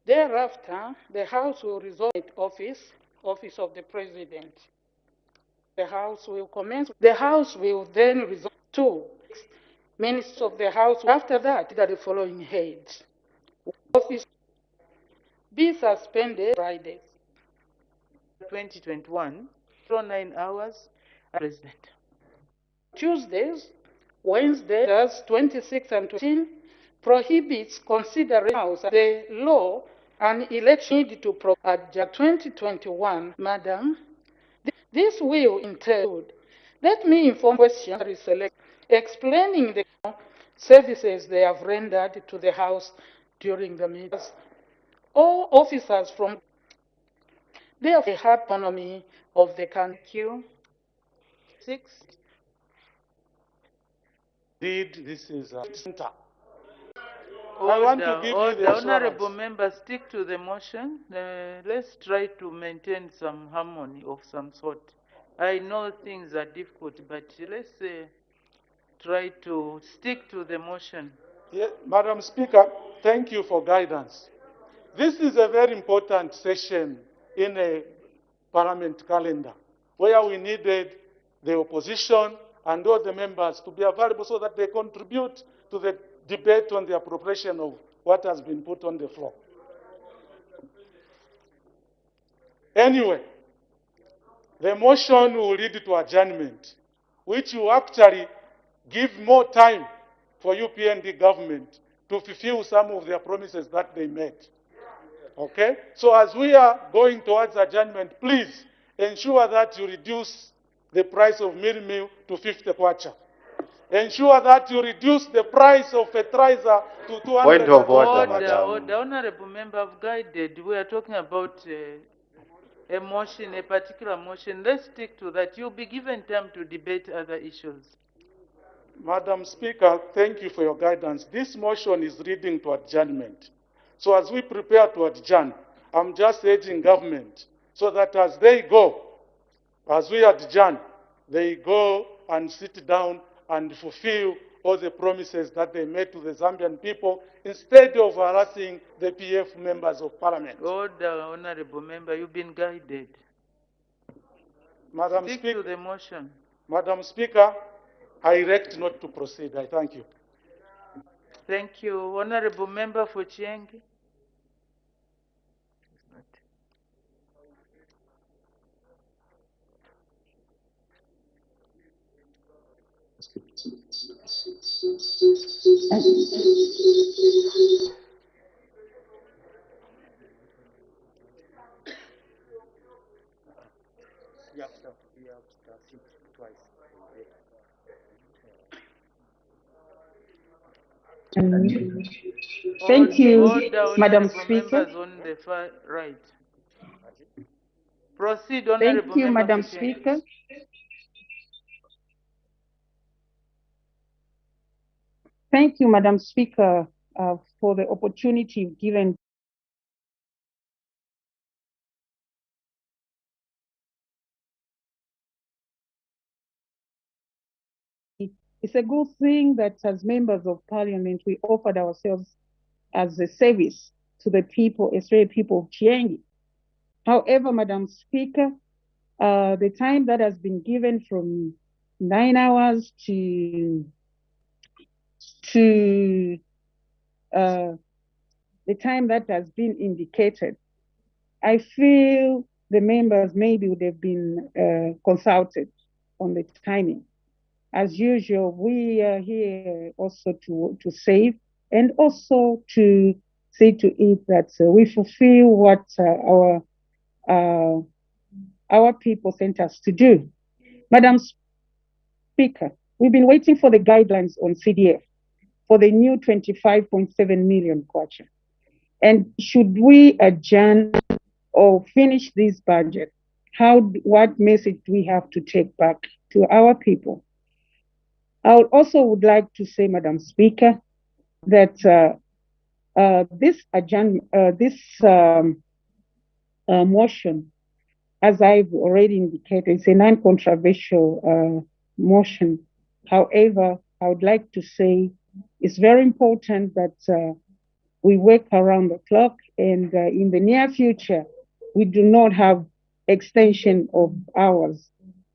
Thereafter, the House will resolve office of the President. The House will commence. The House will then resolve two ministers of the House. After that, the following heads. Office be suspended Fridays. 2021, 9 hours, President. Tuesdays, Wednesdays, 26 and 20 prohibits considering House the law and election need to at 2021, Madam. This will include, let me inform questions explaining the services they have rendered to the House during the meetings. All officers from the economy of the country. Thank you. 6. Indeed, this is a center. Order, I want to give you the honorable assurance. members, stick to the motion. Let's try to maintain some harmony of some sort. I know things are difficult, but let's try to stick to the motion. Madam Speaker, thank you for guidance. This is a very important session in a parliament calendar where we needed the opposition and all the members to be available so that they contribute to the debate on the appropriation of what has been put on the floor. Anyway, the motion will lead to adjournment, which will actually give more time for UPND government to fulfill some of their promises that they made. Okay? So as we are going towards adjournment, please ensure that you reduce the price of meal to 50 kwacha. Ensure that you reduce the price of fertilizer to 200. Point of order, Order, honorable member, I've guided. We are talking about a motion, a particular motion. Let's stick to that. You'll be given time to debate other issues. Madam Speaker, thank you for your guidance. This motion is leading to adjournment. So as we prepare to adjourn, I'm just urging government so that as they go, as we adjourn, they go and sit down and fulfill all the promises that they made to the Zambian people instead of harassing the PF members of parliament. Order, honorable member, you've been guided. Madam Stick Speaker, to the motion. Madam Speaker, I elect not to proceed. I thank you. Thank you. Honorable member for Chiengi. Thank you, Order, Madam Speaker. members on the far right. Proceed, honorable Thank you, member Madam for Chiengi. Speaker. Thank you, Madam Speaker, for the opportunity given. It's a good thing that as members of parliament, we offered ourselves as a service to the people, especially people of Chiengi. However, Madam Speaker, the time that has been given from 9 hours to the time that has been indicated, I feel the members maybe would have been consulted on the timing. As usual, we are here also to save and also to say to it that we fulfill what our people sent us to do. Madam Speaker, we've been waiting for the guidelines on CDF for the new 25.7 million kwacha. And should we adjourn or finish this budget, what message do we have to take back to our people? I also would like to say, Madam Speaker, that this motion, as I've already indicated, is a non-controversial motion. However, I would like to say it's very important that We work around the clock, and in the near future, we do not have extension of hours.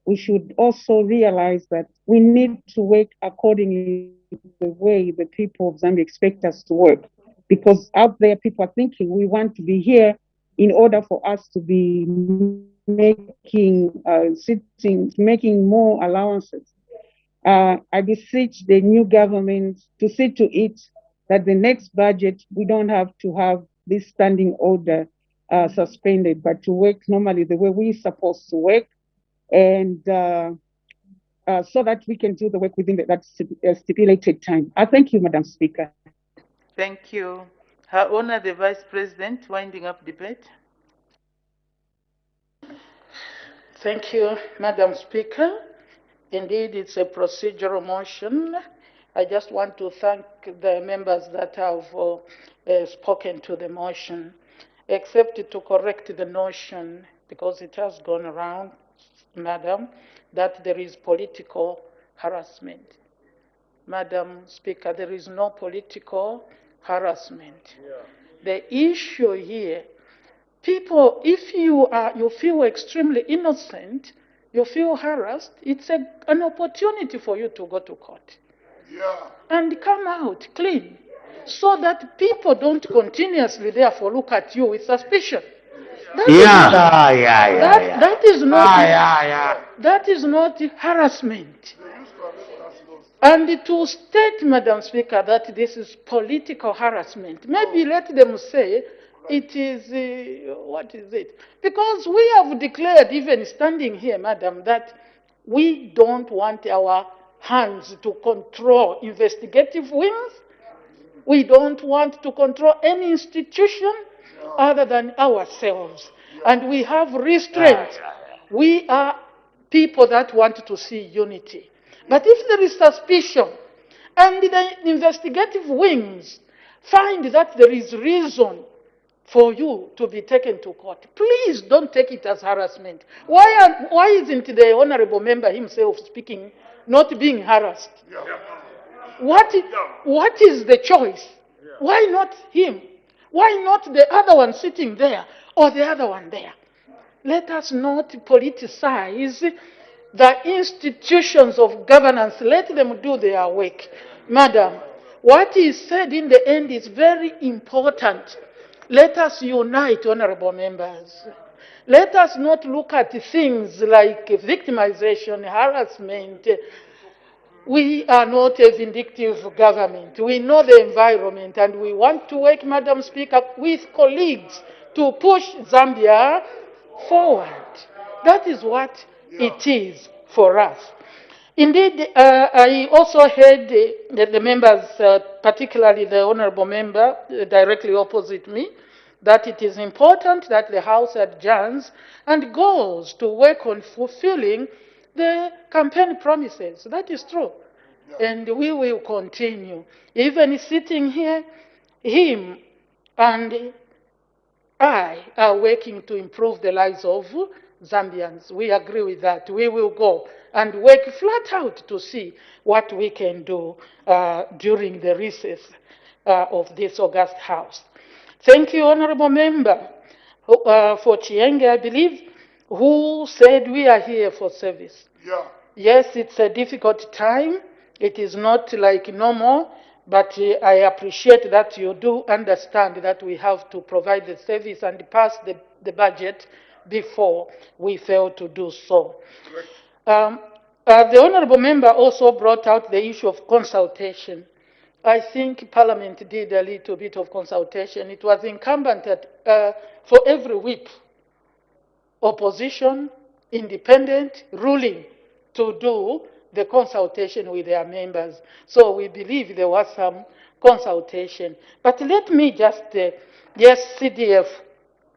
We should also realize that we need to work accordingly to the way the people of Zambia expect us to work. Because out there, people are thinking we want to be here in order for us to be making more allowances. I beseech the new government to see to it that the next budget we don't have to have this standing order suspended, but to work normally the way we're supposed to work, and so that we can do the work within that stipulated time. I thank you, Madam Speaker. Thank you. Her Honor, the Vice President, winding up debate. Thank you, Madam Speaker. Indeed, it's a procedural motion. I just want to thank the members that have spoken to the motion, except to correct the notion, because it has gone around, Madam, that there is political harassment. Madam Speaker, there is no political harassment. Yeah. The issue here, people, if you feel extremely innocent, you feel harassed, it's an opportunity for you to go to court. Yeah. And come out clean, so that people don't continuously therefore look at you with suspicion. That is not harassment. And to state, Madam Speaker, that this is political harassment, maybe let them say it is, what is it? Because we have declared, even standing here, Madam, that we don't want our hands to control investigative wings. We don't want to control any institution other than ourselves. And we have restraint. We are people that want to see unity. But if there is suspicion, and the investigative wings find that there is reason for you to be taken to court, please don't take it as harassment. Why isn't the honorable member himself speaking, not being harassed? What is the choice? Why not him? Why not the other one sitting there or the other one there? Let us not politicize the institutions of governance. Let them do their work. Madam, what is said in the end is very important. Let us unite, honorable members. Let us not look at things like victimization, harassment. We are not a vindictive government. We know the environment, and we want to work, Madam Speaker, with colleagues to push Zambia forward. That is what it is for us. Indeed, I also heard the members, particularly the honorable member directly opposite me, that it is important that the House adjourns and goes to work on fulfilling the campaign promises. That is true. And we will continue. Even sitting here, him and I are working to improve the lives of Zambians. We agree with that. We will go and work flat out to see what we can do during the recess of this August House. Thank you, Honorable Member, for Chienge, I believe, who said we are here for service. Yeah. Yes, it's a difficult time. It is not like normal, but I appreciate that you do understand that we have to provide the service and pass the budget before we fail to do so. The Honourable Member also brought out the issue of consultation. I think Parliament did a little bit of consultation. It was incumbent that for every whip, opposition, independent, ruling, to do the consultation with their members. So we believe there was some consultation. But let me just, yes, CDF,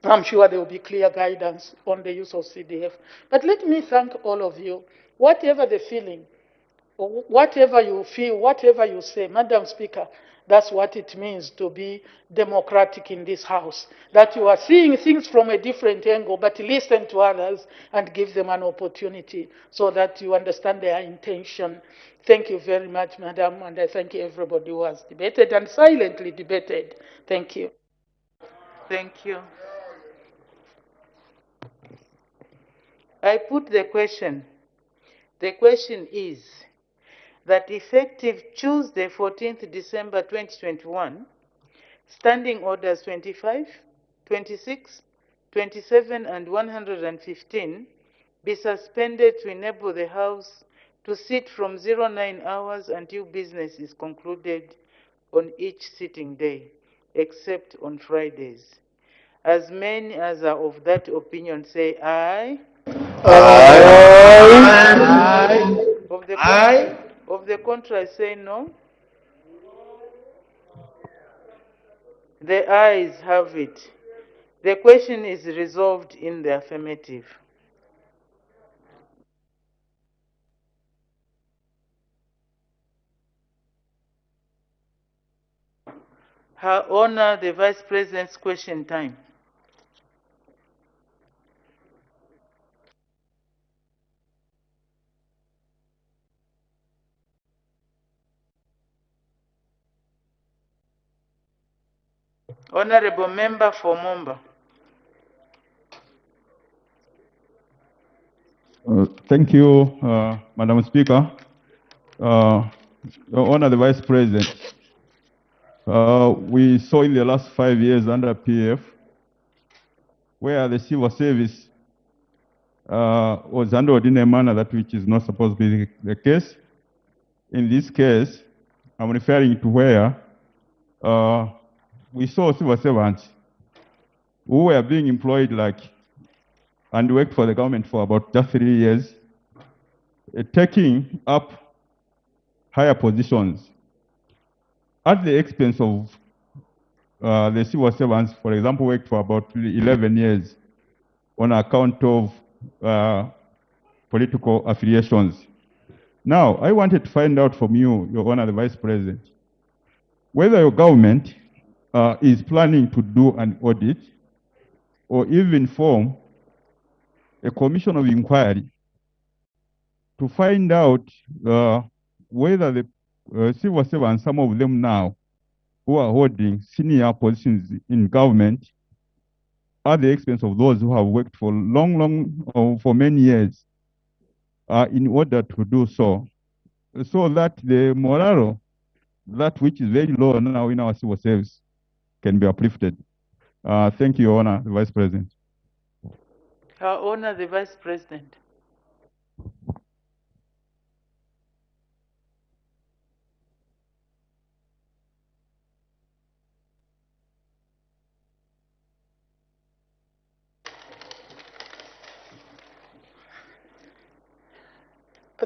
I'm sure there will be clear guidance on the use of CDF. But let me thank all of you. Whatever the feeling, whatever you feel, whatever you say, Madam Speaker, that's what it means to be democratic in this House. That you are seeing things from a different angle, but listen to others and give them an opportunity so that you understand their intention. Thank you very much, Madam, and I thank everybody who has debated and silently debated. Thank you. Thank you. I put the question. The question is that effective Tuesday, 14th December 2021, Standing Orders 25, 26, 27, and 115 be suspended to enable the House to sit from 09 hours until business is concluded on each sitting day, except on Fridays. As many as are of that opinion say aye. Aye. Of the contrary say no. The ayes have it. The question is resolved in the affirmative. Her Honor, the Vice President's question time. Honorable Member for Momba. Thank you, Madam Speaker. Your Honor, the Vice President, we saw in the last 5 years under PF where the civil service was handled in a manner that which is not supposed to be the case. In this case, I'm referring to where we saw civil servants who were being employed and worked for the government for about just 3 years, taking up higher positions at the expense of the civil servants, for example, worked for about 11 years on account of political affiliations. Now, I wanted to find out from you, Your Honor, the Vice President, whether your government is planning to do an audit or even form a commission of inquiry to find out whether the civil servants, some of them now, who are holding senior positions in government at the expense of those who have worked for for many years, in order to do so, so that the morale, that which is very low now in our civil service, can be uplifted. Thank you, Your Honor, the Vice President. Her Honor, the Vice President.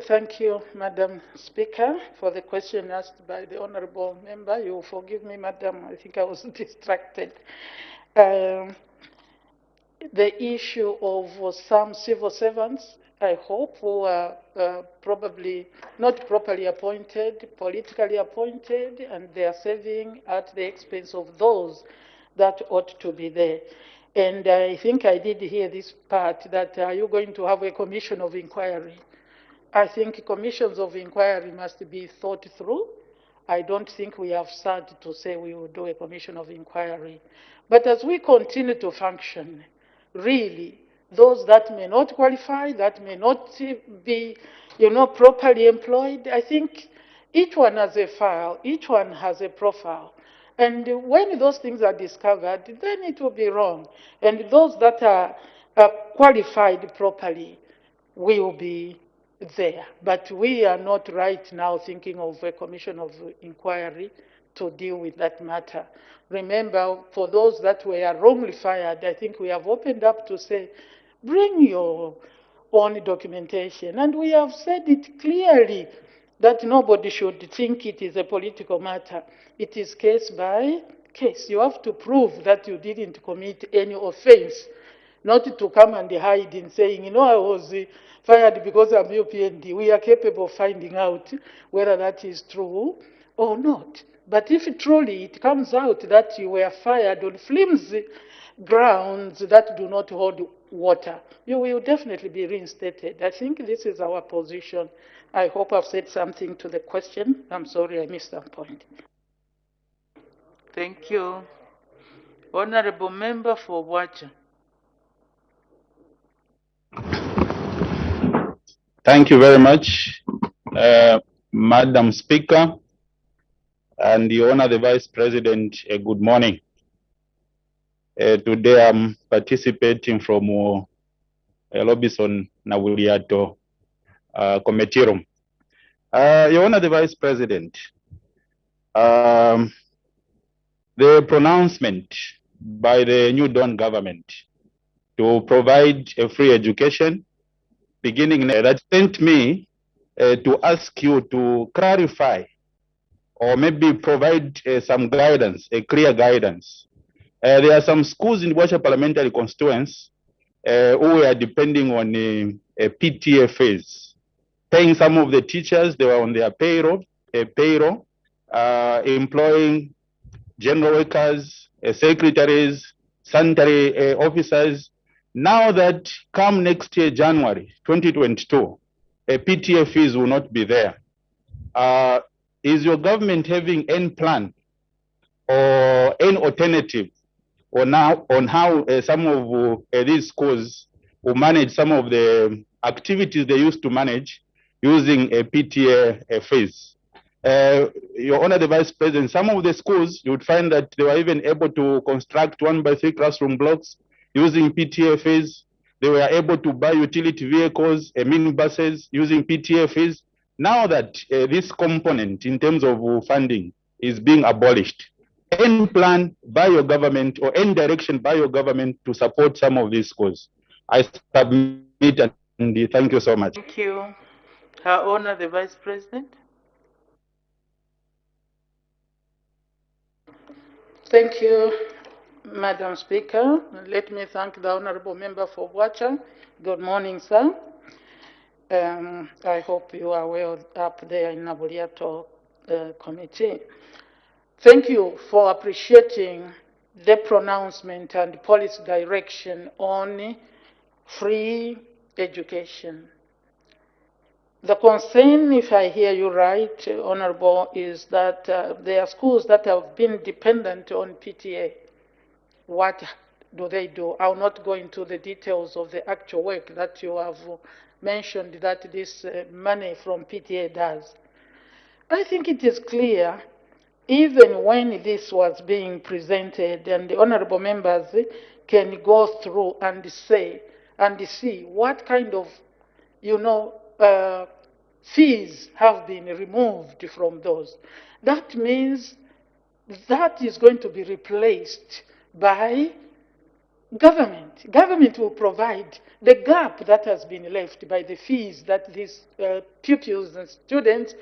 Thank you, Madam Speaker, for the question asked by the Honorable Member. You will forgive me, Madam, I think I was distracted. The issue of some civil servants, I hope, who are probably not properly appointed, politically appointed, and they are serving at the expense of those that ought to be there. And I think I did hear this part, that are you going to have a commission of inquiry? I think commissions of inquiry must be thought through. I don't think we have started to say we will do a commission of inquiry. But as we continue to function, really, those that may not qualify, that may not be, properly employed, I think each one has a file, each one has a profile. And when those things are discovered, then it will be wrong. And those that are qualified properly will be there. But we are not right now thinking of a commission of inquiry to deal with that matter. Remember, for those that were wrongly fired, I think we have opened up to say, bring your own documentation. And we have said it clearly that nobody should think it is a political matter. It is case by case. You have to prove that you didn't commit any offense not to come and hide in saying, I was fired because I'm UPND. We are capable of finding out whether that is true or not. But if truly it comes out that you were fired on flimsy grounds that do not hold water, you will definitely be reinstated. I think this is our position. I hope I've said something to the question. I'm sorry I missed that point. Thank you. Honorable Member for Wacha. Thank you very much, Madam Speaker, and the Honor the Vice President. Good morning. Today I'm participating from Lobison Nawuliato committee room. Your Honor the Vice President, the pronouncement by the New Dawn government to provide a free education beginning that sent me to ask you to clarify or maybe provide some guidance, a clear guidance. There are some schools in Wacha Parliamentary constituents who are depending on a PTA phase, paying some of the teachers. They were on their payroll, employing general workers, secretaries, sanitary officers. Now that come next year, January 2022, PTA fees will not be there. Is your government having any plan or any alternative on how some of these schools will manage some of the activities they used to manage using a PTA fees? Your Honor the Vice President, some of the schools, you would find that they were even able to construct 1x3 classroom blocks using PTA fees. They were able to buy utility vehicles, minibuses using PTA fees. Now that this component in terms of funding is being abolished, any plan by your government or any direction by your government to support some of these schools? I submit and thank you so much. Thank you. Her Honor the Vice President. Thank you, Madam Speaker. Let me thank the Honorable Member for Wacha. Good morning, sir. I hope you are well up there in Nabuliato committee. Thank you for appreciating the pronouncement and policy direction on free education. The concern, if I hear you right, Honorable, is that there are schools that have been dependent on PTA. What do they do? I'll not go into the details of the actual work that you have mentioned that this money from PTA does. I think it is clear, even when this was being presented, and the honorable members can go through and say and see what kind of, fees have been removed from those. That means that is going to be replaced by government. Government will provide the gap that has been left by the fees that these pupils and students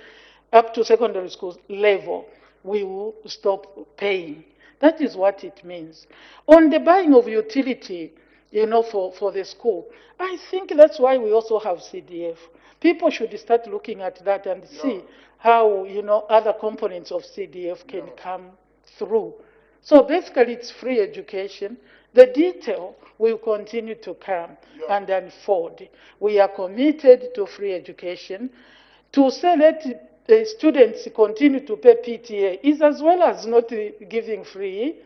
up to secondary school level will stop paying. That is what it means. On the buying of utility, for the school, I think that's why we also have CDF. People should start looking at that and see how, other components of CDF can come through. So basically, it's free education. The detail will continue to come and unfold. We are committed to free education. To say that the students continue to pay PTA is as well as not giving free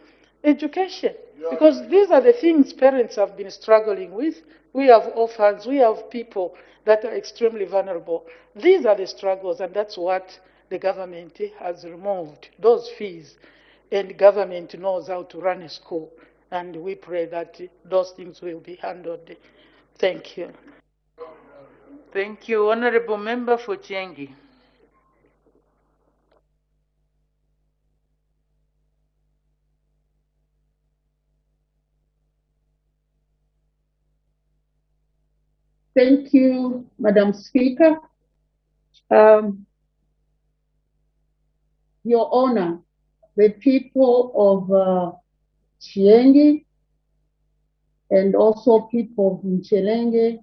education. Because these are the things parents have been struggling with. We have orphans, we have people that are extremely vulnerable. These are the struggles, and that's what the government has removed, those fees. And government knows how to run a school. And we pray that those things will be handled. Thank you. Thank you. Honorable Member for Chengi. Thank you, Madam Speaker. Your Honor, the people of Chiengi and also people in Chelenge,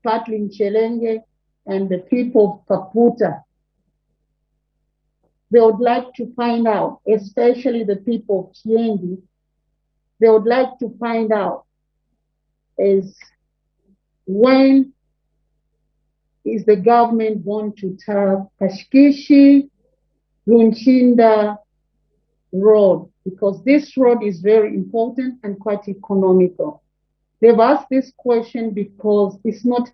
partly in Chelenge, and the people of Kaputa. They would like to find out, especially the people of Chiengi, they would like to find out is when is the government going to tap Kashkishi Lunchinda road, because this road is very important and quite economical. They've asked this question because it's not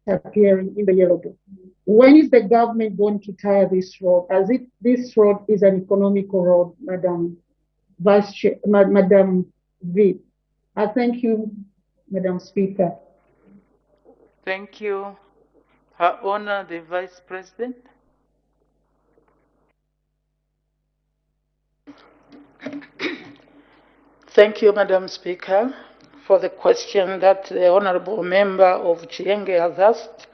appearing in the yellow book. When is the government going to tire this road, as if this road is an economical road, Madam Madam V? I thank you, Madam Speaker. Thank you. Her Honor, the Vice President. Thank you, Madam Speaker, for the question that the Honorable Member of Chienge has asked.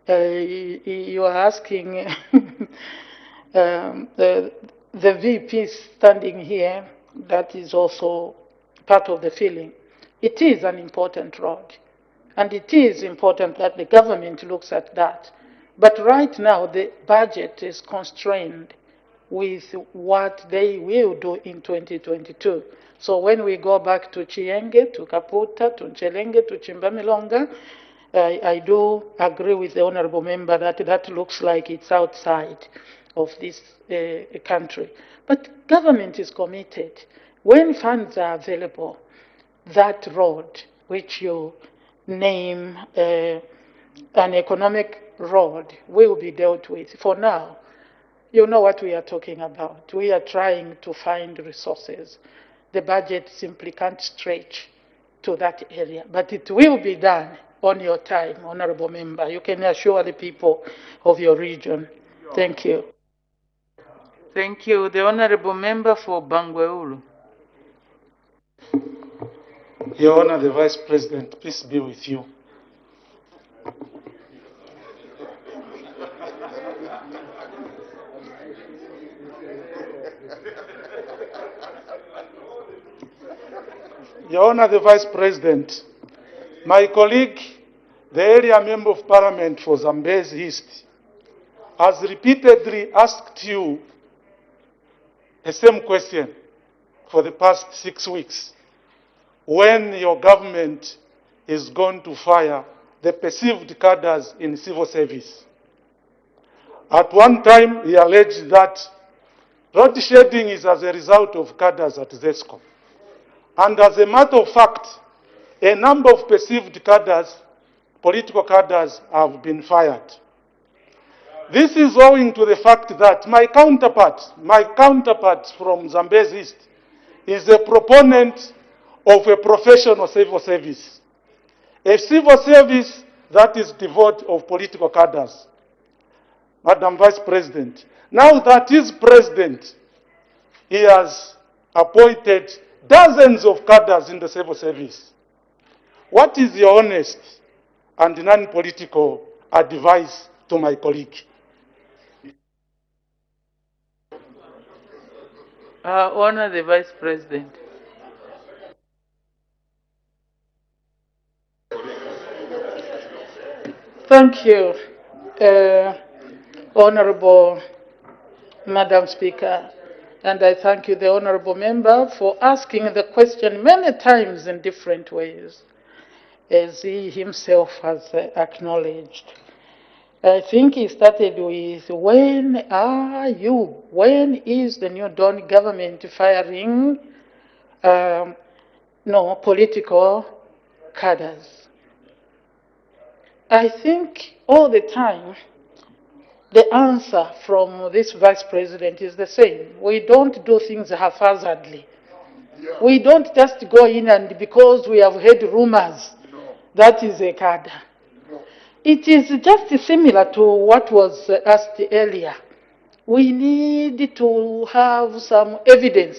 You are asking the VP standing here, that is also part of the feeling. It is an important road, and it is important that the government looks at that. But right now, the budget is constrained with what they will do in 2022. So when we go back to Chienge, to Kaputa, to Chelenge, to Chimbamilonga, I do agree with the Honorable Member that that looks like it's outside of this country. But government is committed. When funds are available, that road, which you name an economic road, will be dealt with. For now, you know what we are talking about. We are trying to find resources. The budget simply can't stretch to that area, but it will be done on your time, Honorable Member. You can assure the people of your region. Thank you. Thank you. The Honorable Member for Bangweulu. Your Honor, the Vice President, peace be with you. Your Honor, the Vice President, my colleague, the area member of Parliament for Zambezi East, has repeatedly asked you the same question for the past 6 weeks, when your government is going to fire the perceived cadres in civil service. At one time, he alleged that road shedding is as a result of cadres at ZESCO. And as a matter of fact, a number of perceived cadres, political cadres, have been fired. This is owing to the fact that my counterpart from Zambezi East is a proponent of a professional civil service, a civil service that is devoid of political cadres. Madam Vice President, now that he's president, he has appointed dozens of cadres in the civil service. What is your honest and non-political advice to my colleague? Honor the Vice President. Thank you, Honorable Madam Speaker. And I thank you, the Honorable Member, for asking the question many times in different ways, as he himself has acknowledged. I think he started with, when is the New Dawn government firing political cadres? I think all the time, the answer from this Vice President is the same. We don't do things haphazardly. We don't just go in and because we have heard rumors, that is a cadre. It is just similar to what was asked earlier. We need to have some evidence.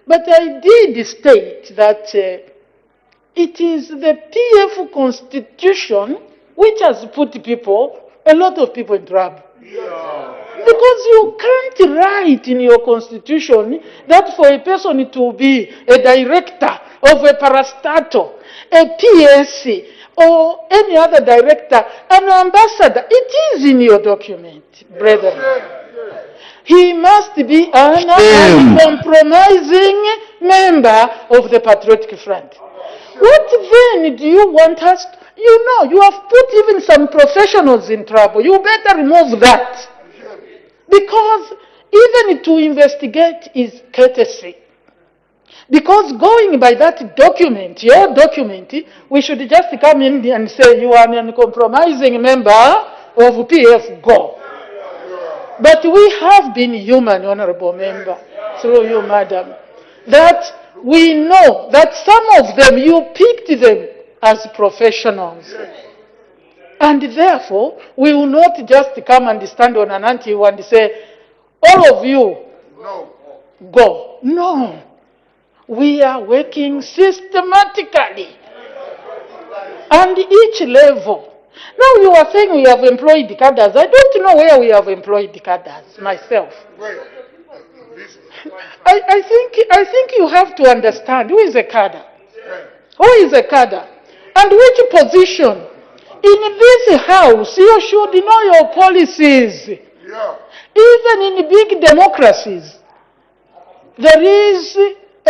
But I did state that it is the PF Constitution which has put a lot of people in trouble. Because you can't write in your constitution that for a person to be a director of a parastatal, a PSC, or any other director, an ambassador. It is in your document, brethren. He must be an uncompromising member of the Patriotic Front. What then do you want us to? You know, you have put even some professionals in trouble. You better remove that. Because even to investigate is courtesy. Because going by that document, your document, we should just come in and say you are an uncompromising member of PF, go. But we have been human, honorable member, through you, madam, that we know that some of them, you picked them as professionals. And therefore, we will not just come and stand on an ante and say, all of you, go. No. We are working systematically. And each level. Now you are saying we have employed cadres. I don't know where we have employed cadres myself. I think you have to understand who is a cadre. Who is a cadre? And which position? In this house, you should know your policies. Even in big democracies, there is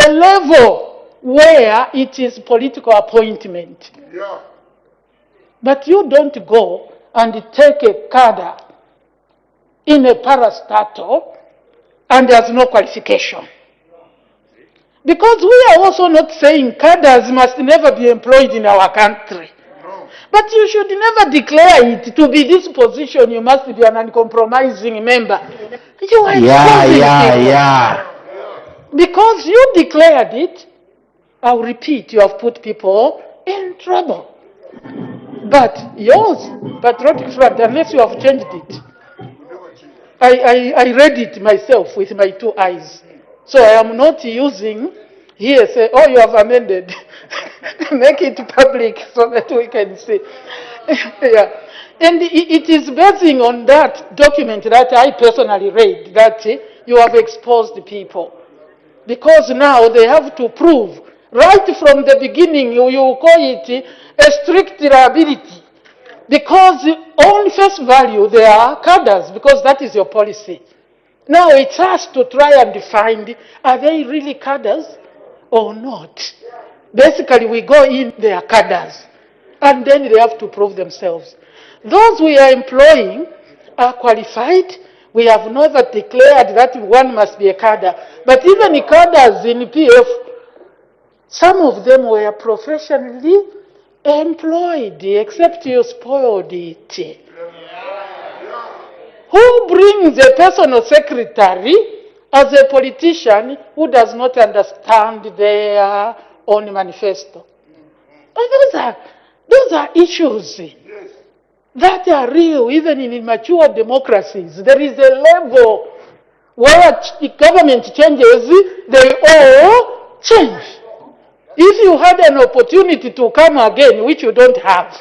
a level where it is political appointment. But you don't go and take a cadre in a parastatal and there's no qualification. Because we are also not saying cadres must never be employed in our country. But you should never declare it to be this position. You must be an uncompromising member. You are exposing people. Because you declared it, I'll repeat, you have put people in trouble. But yours, Patriotic Front, unless you have changed it, I read it myself with my two eyes. So I am not using here, say, oh, you have amended. Make it public so that we can see. Yeah. And it is basing on that document that I personally read that you have exposed people. Because now they have to prove, right from the beginning, you call it a strict liability. Because on face value, they are cadres, because that is your policy. Now it's us to try and find, are they really cadres or not? Basically, we go in, they are cadres. And then they have to prove themselves. Those we are employing are qualified. We have never declared that one must be a cadre. But even the cadres in PF, some of them were professionally employed, except you spoiled it. Who brings a personal secretary as a politician who does not understand their own manifesto? And those are issues that are real, even in mature democracies. There is a level where the government changes, they all change. If you had an opportunity to come again, which you don't have,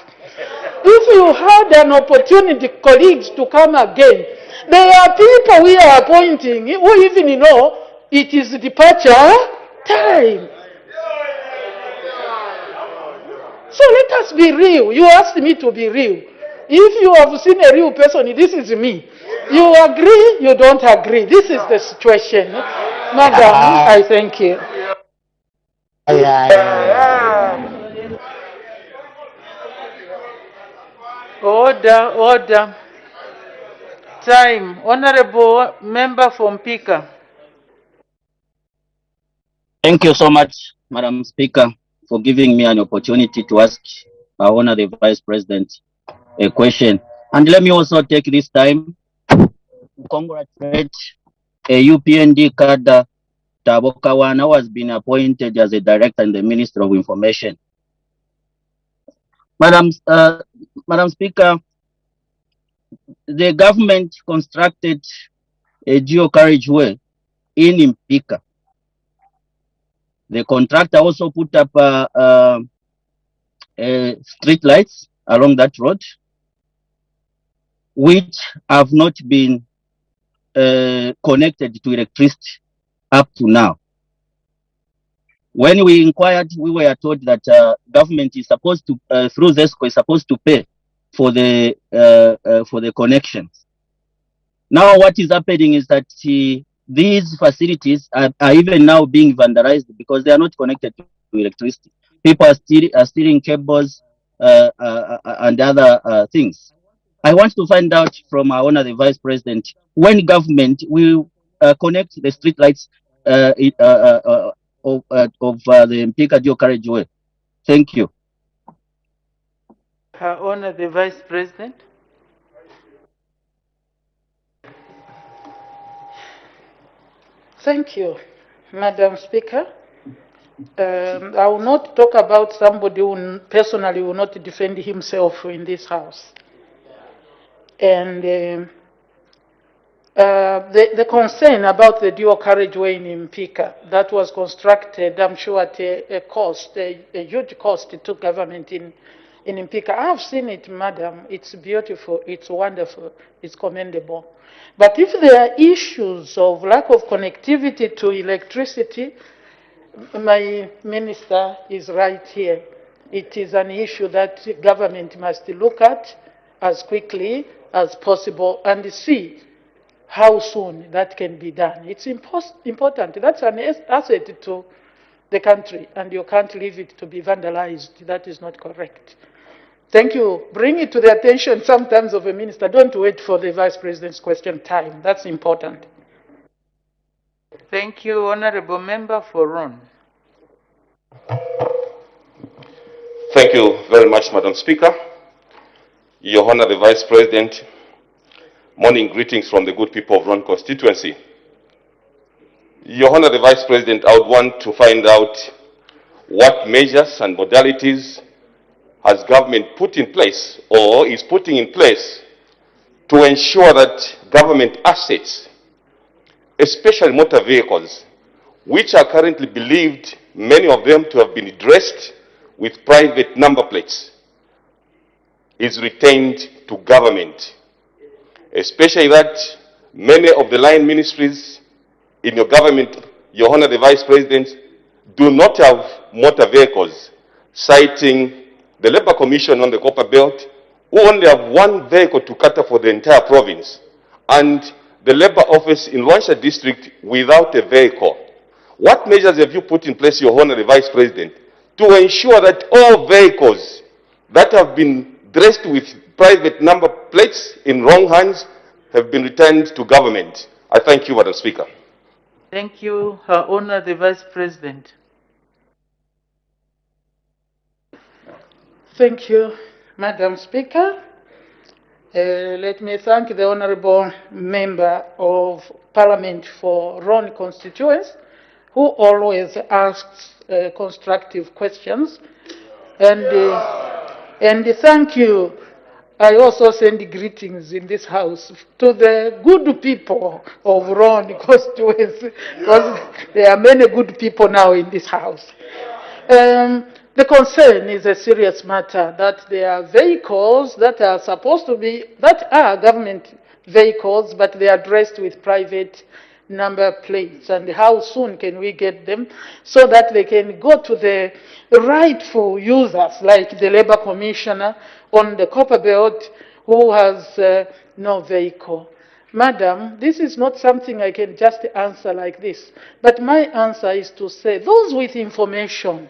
if you had an opportunity, colleagues, to come again, there are people we are appointing who even know it is departure time. So let us be real. You asked me to be real. If you have seen a real person, this is me. You agree, you don't agree. This is the situation. Madam, I thank you. Order, order. Time. Honorable member from Pika. Thank you so much, Madam Speaker, for giving me an opportunity to ask our Honorable Vice President a question. And let me also take this time to congratulate a UPND cadre, Tabokawana, who has been appointed as a director in the Ministry of Information. Madam Speaker, the government constructed a geo-carriageway in Mpika. The contractor also put up street lights along that road, which have not been connected to electricity up to now. When we inquired, we were told that government is supposed to, through ZESCO, is supposed to pay for the connections. Now, what is happening is that these facilities are even now being vandalized because they are not connected to electricity. People are stealing cables and other things. I want to find out from our honor the Vice President when government will connect the street lights of the Mpika Dual Carriageway. Thank you. Her Honor the Vice President. Thank you, Madam Speaker. I will not talk about somebody who personally will not defend himself in this House. And the concern about the dual carriageway in Mpika that was constructed, I'm sure at a cost, a huge cost to government in Mpika. I've seen it, madam. It's beautiful, it's wonderful, it's commendable. But if there are issues of lack of connectivity to electricity, my minister is right here. It is an issue that government must look at as quickly as possible and see how soon that can be done. It's important. That's an asset to the country, and you can't leave it to be vandalized. That is not correct. Thank you. Bring it to the attention sometimes of a minister. Don't wait for the Vice President's question time. That's important. Thank you, Honorable Member for Ron. Thank you very much, Madam Speaker. Your Honor the Vice President, morning greetings from the good people of Ron constituency. Your Honor the Vice President, I would want to find out what measures and modalities has government put in place or is putting in place to ensure that government assets, especially motor vehicles, which are currently believed, many of them, to have been dressed with private number plates, is retained to government. Especially that many of the line ministries in your government, Your Honor the Vice President, do not have motor vehicles, citing the Labour Commission on the Copper Belt, who only have one vehicle to cater for the entire province, and the Labour office in Luanshya district without a vehicle. What measures have you put in place, Your Honor the Vice President, to ensure that all vehicles that have been dressed with private number plates in wrong hands have been returned to government? I thank you, Madam Speaker. Thank you, Her Honor the Vice President. Thank you, Madam Speaker. Let me thank the Honorable Member of Parliament for Ron constituency, who always asks constructive questions. And thank you. I also send greetings in this House to the good people of Ron constituency, because there are many good people now in this House. The concern is a serious matter, that there are vehicles that are supposed to be, that are government vehicles, but they are dressed with private number plates. And how soon can we get them so that they can go to the rightful users, like the Labour Commissioner on the Copper Belt, who has no vehicle? Madam, this is not something I can just answer like this. But my answer is to say, those with information,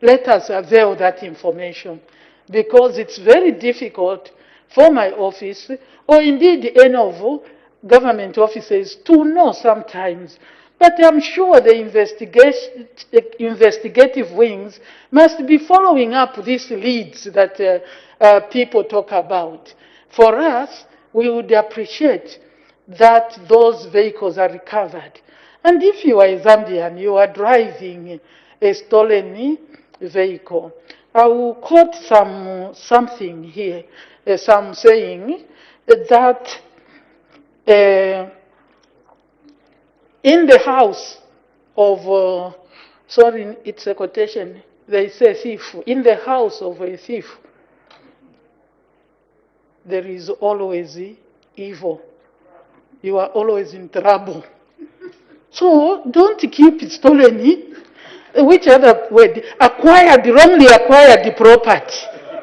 let us avail that information, because it's very difficult for my office, or indeed any of government offices, to know sometimes. But I'm sure the investigative wings must be following up these leads that people talk about. For us, we would appreciate that those vehicles are recovered. And if you are a Zambian, you are driving a stolen vehicle, I will quote something here, some saying that in the house of, sorry, it's a quotation, they say thief, in the house of a thief, there is always evil. You are always in trouble. So don't keep stolen which other word? Wrongly acquired the property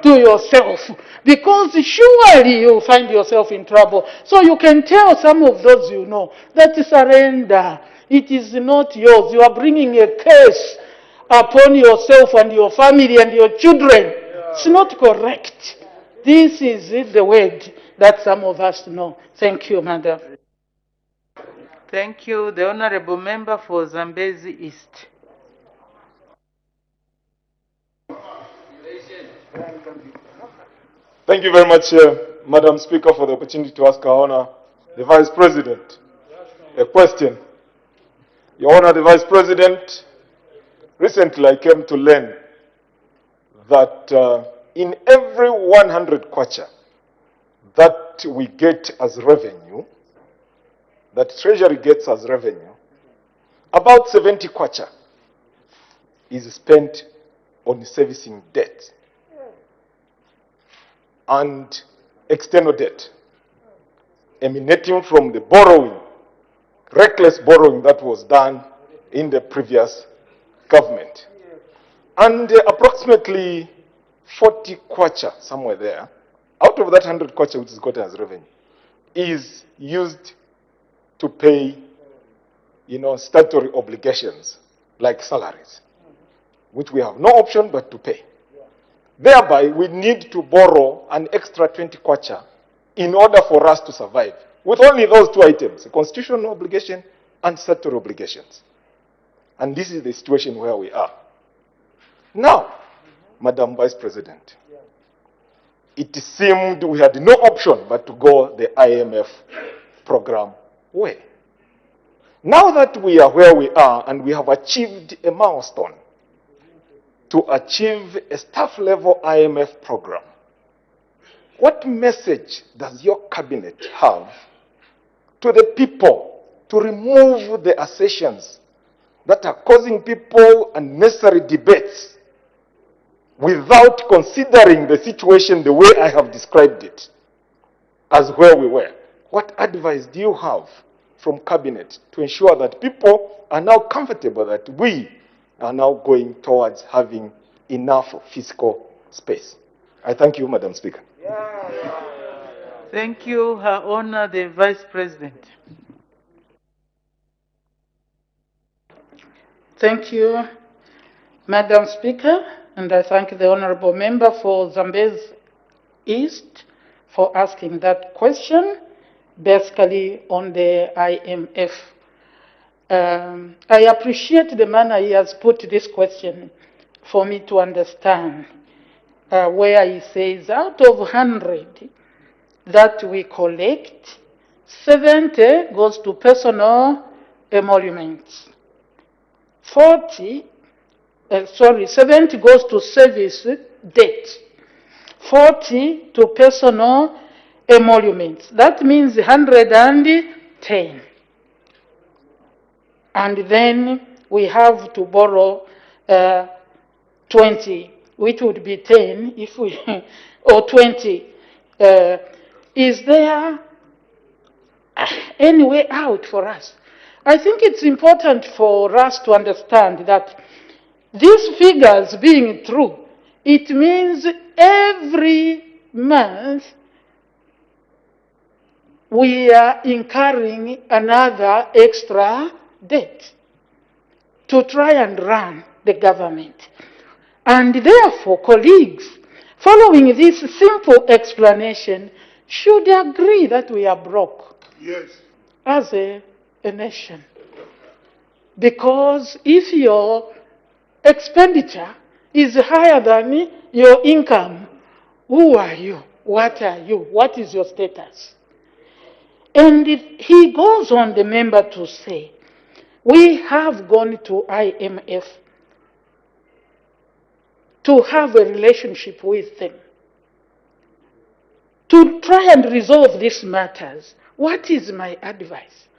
to yourself. Because surely you'll find yourself in trouble. So you can tell some of those you know that surrender. It is not yours. You are bringing a curse upon yourself and your family and your children. It's not correct. This is the word that some of us know. Thank you, Madam. Thank you. The Honorable Member for Zambezi East. Thank you very much, Madam Speaker, for the opportunity to ask Her Honor, the Vice President, a question. Your Honor, the Vice President, recently I came to learn that in every 100 kwacha that we get as revenue, that Treasury gets as revenue, about 70 kwacha is spent on servicing debt and external debt emanating from the borrowing, reckless borrowing that was done in the previous government. And approximately 40 kwacha, somewhere there, out of that 100 kwacha which is gotten as revenue, is used to pay, statutory obligations like salaries, which we have no option but to pay. Thereby, we need to borrow an extra 20 kwacha in order for us to survive, with only those two items, a constitutional obligation and statutory obligations. And this is the situation where we are. Now, Madam Vice President, it seemed we had no option but to go the IMF program way. Now that we are where we are and we have achieved a milestone to achieve a staff-level IMF program, what message does your cabinet have to the people to remove the assertions that are causing people unnecessary debates without considering the situation the way I have described it as where we were? What advice do you have from cabinet to ensure that people are now comfortable that we are now going towards having enough fiscal space? I thank you, Madam Speaker. Thank you, Her Honor, the Vice President. Thank you, Madam Speaker, and I thank the Honorable Member for Zambezi East for asking that question, basically on the IMF. I appreciate the manner he has put this question for me to understand, where he says out of 100 that we collect, 70 goes to personal emoluments. 70 goes to service debt. 40 to personal emoluments. That means 110. And then we have to borrow 20, which would be 10 if we, or 20. Is there any way out for us? I think it's important for us to understand that these figures being true, it means every month we are incurring another extra debt to try and run the government. And therefore, colleagues, following this simple explanation, should agree that we are broke. Yes. As a nation. Because if your expenditure is higher than your income, who are you? What are you? What is your status? And he goes on, the member, to say, we have gone to IMF to have a relationship with them, to try and resolve these matters. What is my advice?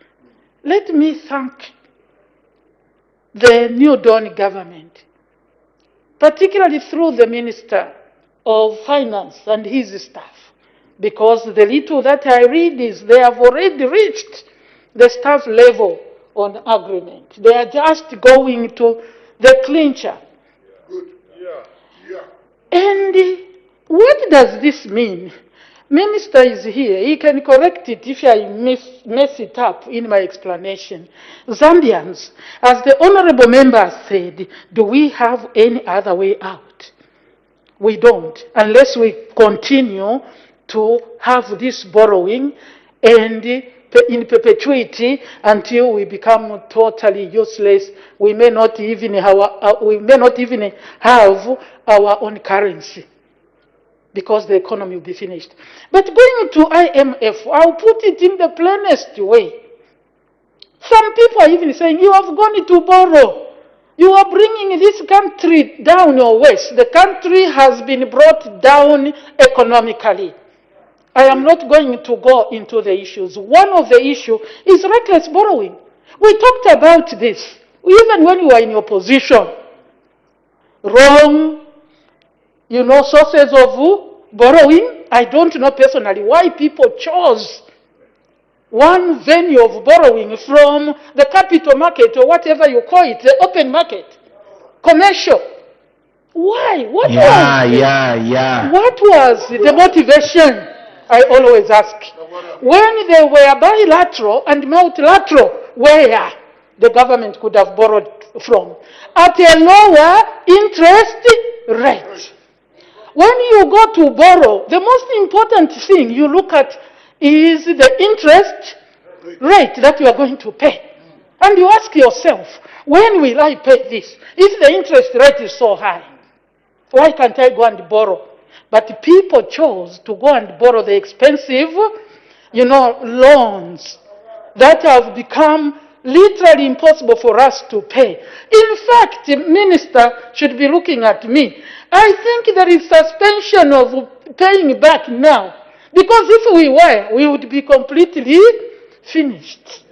Let me thank the New Dawn government, particularly through the Minister of Finance and his staff, because the little that I read is they have already reached the staff level on agreement. They are just going to the clincher. And what does this mean? Minister is here. He can correct it if I mess it up in my explanation. Zambians, as the honorable member said, do we have any other way out? We don't, unless we continue to have this borrowing and in perpetuity until we become totally useless. We may not even have our own currency, because the economy will be finished. But going to IMF, I'll put it in the plainest way. Some people are even saying, you have gone to borrow. You are bringing this country down your waist. The country has been brought down economically. I am not going to go into the issues. One of the issues is reckless borrowing. We talked about this, even when you were in opposition. Wrong, sources of borrowing. I don't know personally why people chose one venue of borrowing from the capital market or whatever you call it, the open market, commercial. Why? What was the motivation? I always ask. When they were bilateral and multilateral, where the government could have borrowed from at a lower interest rate. When you go to borrow, the most important thing you look at is the interest rate that you are going to pay. And you ask yourself, when will I pay this? If the interest rate is so high, why can't I go and borrow? But people chose to go and borrow the expensive, loans that have become literally impossible for us to pay. In fact, the minister should be looking at me. I think there is suspension of paying back now. Because if we were, we would be completely finished.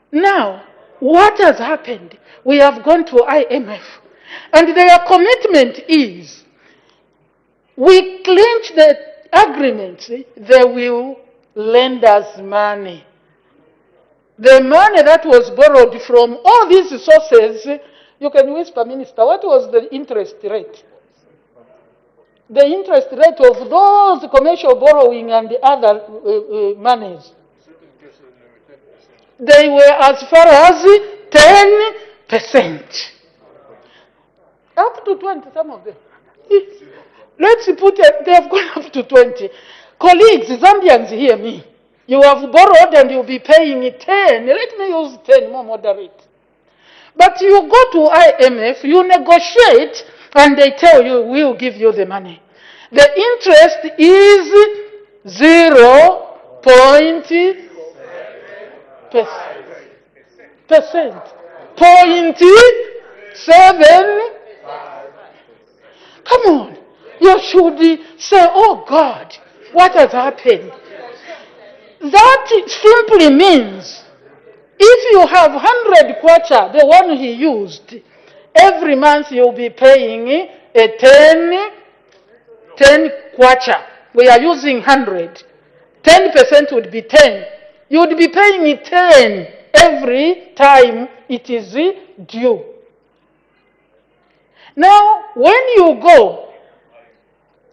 Now, what has happened? We have gone to IMF. And their commitment is, we clinch the agreement, they will lend us money. The money that was borrowed from all these sources, you can whisper, Minister, what was the interest rate? The interest rate of those commercial borrowing and the other monies. They were as far as 10%. Up to 20, some of them. Let's put it, they have gone up to 20. Colleagues, Zambians, hear me. You have borrowed and you'll be paying 10. Let me use 10, more moderate. But you go to IMF, you negotiate, and they tell you, we'll give you the money. The interest is 0.7%. 0.7. Come on. You should say, oh God, what has happened? That simply means if you have 100 kwacha, the one he used, every month you'll be paying a 10 kwacha. We are using 100. 10% would be 10. You would be paying 10 every time it is due. Now, when you go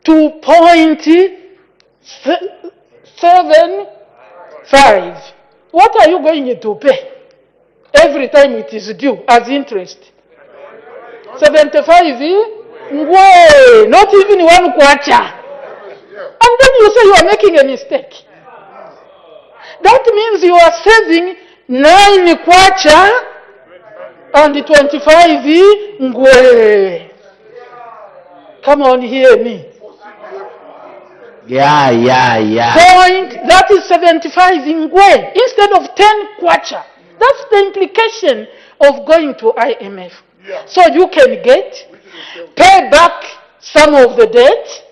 to 0.75, what are you going to pay every time it is due as interest? 75? Whoa, not even one kwacha. And then you say you are making a mistake. That means you are saving 9 kwacha and 25 ngwe. Come on, hear me. Yeah. That is 75 ngwe instead of 10 kwacha. That's the implication of going to IMF. Yeah. So you can pay back some of the debt,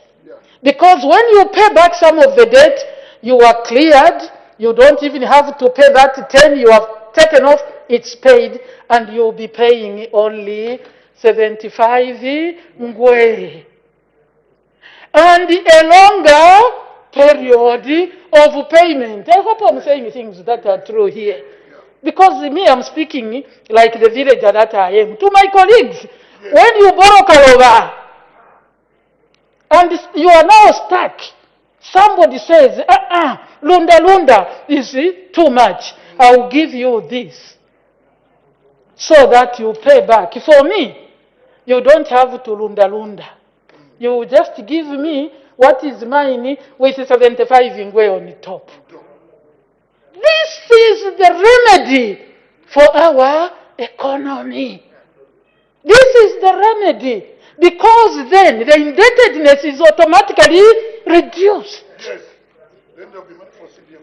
because when you pay back some of the debt, you are cleared. You don't even have to pay that 10 you have taken off. It's paid, and you'll be paying only 75 ngwe. And a longer period of payment. I hope I'm saying things that are true here. Because me, I'm speaking like the villager that I am. To my colleagues, when you borrow Kalova and you are now stuck, somebody says, Lunda is too much. I'll give you this so that you pay back. For me, you don't have to Lunda. You just give me what is mine with 75 ingwe on the top. This is the remedy for our economy. This is the remedy, because then the indebtedness is automatically reduced. Yes. Then there'll be money for CDM.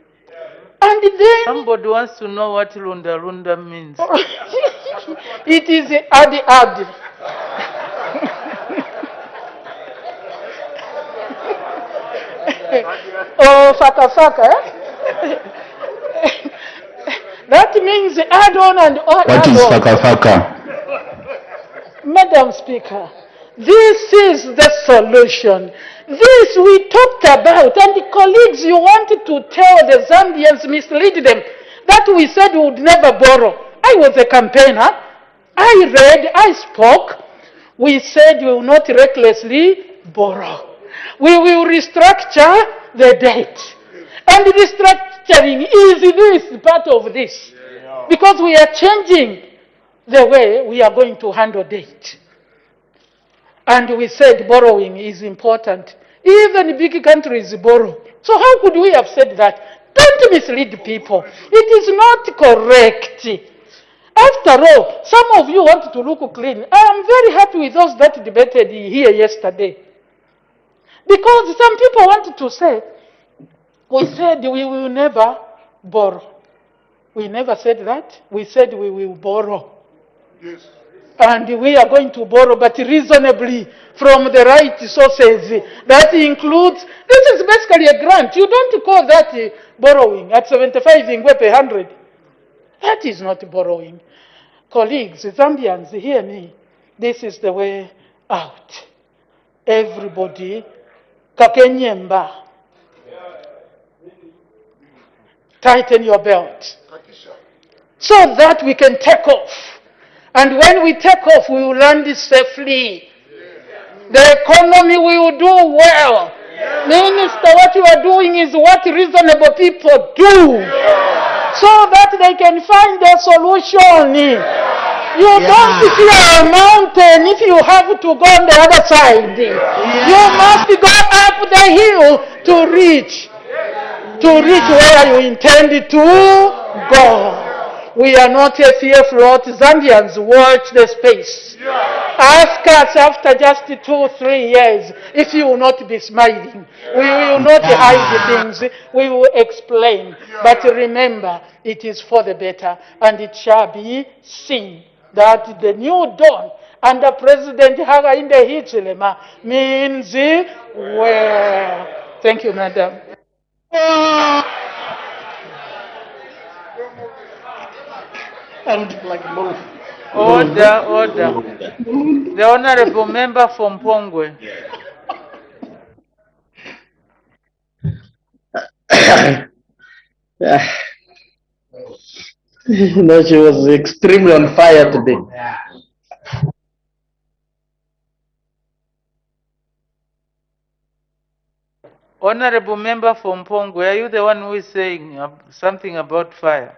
And then Somebody wants to know what Runda means. it is adi. Oh, faka. That means add on and on. What is faka? Madam Speaker, this is the solution. This we talked about, and the colleagues, you wanted to tell the Zambians, mislead them, that we said we would never borrow. I was a campaigner. I read, I spoke. We said we will not recklessly borrow. We will restructure the debt. And restructuring is this, part of this. Because we are changing the way we are going to handle debt. And we said borrowing is important. Even big countries borrow. So how could we have said that? Don't mislead people. It is not correct. After all, some of you want to look clean. I am very happy with those that debated here yesterday. Because some people wanted to say, we said we will never borrow. We never said that. We said we will borrow. Yes. And we are going to borrow, but reasonably from the right sources. That includes, this is basically a grant. You don't call that borrowing at 75 ingwe per 100. That is not borrowing. Colleagues, Zambians, hear me. This is the way out. Everybody, kakenyemba. Tighten your belt. So that we can take off. And when we take off, we will land safely. The economy will do well. Minister, what you are doing is what reasonable people do. So that they can find a solution. You don't fear a mountain if you have to go on the other side. You must go up the hill to reach where you intend to go. We are not a fearful lot. Zambians, watch the space. Ask us after just 2-3 years if you will not be smiling. We will not hide things. We will explain. But remember, it is for the better, and it shall be seen that the new dawn under President Hakainde Hichilema means well. Thank you, Madam. Order. The Honorable Member from Pongwe. No, she was extremely on fire today. Honorable Member from Pongwe, are you the one who is saying something about fire?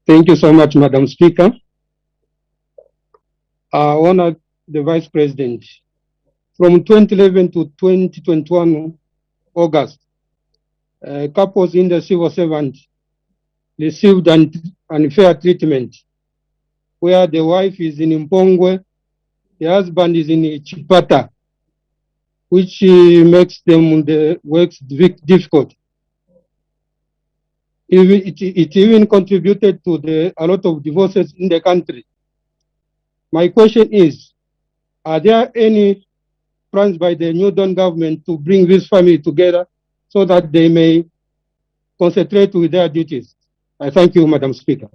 Thank you so much, Madam Speaker. I honor the Vice President. From 2011 to 2021, August, couples in the civil servant received unfair treatment, where the wife is in Mpongwe, the husband is in Chipata, which makes them the work difficult. It even contributed to a lot of divorces in the country. My question is, are there any plans by the New Dawn government to bring this family together so that they may concentrate with their duties? I thank you, Madam Speaker.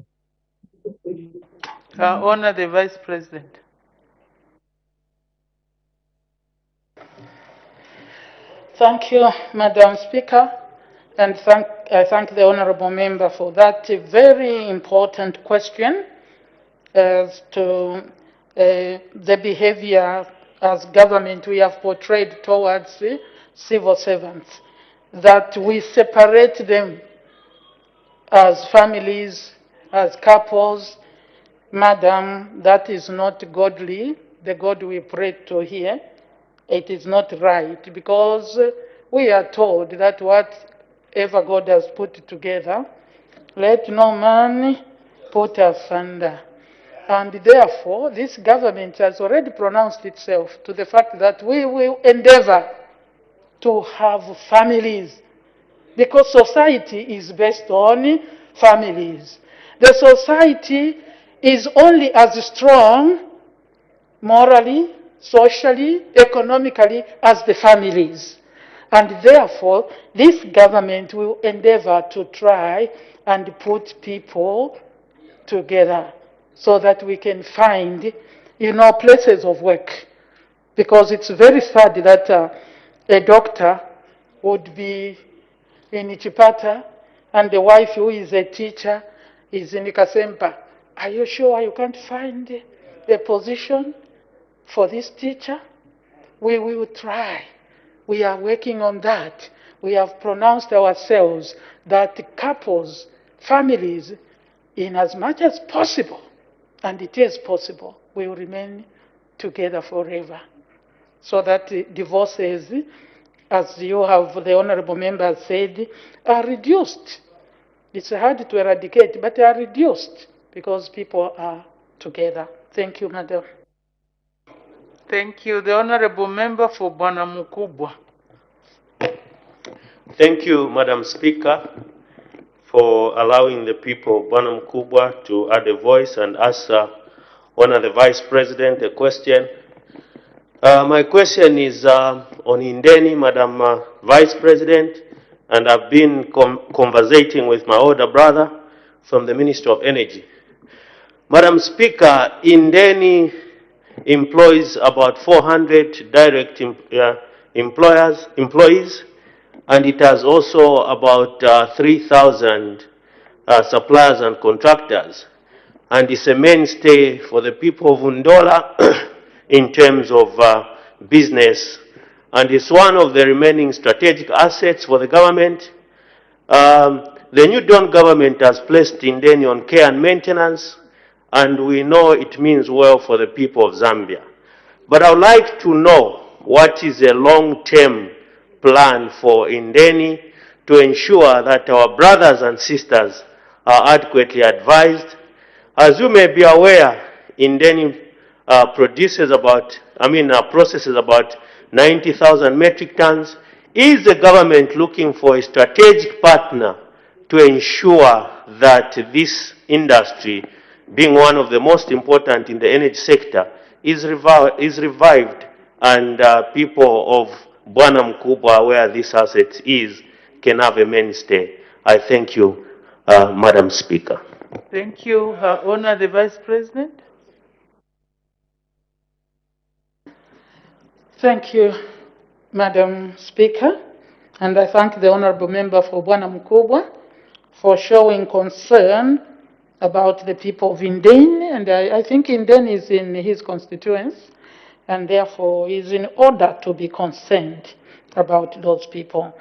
Honor the Vice President. Thank you, Madam Speaker, and I thank the Honourable Member for that very important question as to the behavior as government we have portrayed towards civil servants, that we separate them as families, as couples. Madam, that is not godly, the God we pray to here. It is not right, because we are told that whatever God has put together, let no man put asunder. And therefore, this government has already pronounced itself to the fact that we will endeavor to have families, because society is based on families. The society is only as strong morally, socially, economically as the families. And therefore, this government will endeavor to try and put people together so that we can find, places of work. Because it's very sad that a doctor would be in Chipata and the wife who is a teacher is in Kasempa. Are you sure you can't find a position for this teacher? We will try. We are working on that. We have pronounced ourselves that couples, families, in as much as possible, and it is possible, we will remain together forever. So that divorces, as you have, the Honourable Member said, are reduced. It's hard to eradicate, but they are reduced because people are together. Thank you, Madam. Thank you. The Honourable Member for Bwana Mukubwa. Thank you, Madam Speaker, for allowing the people of Bwana Mukubwa to add a voice and ask Honour the Vice President a question. My question is on Indeni, Madam Vice President, and I've been conversating with my older brother from the Ministry of Energy. Madam Speaker, Indeni employs about 400 direct employees, and it has also about 3,000 suppliers and contractors. And it's a mainstay for the people of Undola in terms of business. And it's one of the remaining strategic assets for the government. The new Dawn government has placed Indeni on care and maintenance, and we know it means well for the people of Zambia. But I would like to know what is a long-term plan for Indeni to ensure that our brothers and sisters are adequately advised. As you may be aware, Indeni processes about 90,000 metric tons. Is the government looking for a strategic partner to ensure that this industry, being one of the most important in the energy sector, is revived, and people of Bwana Mkubwa, where this asset is, can have a mainstay? I thank you, Madam Speaker. Thank you, Her Honor the Vice President. Thank you, Madam Speaker, and I thank the Honourable Member for Bwana Mkubwa for showing concern about the people of Indeni, and I think Indeni is in his constituents, and therefore is in order to be concerned about those people.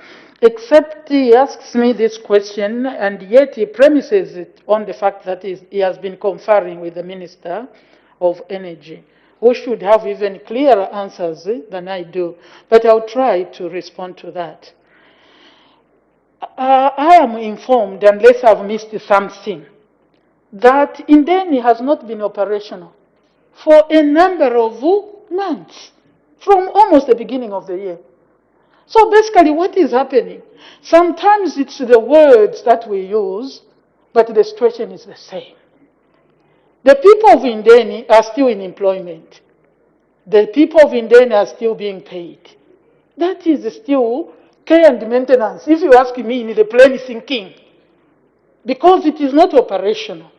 Except he asks me this question, and yet he premises it on the fact that he has been conferring with the Minister of Energy, who should have even clearer answers than I do. But I'll try to respond to that. I am informed, unless I've missed something, that Indeni has not been operational for a number of months, from almost the beginning of the year. So basically what is happening, sometimes it's the words that we use, but the situation is the same. The people of Indeni are still in employment. The people of Indeni are still being paid. That is still care and maintenance, if you ask me in the plain thinking, because it is not operational.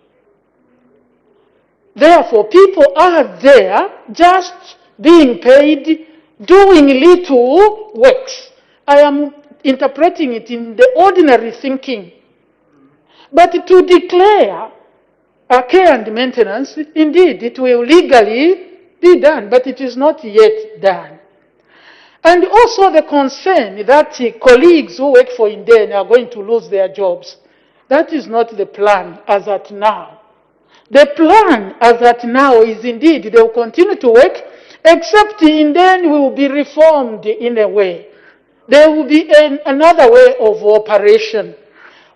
Therefore, people are there just being paid, doing little works. I am interpreting it in the ordinary thinking. But to declare care and maintenance, indeed, it will legally be done, but it is not yet done. And also the concern that colleagues who work for Indene are going to lose their jobs. That is not the plan as at now. The plan as at now is indeed they will continue to work, except Indene will be reformed in a way. There will be another way of operation.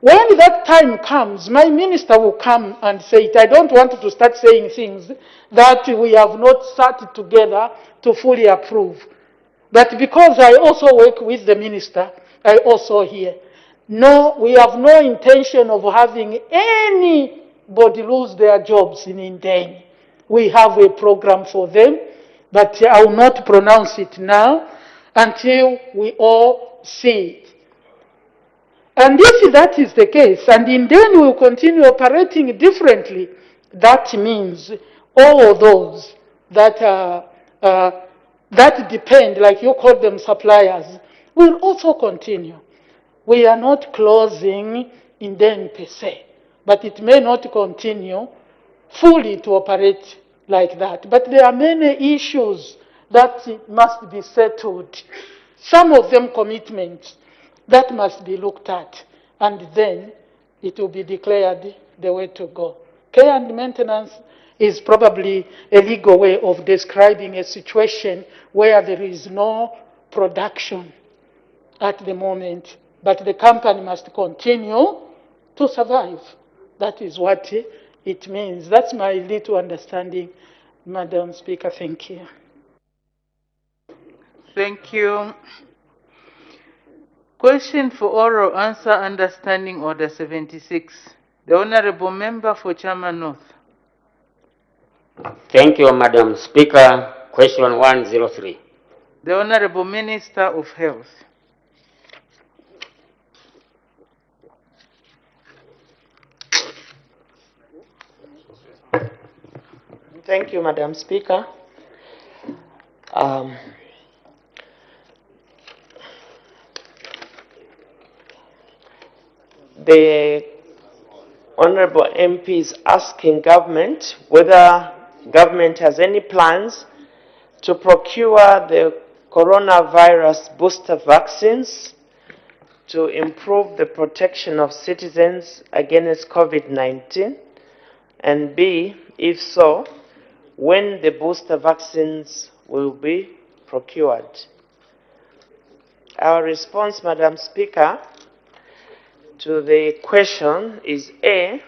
When that time comes, my minister will come and say it. I don't want to start saying things that we have not started together to fully approve. But because I also work with the minister, I also hear. No, we have no intention of having anybody lose their jobs in Indene. We have a program for them, but I will not pronounce it now until we all see it. And if that is the case, and Indene will continue operating differently, that means all those that that depend, like you call them suppliers, will also continue. We are not closing Indene per se, but it may not continue fully to operate like that. But there are many issues that must be settled. Some of them commitments that must be looked at, and then it will be declared the way to go. Care and maintenance is probably a legal way of describing a situation where there is no production at the moment, but the company must continue to survive. That is what it means. That's my little understanding, Madam Speaker. Thank you. Thank you. Question for oral answer, understanding order 76. The Honorable Member for Chairman North. Thank you, Madam Speaker. Question 103. The Honorable Minister of Health. Thank you, Madam Speaker. The Honorable MP is asking government whether government has any plans to procure the coronavirus booster vaccines to improve the protection of citizens against COVID-19, and B, if so, when the booster vaccines will be procured. Our response, Madam Speaker, to the question is A.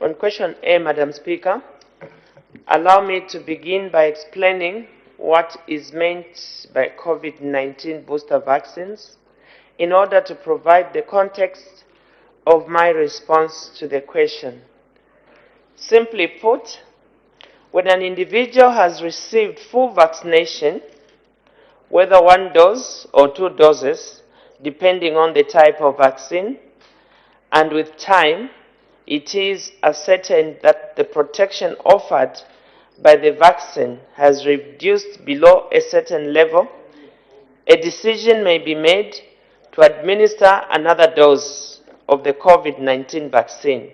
On question A, Madam Speaker, allow me to begin by explaining what is meant by COVID-19 booster vaccines in order to provide the context of my response to the question. Simply put, when an individual has received full vaccination, whether 1 dose or 2 doses, depending on the type of vaccine, and with time, it is ascertained that the protection offered by the vaccine has reduced below a certain level, a decision may be made to administer another dose of the COVID-19 vaccine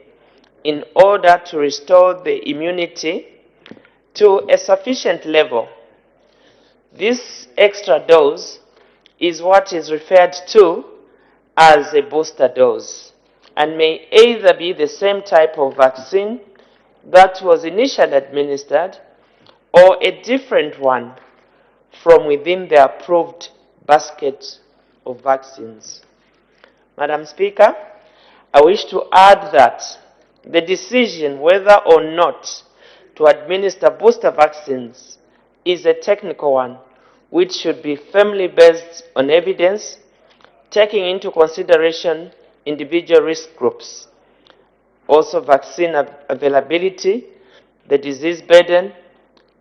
in order to restore the immunity to a sufficient level. This extra dose is what is referred to as a booster dose and may either be the same type of vaccine that was initially administered or a different one from within the approved basket of vaccines. Madam Speaker, I wish to add that the decision whether or not to administer booster vaccines is a technical one which should be firmly based on evidence, taking into consideration individual risk groups, also vaccine availability, the disease burden,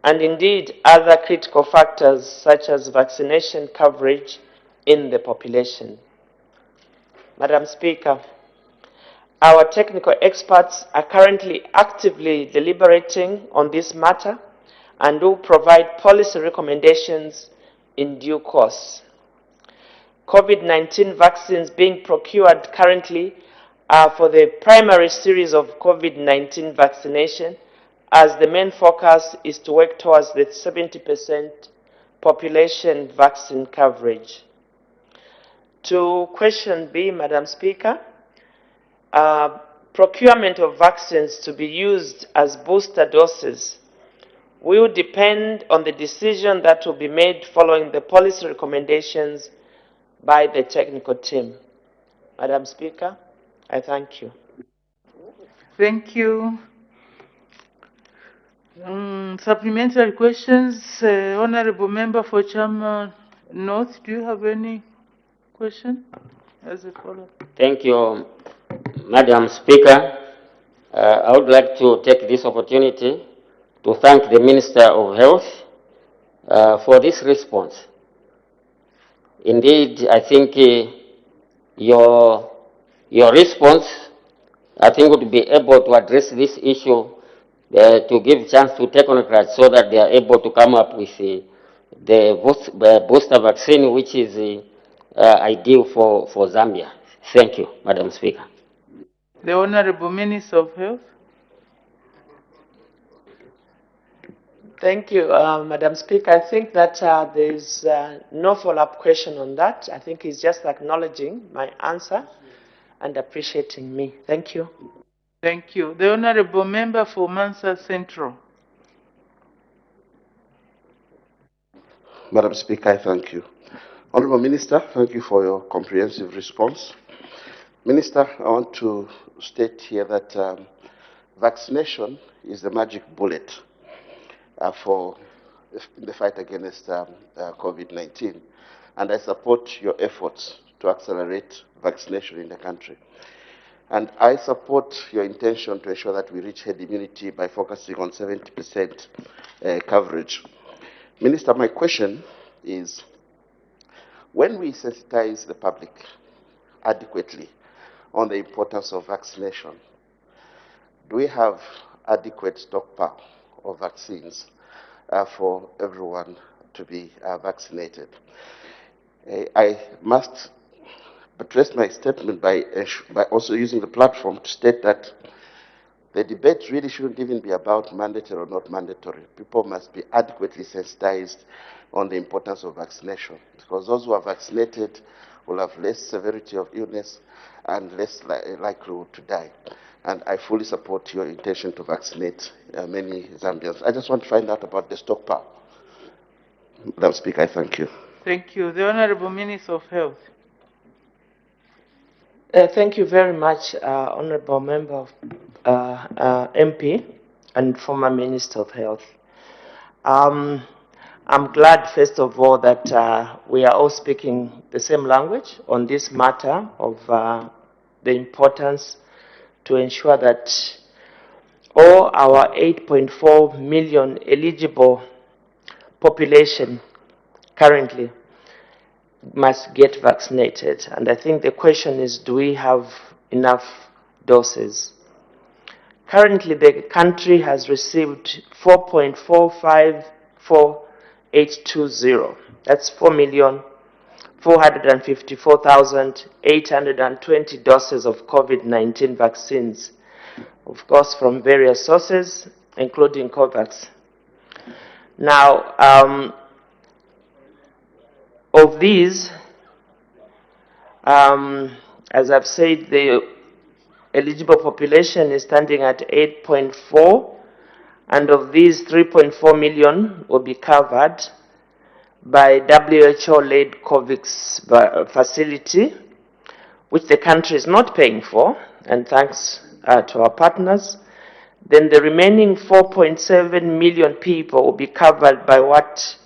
and indeed other critical factors such as vaccination coverage in the population. Madam Speaker, our technical experts are currently actively deliberating on this matter and will provide policy recommendations in due course. COVID-19 vaccines being procured currently are for the primary series of COVID-19 vaccination, as the main focus is to work towards the 70% population vaccine coverage. To question B, Madam Speaker, procurement of vaccines to be used as booster doses will depend on the decision that will be made following the policy recommendations by the technical team. Madam Speaker, I thank you. Thank you. Supplementary questions. Honorable Member for Chama North, do you have any question as a follow-up? Thank you, Madam Speaker. I would like to take this opportunity to thank the Minister of Health for this response. Indeed, I think your response, I think, would be able to address this issue to give chance to technocrats so that they are able to come up with the booster vaccine, which is ideal for Zambia. Thank you, Madam Speaker. The Honorable Minister of Health. Thank you, Madam Speaker. I think that there is no follow-up question on that. I think he's just acknowledging my answer and appreciating me. Thank you. Thank you. The Honorable Member for Mansa Central. Madam Speaker, I thank you. Honorable Minister, thank you for your comprehensive response. Minister, I want to state here that vaccination is the magic bullet for the fight against COVID-19, and I support your efforts to accelerate vaccination in the country. And I support your intention to ensure that we reach herd immunity by focusing on 70% coverage. Minister, my question is, when we sensitize the public adequately on the importance of vaccination, do we have adequate stockpile of vaccines for everyone to be vaccinated? I must buttress my statement by also using the platform to state that the debate really shouldn't even be about mandatory or not mandatory. People must be adequately sensitized on the importance of vaccination, because those who are vaccinated will have less severity of illness and less likelihood to die. And I fully support your intention to vaccinate many Zambians. I just want to find out about the stockpile. Madam Speaker, I thank you. Thank you. The Honorable Minister of Health. Thank you very much, Honorable Member of MP and former Minister of Health. I'm glad, first of all, that we are all speaking the same language on this matter of the importance to ensure that all our 8.4 million eligible population currently must get vaccinated. And I think the question is, do we have enough doses? Currently, the country has received 4.454820. That's 4,454,820 doses of COVID-19 vaccines, of course, from various sources, including COVAX. Now, of these, as I've said, the eligible population is standing at 8.4, and of these, 3.4 million will be covered by WHO-led COVAX facility, which the country is not paying for, and thanks to our partners. Then the remaining 4.7 million people will be covered by what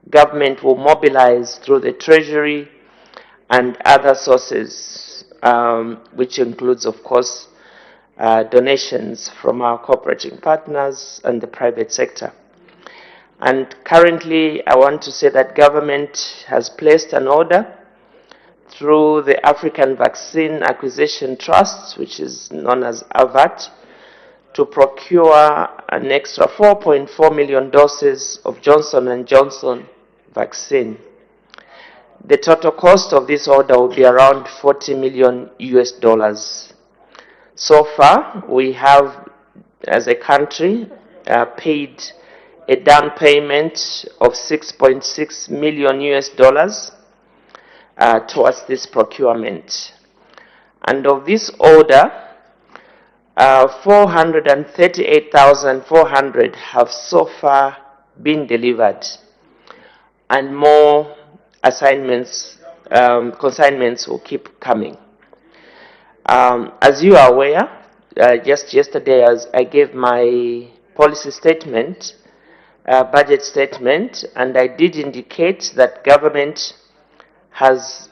government will mobilize through the Treasury and other sources, which includes, of course, donations from our cooperating partners and the private sector. And currently, I want to say that government has placed an order through the African Vaccine Acquisition Trust, which is known as AVAT, to procure an extra 4.4 million doses of Johnson & Johnson vaccine. The total cost of this order will be around $40 million US. So far, we have, as a country, paid a down payment of $6.6 million US towards this procurement. And of this order, 438,400 have so far been delivered, and more assignments, consignments will keep coming. As you are aware, just yesterday as I gave my policy statement, budget statement, and I did indicate that government has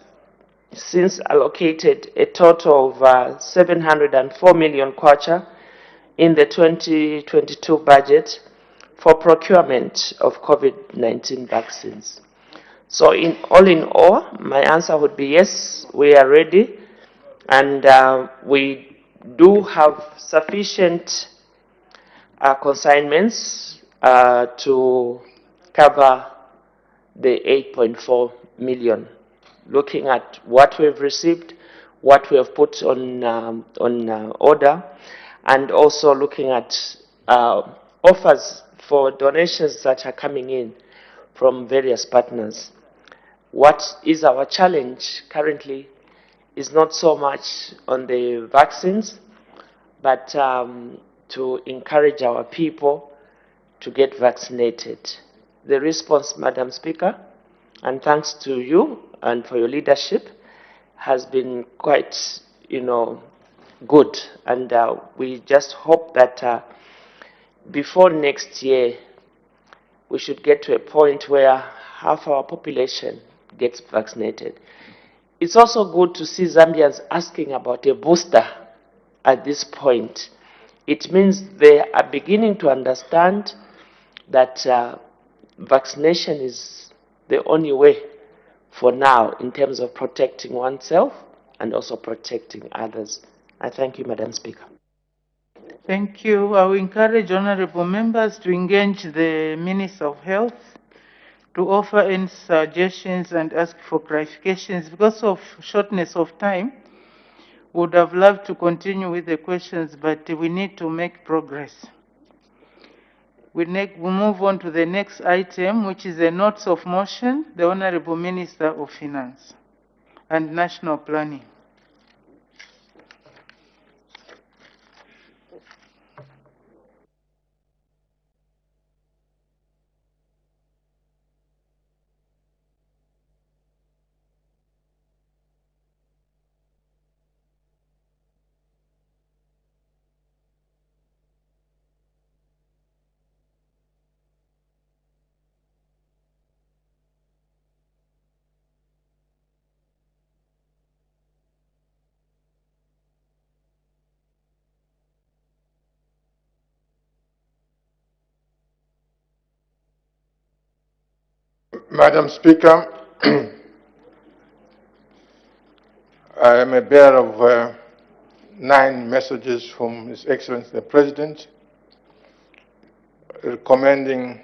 since allocated a total of 704 million kwacha in the 2022 budget for procurement of COVID-19 vaccines. So in all, my answer would be yes, we are ready, and we do have sufficient consignments to cover the 8.4 million. Looking at what we've received, what we have put on order, and also looking at offers for donations that are coming in from various partners. What is our challenge currently is not so much on the vaccines, but to encourage our people to get vaccinated. The response, Madam Speaker, and thanks to you and for your leadership, has been quite, good. And we just hope that before next year, we should get to a point where half our population gets vaccinated. It's also good to see Zambians asking about a booster at this point. It means they are beginning to understand that vaccination is the only way for now in terms of protecting oneself and also protecting others. I thank you, Madam Speaker. Thank you. I will encourage honorable members to engage the Minister of Health to offer any suggestions and ask for clarifications. Because of shortness of time, would have loved to continue with the questions, but we need to make progress. We move on to the next item, which is the notes of motion, the Honorable Minister of Finance and National Planning. Madam Speaker, I am a bearer of 9 messages from His Excellency the President recommending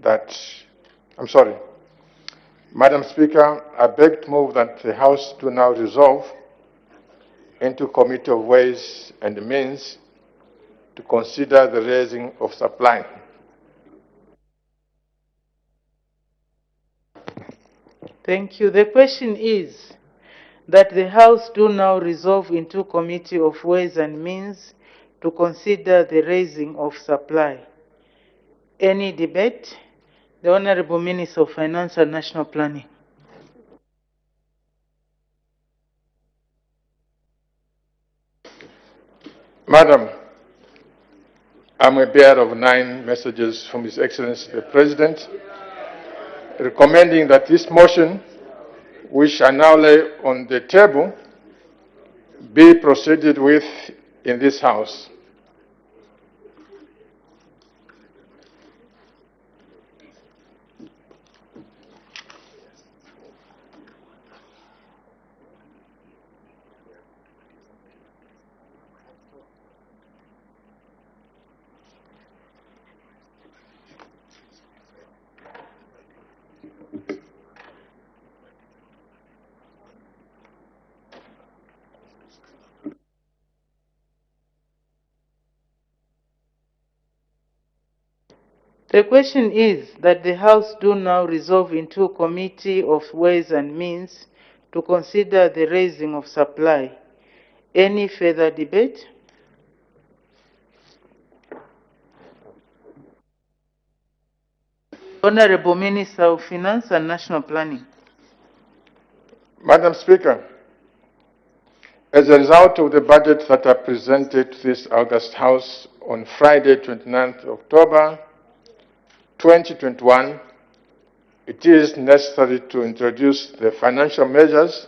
that, Madam Speaker, I beg to move that the House do now resolve into Committee of Ways and Means to consider the raising of supply. Thank you. The question is that the House do now resolve into Committee of Ways and Means to consider the raising of supply. Any debate? The Honorable Minister of Finance and National Planning. Madam, I'm a bearer of 9 messages from His Excellency the President recommending that this motion, which I now lay on the table, be proceeded with in this House. The question is that the House do now resolve into Committee of Ways and Means to consider the raising of supply. Any further debate? Honorable Minister of Finance and National Planning. Madam Speaker, as a result of the budget that I presented to this August House on Friday, 29th October 2021, it is necessary to introduce the financial measures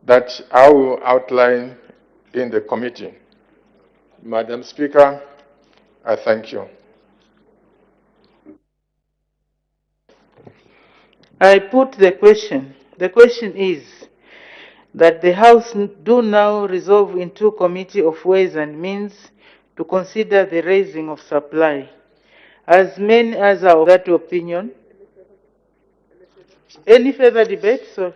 that I will outline in the committee. Madam Speaker, I thank you. I put the question. The question is that the House do now resolve into Committee of Ways and Means to consider the raising of supply. As many as are of that opinion. Any further debate? So,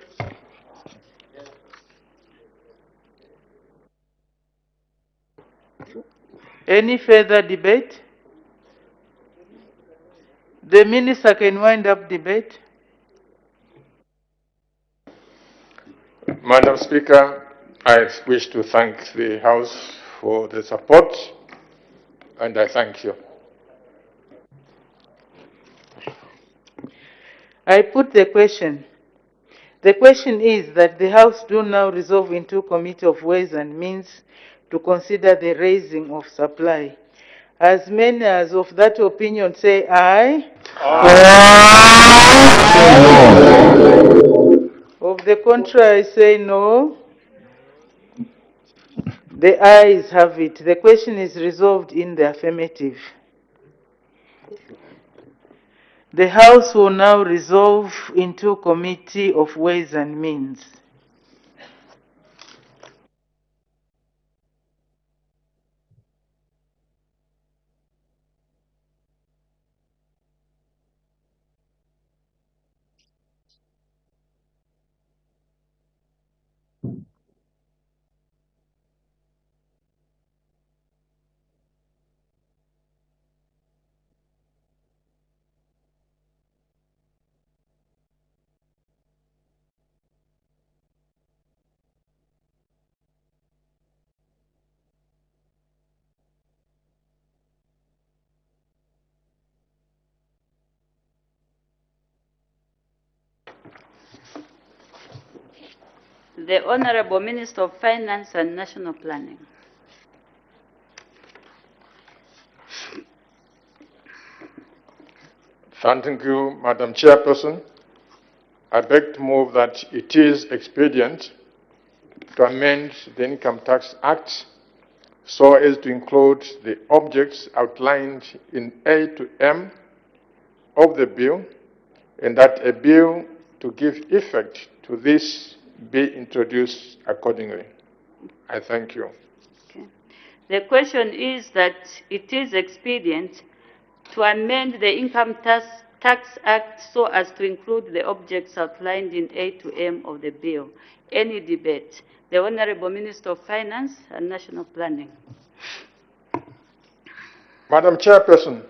any further debate? The Minister can wind up debate. Madam Speaker, I wish to thank the House for the support, and I thank you. I put the question. The question is that the House do now resolve into Committee of Ways and Means to consider the raising of supply. As many as of that opinion say aye. Aye. Of the contrary say no. The ayes have it. The question is resolved in the affirmative. The House will now resolve into Committee of Ways and Means. The Honorable Minister of Finance and National Planning. Thank you, Madam Chairperson. I beg to move that it is expedient to amend the Income Tax Act so as to include the objects outlined in A to M of the bill, and that a bill to give effect to this be introduced accordingly. I thank you. Okay. The question is that it is expedient to amend the Income Tax Act so as to include the objects outlined in A to M of the bill. Any debate? The Honorable Minister of Finance and National Planning. Madam Chairperson,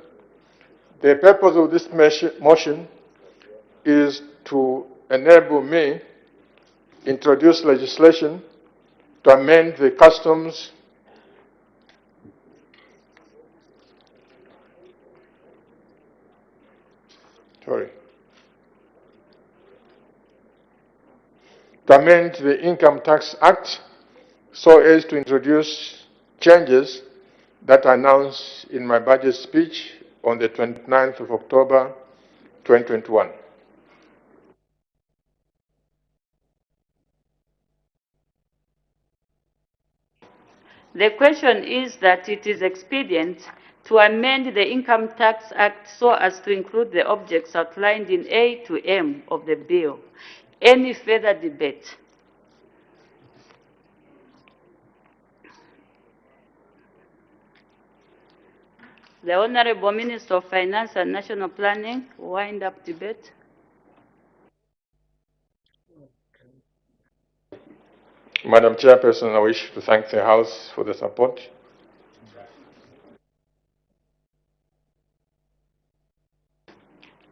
the purpose of this motion is to enable me introduce legislation to amend the customs to amend the Income Tax Act so as to introduce changes that I announced in my budget speech on the 29th of October 2021. The question is that it is expedient to amend the Income Tax Act so as to include the objects outlined in A to M of the bill. Any further debate? The Honorable Minister of Finance and National Planning, wind up debate. Madam Chairperson, I wish to thank the House for the support.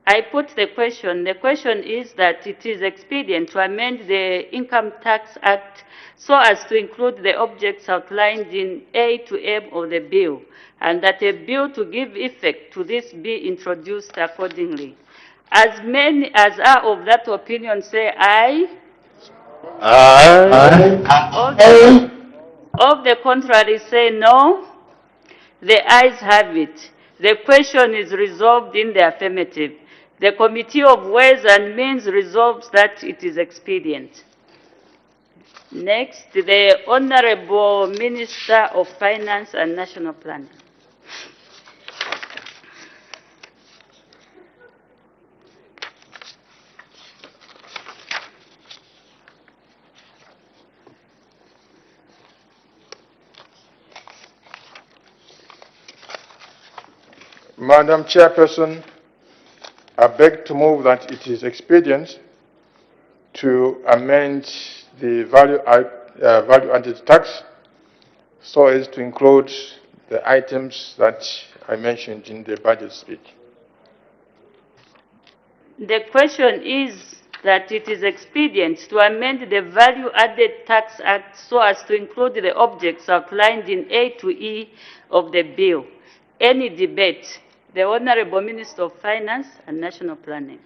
I put the question. The question is that it is expedient to amend the Income Tax Act so as to include the objects outlined in A to M of the bill, and that a bill to give effect to this be introduced accordingly. As many as are of that opinion say aye. Aye. Of the contrary say no. The ayes have it. The question is resolved in the affirmative. The Committee of Ways and Means resolves that it is expedient. Next, the Honorable Minister of Finance and National Planning. Madam Chairperson, I beg to move that it is expedient to amend the value-added tax so as to include the items that I mentioned in the budget speech. The question is that it is expedient to amend the Value-Added Tax Act so as to include the objects outlined in A to E of the bill. Any debate? The Honorable Minister of Finance and National Planning.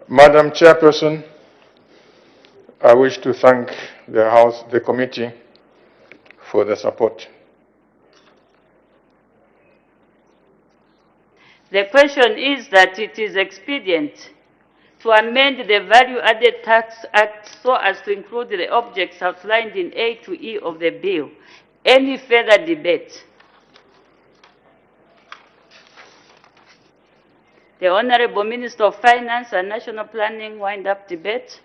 Madam Chairperson, I wish to thank the committee for the support. The question is that it is expedient to amend the Value-Added Tax Act so as to include the objects outlined in A to E of the bill. Any further debate? The Honorable Minister of Finance and National Planning wind up debate.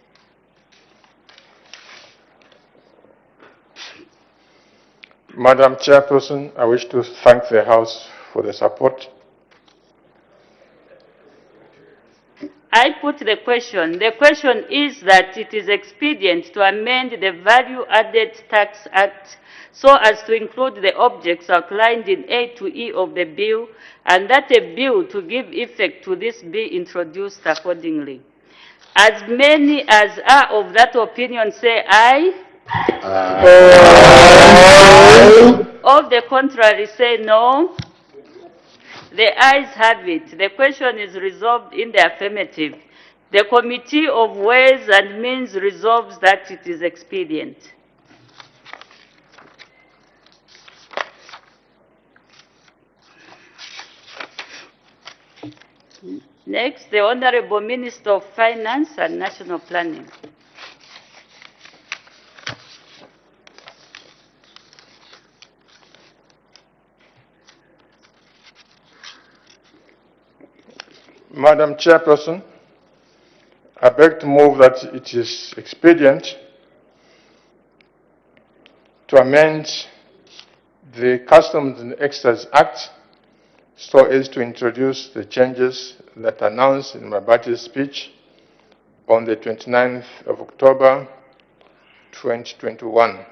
Madam Chairperson, I wish to thank the House for the support. I put the question. The question is that it is expedient to amend the Value-Added Tax Act so as to include the objects outlined in A to E of the bill, and that a bill to give effect to this be introduced accordingly. As many as are of that opinion say aye. Aye. Of the contrary say no. The ayes have it. The question is resolved in the affirmative. The Committee of Ways and Means resolves that it is expedient. Next, the Honorable Minister of Finance and National Planning. Madam Chairperson, I beg to move that it is expedient to amend the Customs and Excise Act so as to introduce the changes that are announced in my budget speech on the 29th of October 2021.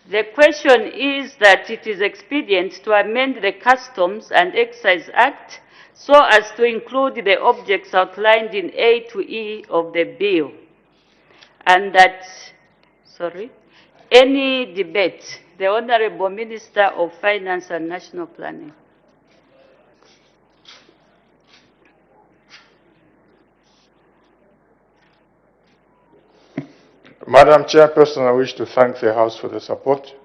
The question is that it is expedient to amend the Customs and Excise Act so as to include the objects outlined in A to E of the bill. And that, any debate? The Honorable Minister of Finance and National Planning. Madam Chairperson, I wish to thank the House for the support.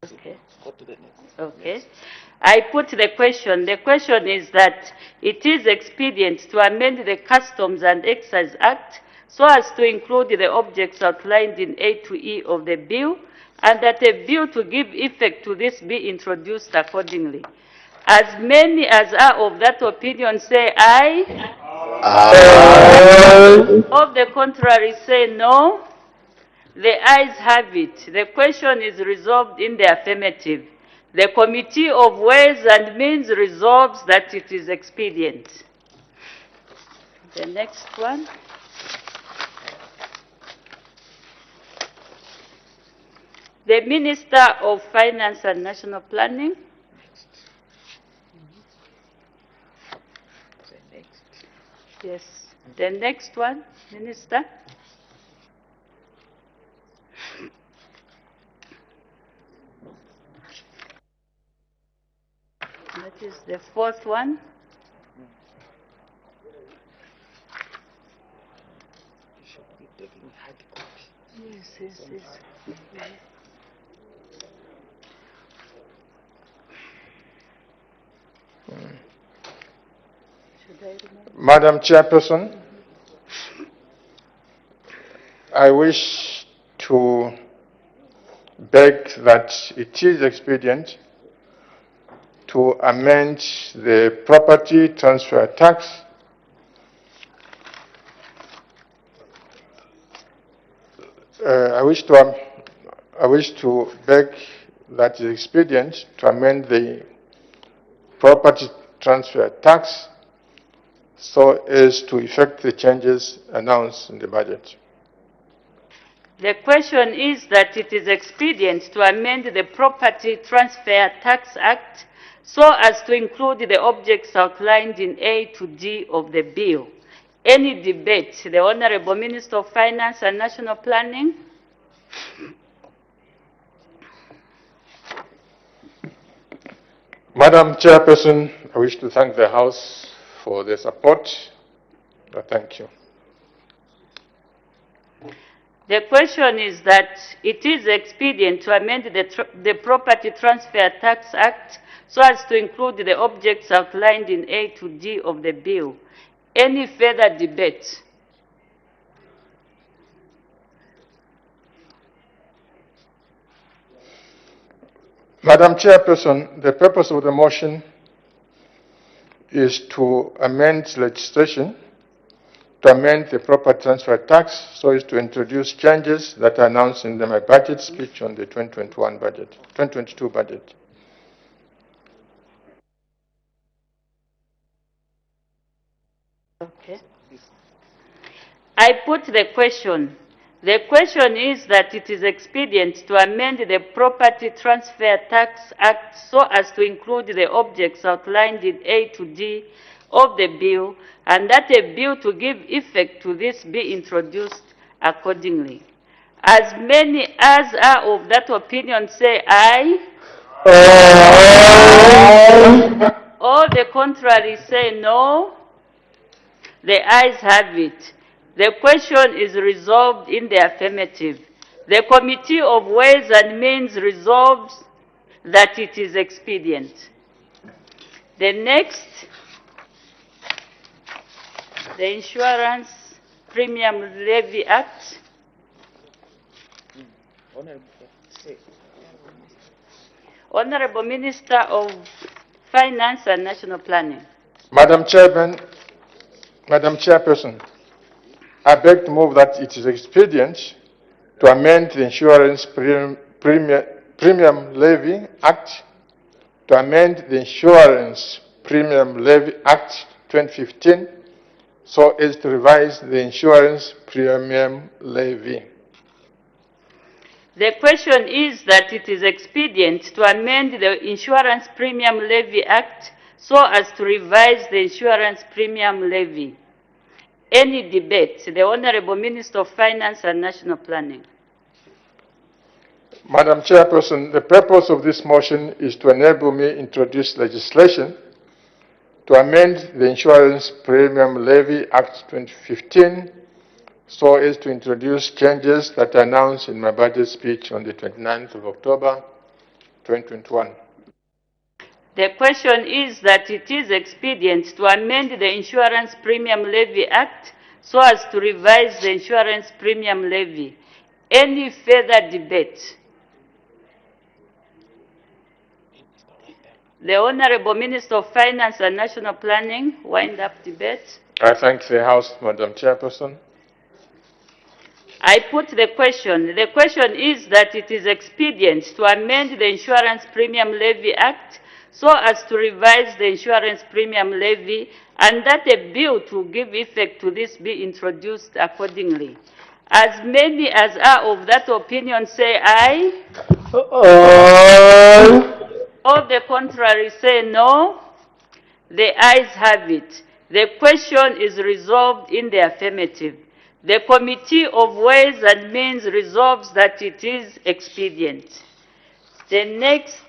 Okay. Go to the next. Okay. I put the question. The question is that it is expedient to amend the Customs and Excise Act so as to include the objects outlined in A to E of the bill, and that a bill to give effect to this be introduced accordingly. As many as are of that opinion say aye. Aye. Of the contrary say no. The ayes have it. The question is resolved in the affirmative. The Committee of Ways and Means resolves that it is expedient. The next one. The Minister of Finance and National Planning. Yes, the next one, Minister. That is the fourth one. Yes. Madam Chairperson, I wish to beg that it is expedient to amend the property transfer tax I wish to beg that it is expedient to amend the property transfer tax so as to effect the changes announced in the budget. The question is that it is expedient to amend the Property Transfer Tax Act so as to include the objects outlined in A to D of the bill. Any debate? The Honorable Minister of Finance and National Planning. Madam Chairperson, I wish to thank the House for their support. Thank you. The question is that it is expedient to amend the Property Transfer Tax Act so as to include the objects outlined in A to D of the bill. Any further debate? Madam Chairperson, the purpose of the motion is to amend legislation to amend the property transfer tax so as to introduce changes that are announced in my budget speech on the 2022 budget. Okay. I put the question. The question is that it is expedient to amend the Property Transfer Tax Act so as to include the objects outlined in A to D of the bill, and that a bill to give effect to this be introduced accordingly. As many as are of that opinion say aye. Aye. All the contrary say no. The ayes have it. The question is resolved in the affirmative. The Committee of Ways and Means resolves that it is expedient. The next, the Insurance Premium Levy Act. Honorable Minister of Finance and National Planning. Madam Chairperson, I beg to move that it is expedient to amend the Insurance Premium Levy Act, to amend the Insurance Premium Levy Act 2015 so as to revise the Insurance Premium Levy. The question is that it is expedient to amend the Insurance Premium Levy Act so as to revise the Insurance Premium Levy. Any debate? The Honorable Minister of Finance and National Planning. Madam Chairperson, the purpose of this motion is to enable me to introduce legislation to amend the Insurance Premium Levy Act 2015 so as to introduce changes that are announced in my budget speech on the 29th of October, 2021. The question is that it is expedient to amend the Insurance Premium Levy Act so as to revise the Insurance Premium Levy. Any further debate? The Honorable Minister of Finance and National Planning, wind up debate. I thank the House, Madam Chairperson. I put the question. The question is that it is expedient to amend the Insurance Premium Levy Act so as to revise the insurance premium levy and that a bill to give effect to this be introduced accordingly. As many as are of that opinion say aye. Aye. All the contrary say no. The ayes have it. The question is resolved in the affirmative. The Committee of Ways and Means resolves that it is expedient. The next,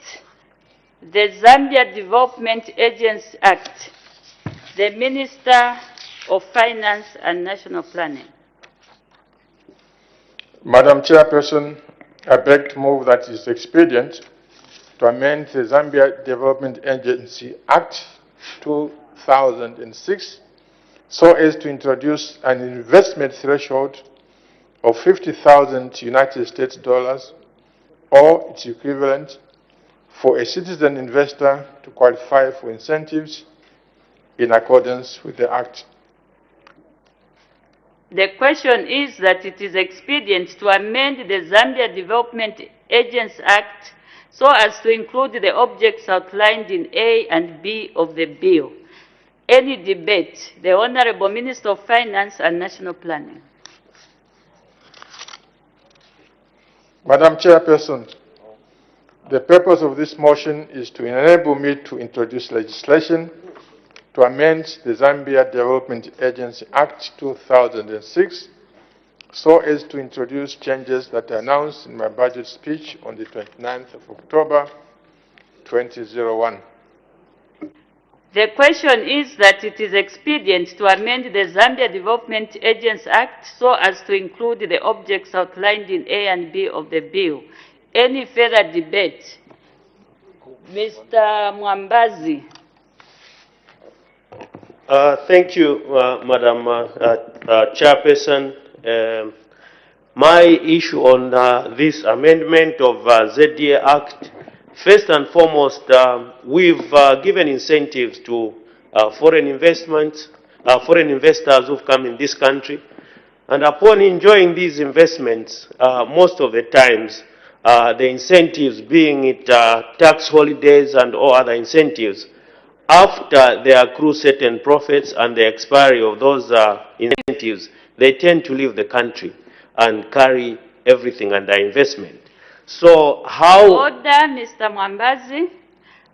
the Zambia Development Agency Act. The Minister of Finance and National Planning. Madam Chairperson, I beg to move that it is expedient to amend the Zambia Development Agency Act 2006 so as to introduce an investment threshold of 50,000 United States dollars or its equivalent for a citizen investor to qualify for incentives in accordance with the Act. The question is that it is expedient to amend the Zambia Development Agency Act so as to include the objects outlined in A and B of the bill. Any debate? The Honorable Minister of Finance and National Planning. Madam Chairperson, the purpose of this motion is to enable me to introduce legislation to amend the Zambia Development Agency Act 2006 so as to introduce changes that are announced in my budget speech on the 29th of October 2001. The question is that it is expedient to amend the Zambia Development Agency Act so as to include the objects outlined in A and B of the bill. Any further debate? Mr. Mwambazi. Thank you, Madam Chairperson. My issue on this amendment of ZDA Act, first and foremost, we've given incentives to foreign investors who've come in this country. And upon enjoying these investments, most of the times, the incentives, being it tax holidays and all other incentives, after they accrue certain profits and the expiry of those incentives, they tend to leave the country and carry everything under investment. So how... Order, Mr. Mwambazi.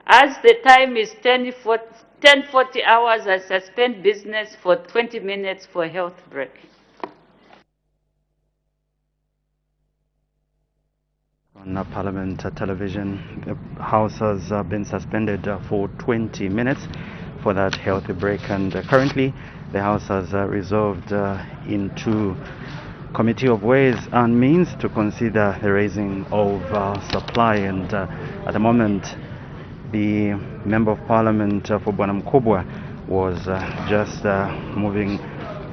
As the time is 10:40 hours, I suspend business for 20 minutes for health break. On Parliament television, the House has been suspended for 20 minutes for that healthy break, and currently the House has resolved into Committee of Ways and Means to consider the raising of supply, and at the moment the Member of Parliament for Bwana Mkubwa was just moving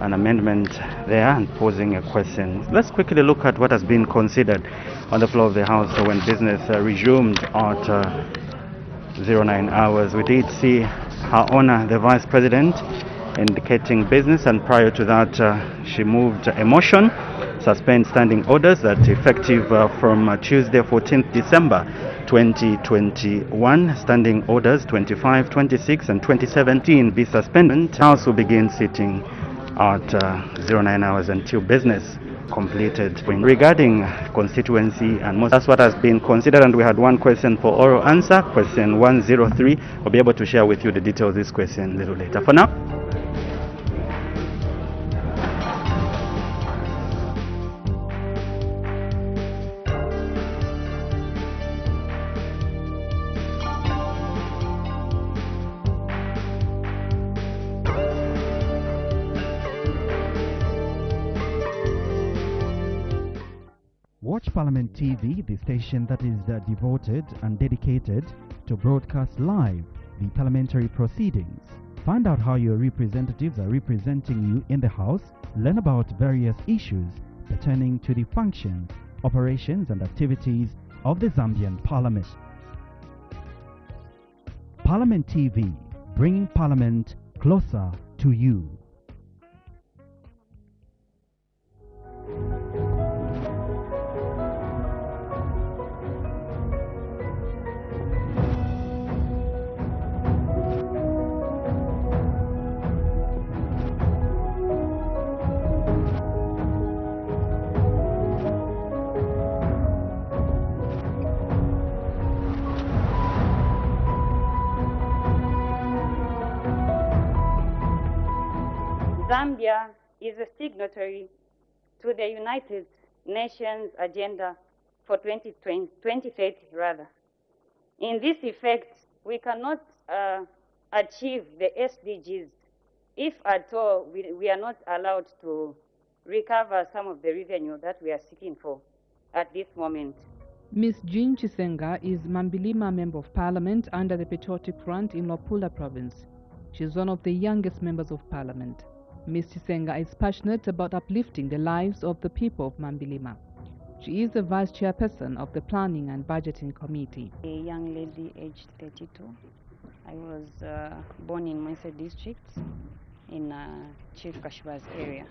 an amendment there and posing a question. Let's quickly look at what has been considered on the floor of the House when business resumed at 09 hours. We did see Her Honor the Vice President indicating business, and prior to that she moved a motion, suspend standing orders that effective from Tuesday 14th December 2021, standing orders 25, 26 and 2017 be suspended. House will begin sitting at 09 hours until business completed. Regarding constituency and most, that's what has been considered, and we had one question for oral answer, question 103. I'll be able to share with you the details of this question a little later. For now, Watch Parliament TV, the station that is devoted and dedicated to broadcast live the parliamentary proceedings. Find out how your representatives are representing you in the House. Learn about various issues pertaining to the functions, operations and activities of the Zambian Parliament. Parliament TV, bringing Parliament closer to you. Zambia is a signatory to the United Nations Agenda for 2030 rather. In this effect, we cannot achieve the SDGs if at all we are not allowed to recover some of the revenue that we are seeking for at this moment. Ms. Jean Chisenga is Mambilima Member of Parliament under the Patriotic Front in Lopula Province. She is one of the youngest members of Parliament. Ms. Chisenga is passionate about uplifting the lives of the people of Mambilima. She is the Vice Chairperson of the Planning and Budgeting Committee. A young lady aged 32. I was born in Mwese district in Chief Kashba's area.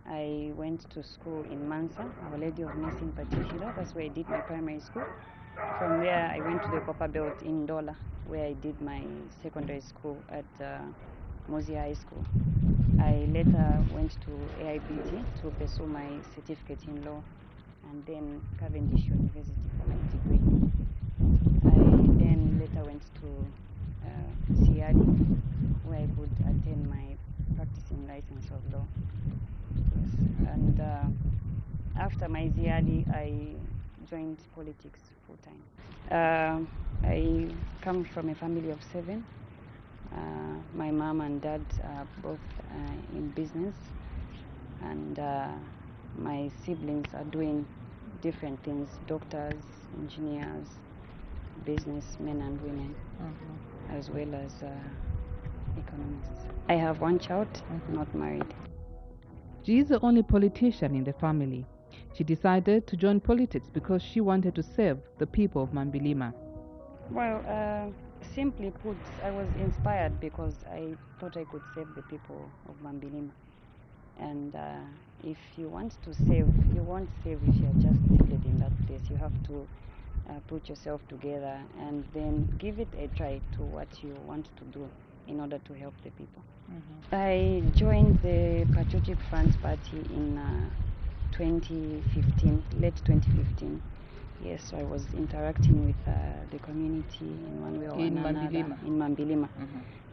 I went to school in Mansa, Our Lady of Mercy in particular. That's where I did my primary school. From there, I went to the Copper Belt in Ndola, where I did my secondary school at Mozi High School. I later went to AIBT to pursue my certificate in law, and then Cavendish University for my degree. I then later went to Siali, where I could attain my practicing license of law. Yes. And after my Ziadi, I joined politics full-time. I come from a family of 7. My mom and dad are both in business, and my siblings are doing different things: doctors, engineers, businessmen and women, as well as economists. I have one child, not married. She is the only politician in the family. She decided to join politics because she wanted to serve the people of Mambilima. Well, simply put, I was inspired because I thought I could save the people of Mambilima. And if you want to save, you won't save if you're just seated in that place. You have to put yourself together and then give it a try to what you want to do in order to help the people. I joined the Patriotic Front Party in 2015, late 2015. Yes, so I was interacting with the community in one way or another. In Mambilima.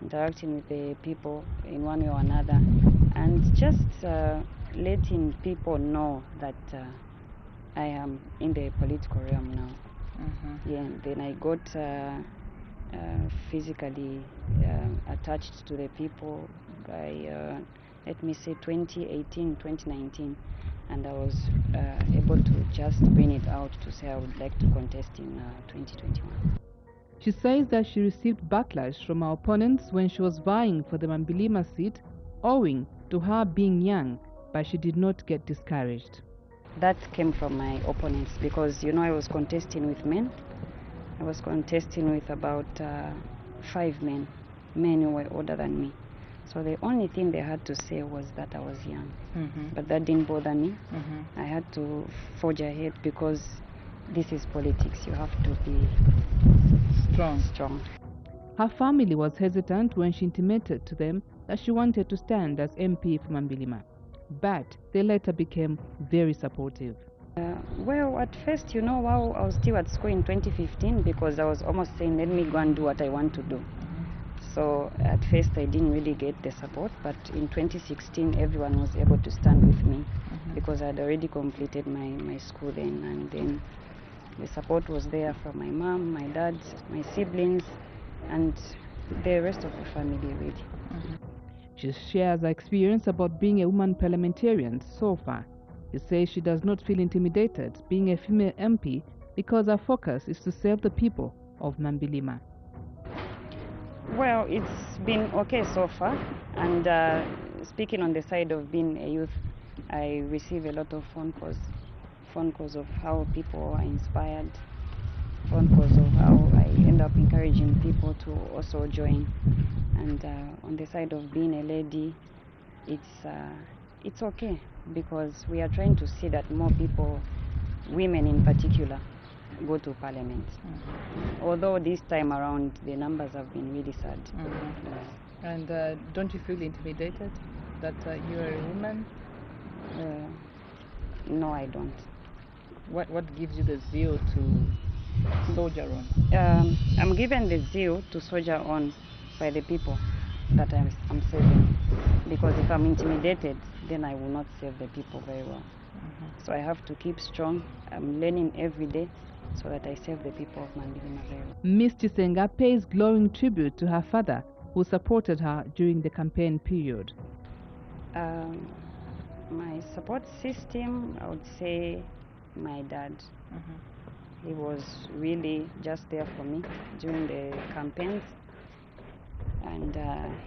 Interacting with the people in one way or another, and just letting people know that I am in the political realm now. Yeah, and then I got physically attached to the people by, let me say, 2018, 2019. And I was able to just bring it out to say I would like to contest in 2021. She says that she received backlash from her opponents when she was vying for the Mambilima seat, owing to her being young, but she did not get discouraged. That came from my opponents because, you know, I was contesting with men. I was contesting with about 5 men who were older than me. So the only thing they had to say was that I was young. But that didn't bother me. I had to forge ahead because this is politics. You have to be strong. Her family was hesitant when she intimated to them that she wanted to stand as MP for Mambilima, but they later became very supportive. Well, at first, you know, while I was still at school in 2015, because I was almost saying, let me go and do what I want to do. So at first I didn't really get the support, but in 2016 everyone was able to stand with me because I had already completed my school then, and then the support was there from my mom, my dad, my siblings, and the rest of the family really. She shares her experience about being a woman parliamentarian so far. She says she does not feel intimidated being a female MP because her focus is to serve the people of Mambilima. Well, it's been okay so far, and speaking on the side of being a youth, I receive a lot of phone calls of how people are inspired, phone calls of how I end up encouraging people to also join. And on the side of being a lady, it's okay because we are trying to see that more people, women in particular, go to parliament. Although this time around the numbers have been really sad. And don't you feel intimidated that you are a woman? No, I don't. What gives you the zeal to soldier on? I'm given the zeal to soldier on by the people. that I'm serving. Because if I'm intimidated, then I will not serve the people very well. So I have to keep strong. I'm learning every day so that I serve the people of Mandilima very well. Ms. Chisenga pays glowing tribute to her father, who supported her during the campaign period. My support system, I would say my dad. He was really just there for me during the campaigns, and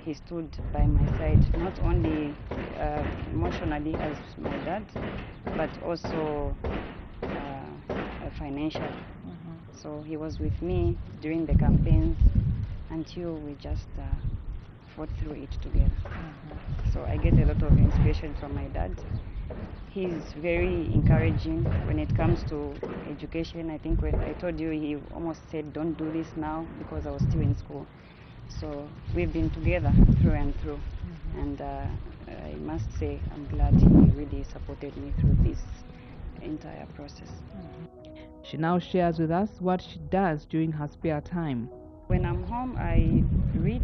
he stood by my side, not only emotionally as my dad, but also financially. So he was with me during the campaigns until we just fought through it together. So I get a lot of inspiration from my dad. He's very encouraging when it comes to education. I think when I told you, he almost said, don't do this now, because I was still in school. So we've been together through and through. And I must say, I'm glad he really supported me through this entire process. She now shares with us what she does during her spare time. When I'm home, I read.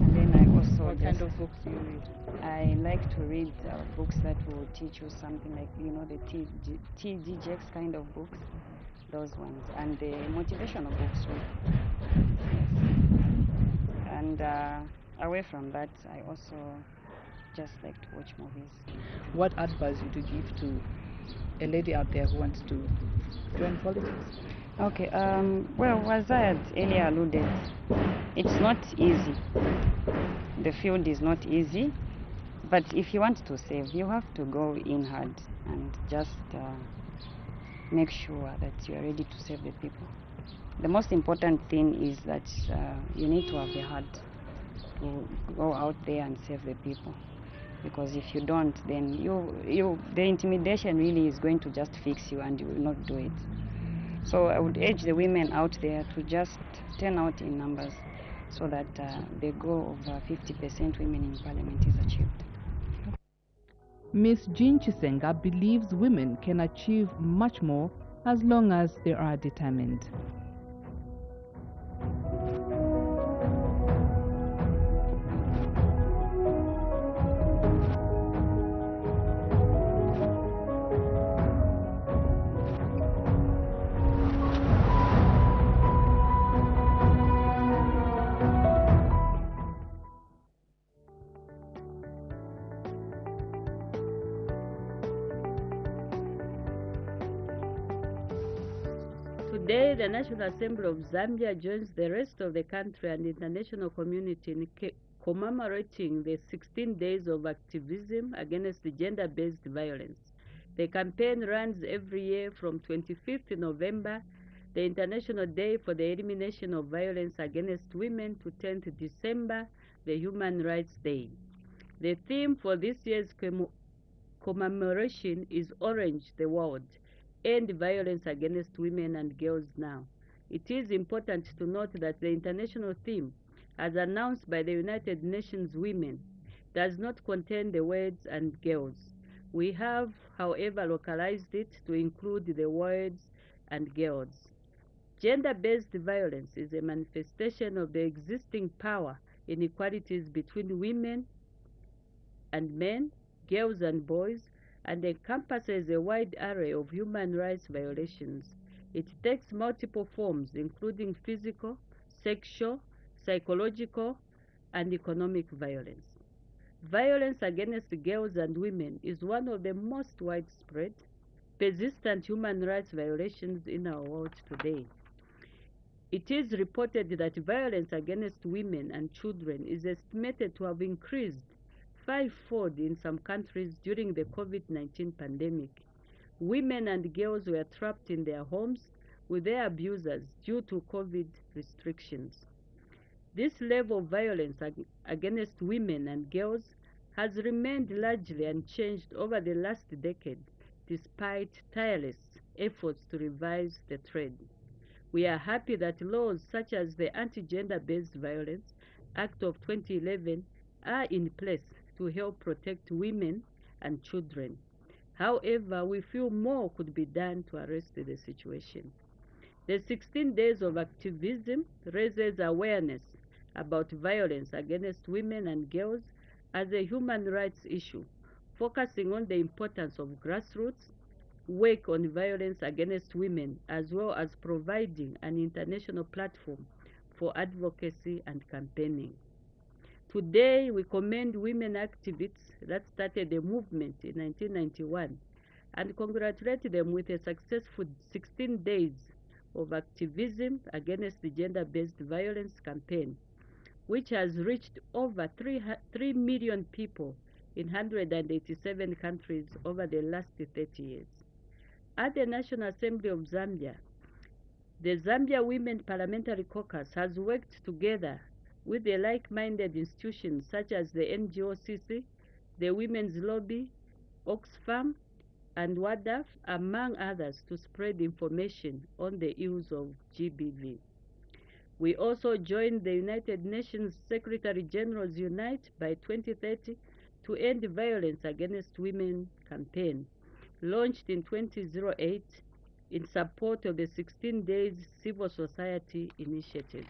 And then I also What kind of books do you read? I like to read books that will teach you something, like, you know, the T.D. Jakes kind of books, those ones, and the motivational books too. Yes. And away from that, I also just like to watch movies. What advice would you give to a lady out there who wants to join politics? Okay, well, as I had earlier alluded, it's not easy. The field is not easy, but if you want to save, you have to go in hard and just make sure that you are ready to serve the people. The most important thing is that you need to have the heart to go out there and serve the people. Because if you don't, then the intimidation really is going to just fix you, and you will not do it. So I would urge the women out there to just turn out in numbers so that the goal of 50% women in parliament is achieved. Ms. Jean Chisenga believes women can achieve much more as long as they are determined. Today, the National Assembly of Zambia joins the rest of the country and international community in commemorating the 16 days of activism against gender-based violence. The campaign runs every year from 25th November, the International Day for the Elimination of Violence Against Women, to 10th December, the Human Rights Day. The theme for this year's commemoration is Orange the World, End Violence Against Women and Girls Now. It is important to note that the international theme, as announced by the United Nations Women, does not contain the words "and girls." We have, however, localized it to include the words "and girls." Gender-based violence is a manifestation of the existing power inequalities between women and men, girls and boys, and encompasses a wide array of human rights violations. It takes multiple forms, including physical, sexual, psychological, and economic violence. Violence against girls and women is one of the most widespread, persistent human rights violations in our world today. It is reported that violence against women and children is estimated to have increased fivefold in some countries during the COVID-19 pandemic. Women and girls were trapped in their homes with their abusers due to COVID restrictions. This level of violence against women and girls has remained largely unchanged over the last decade, despite tireless efforts to revise the trend. We are happy that laws such as the Anti-Gender-Based Violence Act of 2011 are in place to help protect women and children. However, we feel more could be done to arrest the situation. The 16 days of activism raises awareness about violence against women and girls as a human rights issue, focusing on the importance of grassroots work on violence against women, as well as providing an international platform for advocacy and campaigning. Today, we commend women activists that started the movement in 1991 and congratulate them with a successful 16 days of activism against the gender-based violence campaign, which has reached over 3 million people in 187 countries over the last 30 years. At the National Assembly of Zambia, the Zambia Women Parliamentary Caucus has worked together with the like-minded institutions such as the NGOCC, the Women's Lobby, Oxfam, and WADAF, among others, to spread information on the use of GBV. We also joined the United Nations Secretary General's Unite by 2030 to End Violence Against Women campaign, launched in 2008 in support of the 16 Days Civil Society Initiative.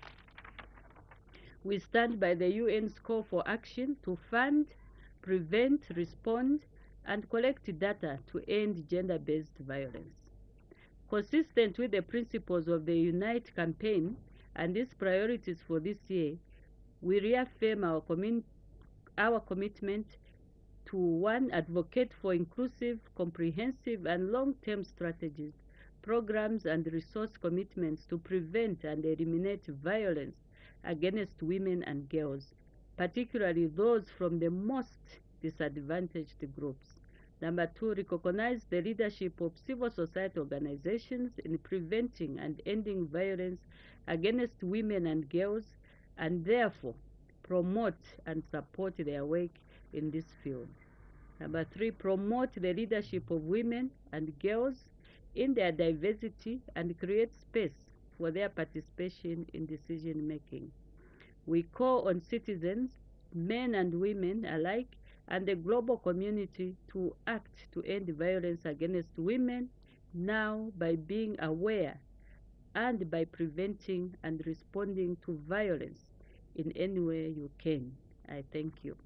We stand by the UN's call for action to fund, prevent, respond, and collect data to end gender-based violence. Consistent with the principles of the Unite campaign and its priorities for this year, we reaffirm our commitment to 1. Advocate for inclusive, comprehensive, and long-term strategies, programs, and resource commitments to prevent and eliminate violence against women and girls, particularly those from the most disadvantaged groups. 2. Recognize the leadership of civil society organizations in preventing and ending violence against women and girls, and therefore promote and support their work in this field. 3. Promote the leadership of women and girls in their diversity and create space for their participation in decision making. We call on citizens, men and women alike, and the global community to act to end violence against women now by being aware and by preventing and responding to violence in any way you can. I thank you.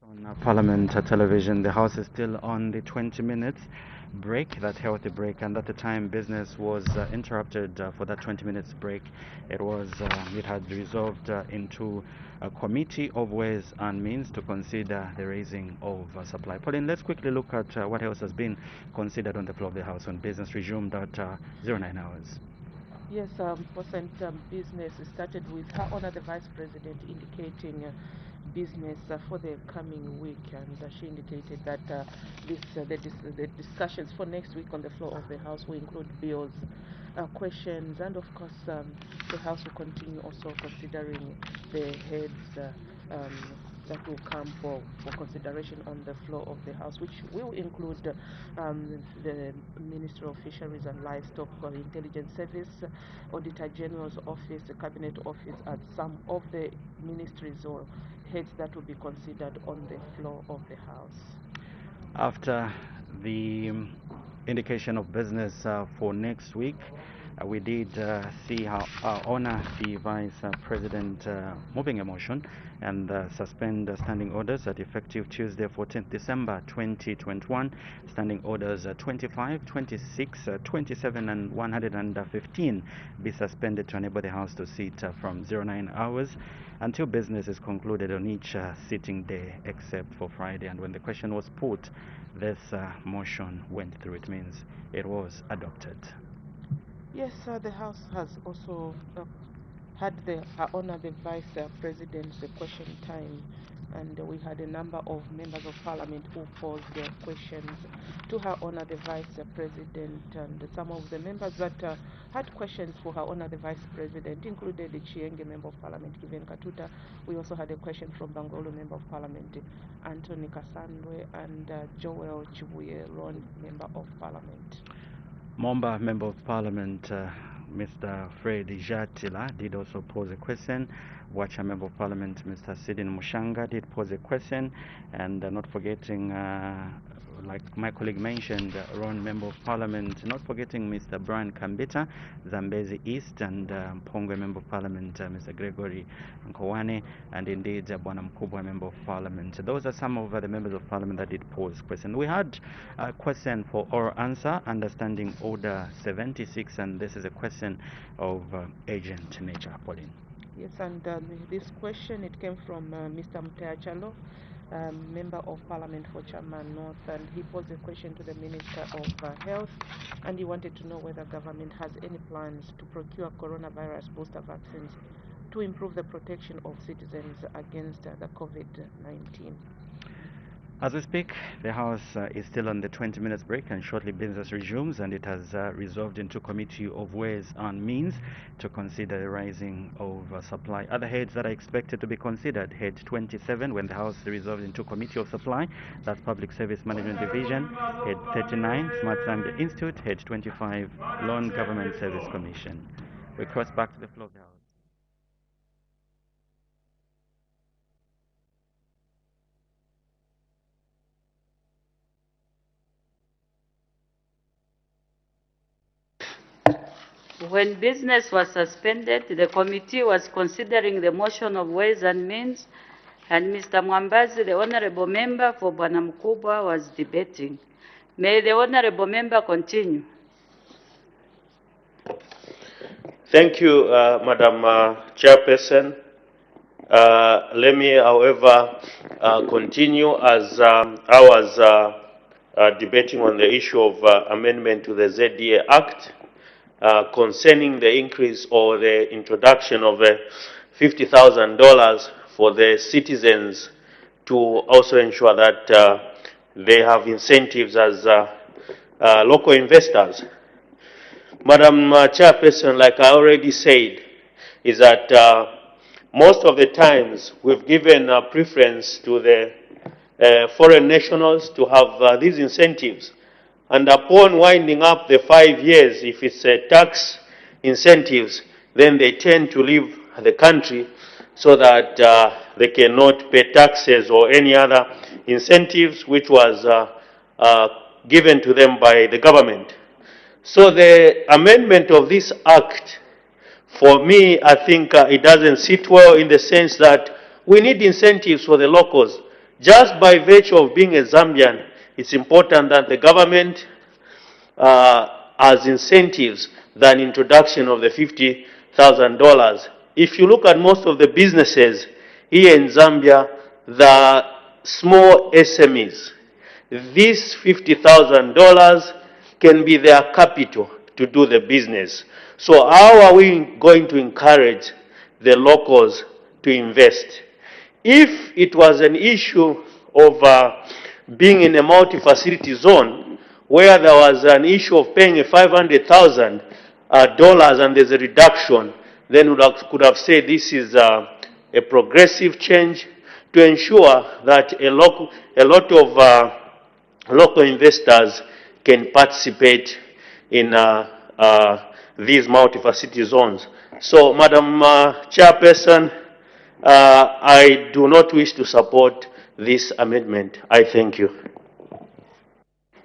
On Parliament television, the House is still on the 20 minutes break, that healthy break, and at the time business was interrupted for that 20 minutes break. It had resolved into a committee of ways and means to consider the raising of supply. Pauline, let's quickly look at what else has been considered on the floor of the House when business resumed at 09 hours. Yes, business started with Her Honor the Vice President indicating business for the coming week, and she indicated that the discussions for next week on the floor of the House will include bills, questions, and of course the House will continue also considering the heads that will come for consideration on the floor of the House, which will include the Ministry of Fisheries and Livestock, Intelligence Service, Auditor General's Office, the Cabinet Office, and some of the ministries or heads that will be considered on the floor of the House. After the indication of business for next week, we did see Her Honor the Vice President moving a motion and suspend standing orders at effective Tuesday, 14th December 2021. Standing orders 25, 26, 27, and 115 be suspended to enable the House to sit from 09 hours until business is concluded on each sitting day except for Friday. And when the question was put, this motion went through. It means it was adopted. Yes, the House has also had Her Honor the Vice President's question time, and we had a number of members of Parliament who posed their questions to Her Honor the Vice President, and some of the members that had questions for Her Honor the Vice President included the Chienge Member of Parliament, Kiven Katuta. We also had a question from Bangolo Member of Parliament, Anthony Kasandwe, and Joel Chibuye, Ron Member of Parliament. Momba, Member of Parliament, Mr. Fred Jatila did also pose a question. Watcher Member of Parliament, Mr. Sidin Mushanga did pose a question. And not forgetting, like my colleague mentioned, Ron Member of Parliament, not forgetting Mr. Brian Kambita, Zambezi East, and Pongwe Member of Parliament, Mr. Gregory Nkowane, and indeed Bwana Mkubwa Member of Parliament. Those are some of the members of Parliament that did pose questions. We had a question for oral answer, understanding Order 76, and this is a question of urgent nature. Pauline. Yes, and this question, it came from Mr. Mteachalo, Member of Parliament for Chairman North, and he posed a question to the Minister of Health, and he wanted to know whether government has any plans to procure coronavirus booster vaccines to improve the protection of citizens against the COVID-19. As we speak, the House is still on the 20 minutes break, and shortly business resumes, and it has resolved into Committee of Ways and Means to consider the rising of supply. Other heads that are expected to be considered: Head 27, when the House resolved into Committee of Supply, that's Public Service Management Division; Head 39, Smart Zambia Institute; Head 25, Loan Government Service Commission. We cross back to the floor of the House. When business was suspended, the committee was considering the motion of Ways and Means, and Mr. Mwambazi, the honorable member for Bwana Mkubwa, was debating. May the honorable member continue. Thank you, Madam Chairperson. Let me, however, continue as I was debating on the issue of amendment to the ZDA Act concerning the increase or the introduction of $50,000 for the citizens to also ensure that they have incentives as local investors. Madam Chairperson, like I already said, is that most of the times we've given preference to the foreign nationals to have these incentives. And upon winding up the 5 years, if it's tax incentives, then they tend to leave the country so that they cannot pay taxes or any other incentives which was given to them by the government. So the amendment of this act, for me, I think it doesn't sit well in the sense that we need incentives for the locals. Just by virtue of being a Zambian, it's important that the government has incentives than introduction of the $50,000. If you look at most of the businesses here in Zambia, the small SMEs, this $50,000 can be their capital to do the business. So how are we going to encourage the locals to invest? If it was an issue of being in a multi-facility zone where there was an issue of paying $500,000 and there's a reduction, then we could have said this is a progressive change to ensure that a lot of local investors can participate in these multi-facility zones. So, Madam Chairperson, I do not wish to support this amendment. I thank you.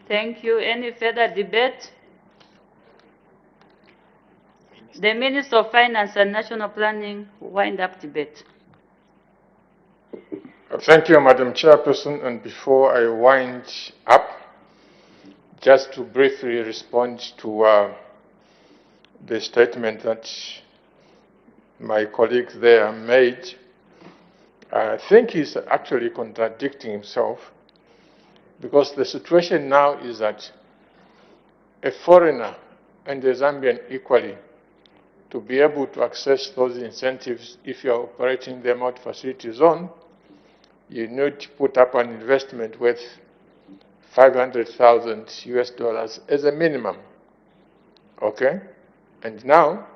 Thank you. Any further debate? The Minister of Finance and National Planning, wind up debate. Thank you, Madam Chairperson. And before I wind up, just to briefly respond to the statement that my colleague there made, I think he's actually contradicting himself, because the situation now is that a foreigner and a Zambian equally, to be able to access those incentives if you are operating the multi-facility zone, you need to put up an investment worth $500,000 as a minimum. Okay? And now,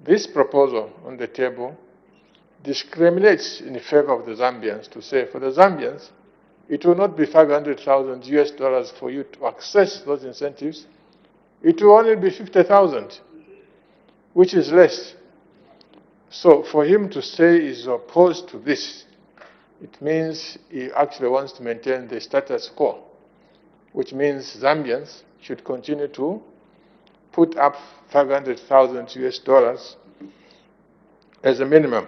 this proposal on the table discriminates in favor of the Zambians to say, for the Zambians, it will not be $500,000 for you to access those incentives, it will only be 50,000, which is less. So for him to say he's opposed to this, it means he actually wants to maintain the status quo, which means Zambians should continue to put up 500,000 US dollars as a minimum.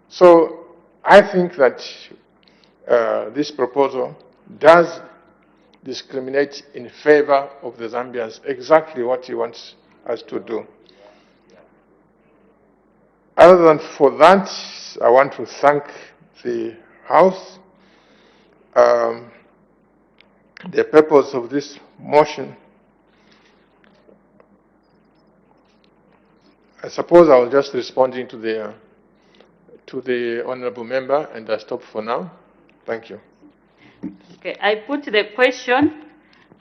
So I think that this proposal does discriminate in favor of the Zambians, exactly what he wants us to do. Other than for that, I want to thank the House. The purpose of this motion, I suppose I was just responding to the honorable member, and I stop for now. Thank you. Okay, I put the question.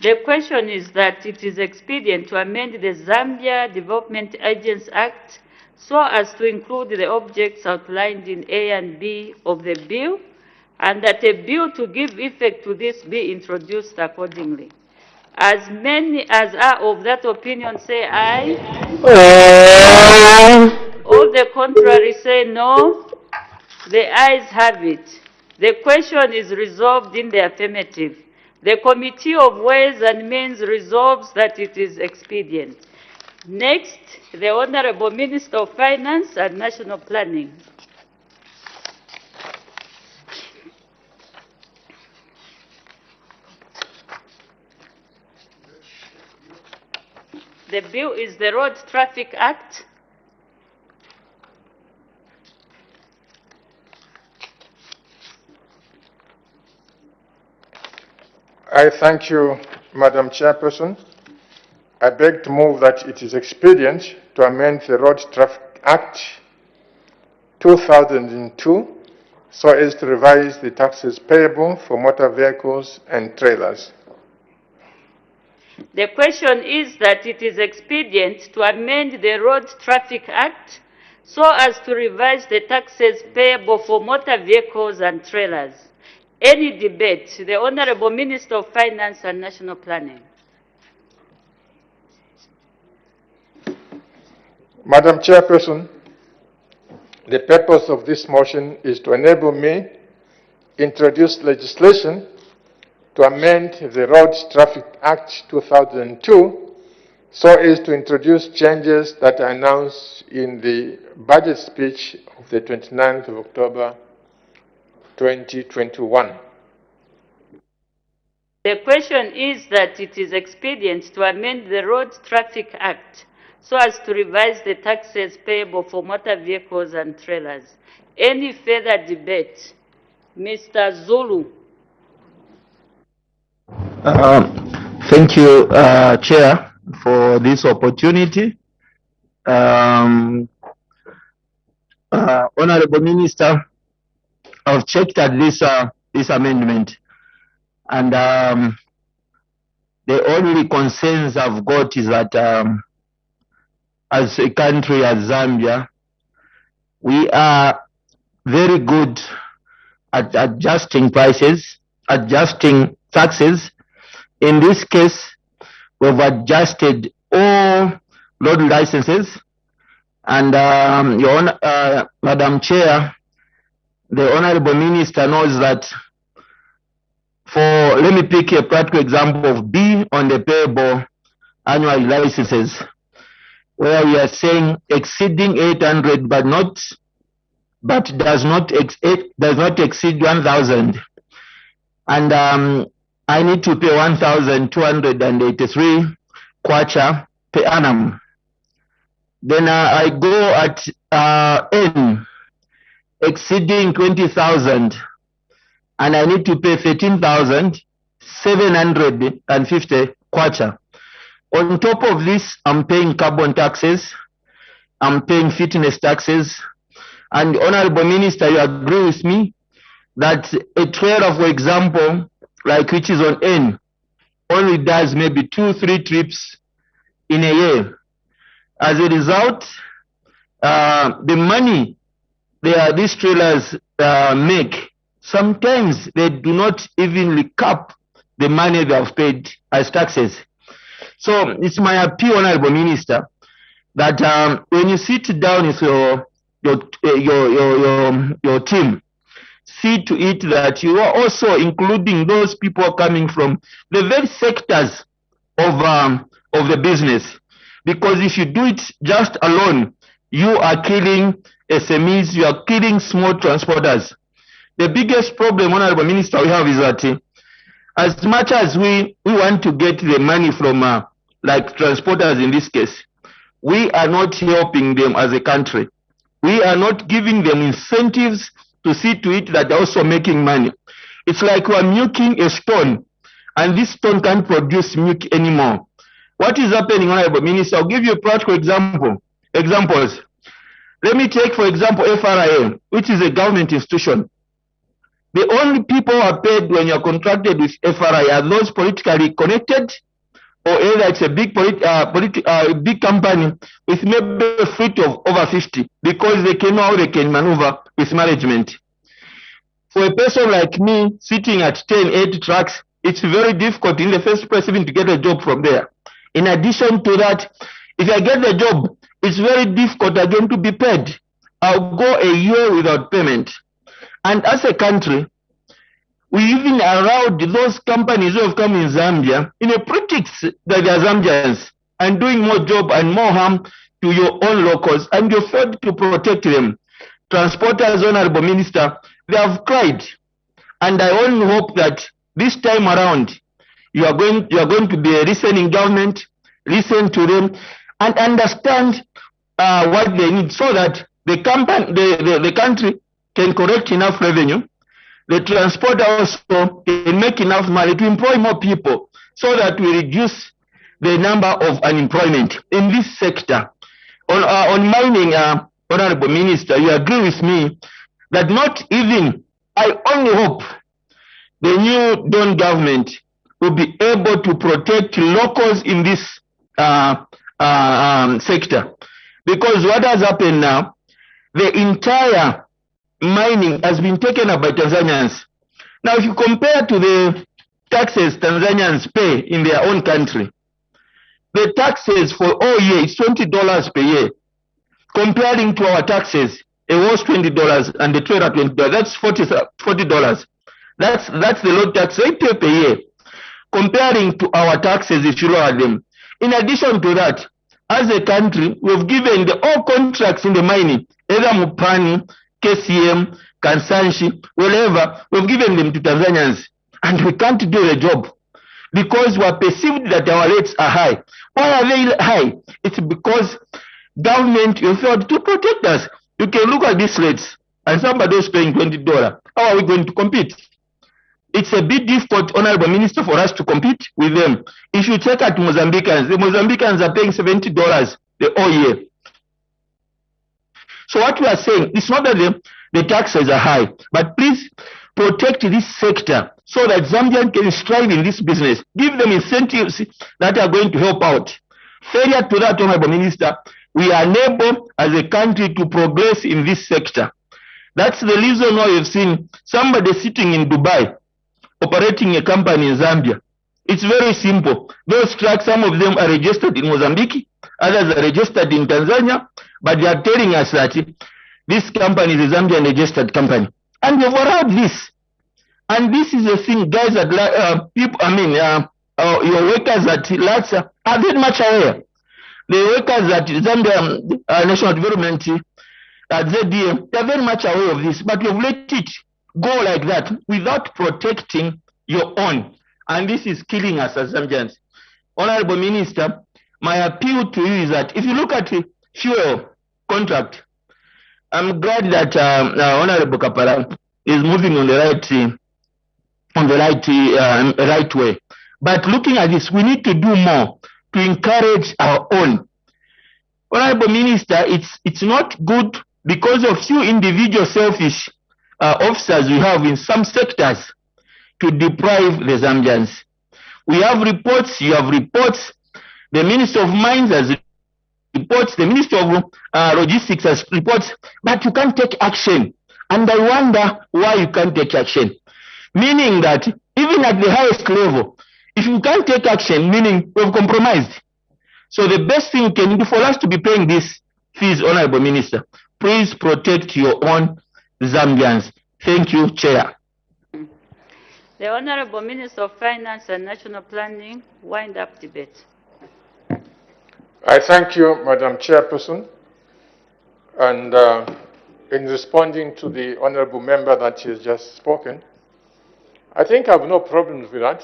The question is that it is expedient to amend the Zambia Development Agents Act so as to include the objects outlined in A and B of the bill, and that a bill to give effect to this be introduced accordingly. As many as are of that opinion say aye. All the contrary say no. The ayes have it. The question is resolved in the affirmative. The Committee of Ways and Means resolves that it is expedient. Next, the Honorable Minister of Finance and National Planning. The bill is the Road Traffic Act. I thank you, Madam Chairperson. I beg to move that it is expedient to amend the Road Traffic Act 2002 so as to revise the taxes payable for motor vehicles and trailers. The question is that it is expedient to amend the Road Traffic Act so as to revise the taxes payable for motor vehicles and trailers. Any debate? The Honorable Minister of Finance and National Planning. Madam Chairperson, the purpose of this motion is to enable me introduce legislation to amend the Road Traffic Act 2002 so as to introduce changes that are announced in the budget speech of the 29th of October 2021. The question is that it is expedient to amend the Road Traffic Act so as to revise the taxes payable for motor vehicles and trailers. Any further debate? Mr. Zulu. Thank you, Chair, for this opportunity. Honorable Minister, I've checked at this amendment, and the only concerns I've got is that as a country, as Zambia, we are very good at adjusting prices, adjusting taxes. In this case, we've adjusted all road licenses, and Madam Chair, the Honorable Minister knows that let me pick a practical example of B on the payable annual licenses, where we are saying exceeding 800 but does not exceed 1,000, and I need to pay 1,283 kwacha per annum. Then I go at N, exceeding 20,000, and I need to pay 13,750 kwacha. On top of this, I'm paying carbon taxes, I'm paying fitness taxes, and Honorable Minister, you agree with me that a trailer, for example, like which is on N, only does maybe 2-3 trips in a year. As a result, the money these trailers make, sometimes they do not even recap the money they have paid as taxes. So it's my appeal, Honorable Minister, that when you sit down with your team, see to it that you are also including those people coming from the very sectors of the business. Because if you do it just alone, you are killing SMEs, you are killing small transporters. The biggest problem, Honorable Minister, we have is that as much as we want to get the money from like transporters in this case, we are not helping them as a country. We are not giving them incentives to see to it that they're also making money. It's like we're milking a stone, and this stone can't produce milk anymore. What is happening, Honorable Minister? I'll give you a practical examples. Let me take, for example, FRIA, which is a government institution. The only people who are paid when you're contracted with FRIA are those politically connected, or either it's a big big company with maybe a fleet of over 50, because they can know how they can maneuver with management. For a person like me sitting at 10, 8 trucks, it's very difficult in the first place even to get a job from there. In addition to that, if I get the job, it's very difficult again to be paid. I'll go a year without payment. And as a country, we even allowed those companies who have come in Zambia in a pretext that they are Zambians and doing more job and more harm to your own locals, and you failed to protect them. Transporters, Honorable Minister, they have cried, and I only hope that this time around you are going to be a listening government, listen to them, and understand what they need, so that the country can collect enough revenue. The transporter also can make enough money to employ more people, so that we reduce the number of unemployment in this sector. On mining, Honorable Minister, you agree with me that not even, I only hope the new Dawn government will be able to protect locals in this sector. Because what has happened now, the entire mining has been taken up by Tanzanians. Now, if you compare to the taxes Tanzanians pay in their own country, the taxes for all year is $20 per year. Comparing to our taxes, it was $20 and the trailer $20. That's $40. That's the low tax they pay per year. Comparing to our taxes, if you lower them. In addition to that, as a country, we've given all contracts in the mining, either Mupani, KCM, Kansanshi, wherever, we've given them to Tanzanians, and we can't do the job because we're perceived that our rates are high. Why are they high? It's because government failed to protect us. You can look at these rates, and somebody is paying $20. How are we going to compete? It's a bit difficult, Honorable Minister, for us to compete with them. If you check out Mozambicans, the Mozambicans are paying $70 the whole year. So what we are saying, it's not that the taxes are high, but please protect this sector so that Zambian can strive in this business. Give them incentives that are going to help out. Failure to that, Honorable Minister, we are unable as a country to progress in this sector. That's the reason why you've seen somebody sitting in Dubai operating a company in Zambia. It's very simple. Those trucks, some of them are registered in Mozambique, others are registered in Tanzania, but they are telling us that this company is a Zambian registered company. And we've allowed this. And this is the thing, guys, that your workers at LATSA are very much aware. The workers at Zambia National Development, ZDM, they are very much aware of this, but you've let it go like that without protecting your own. And this is killing us as Zambians. Honorable Minister, my appeal to you is that if you look at the fuel contract, I'm glad that Honorable Kapara is moving on the right way. But looking at this, we need to do more to encourage our own. Honorable Minister, it's not good because of few individual selfish officers we have in some sectors to deprive the Zambians. We have reports, you have reports, the Minister of Mines has reports, the Minister of Logistics has reports, but you can't take action. And I wonder why you can't take action. Meaning that even at the highest level, If you can't take action, meaning we've compromised. So the best thing you can do for us to be paying these fees, Honorable Minister, please protect your own Zambians. Thank you, Chair. The Honorable Minister of Finance and National Planning, wind up debate. I thank you, Madam Chairperson. And in responding to the honorable member that has just spoken, I think I have no problems with that.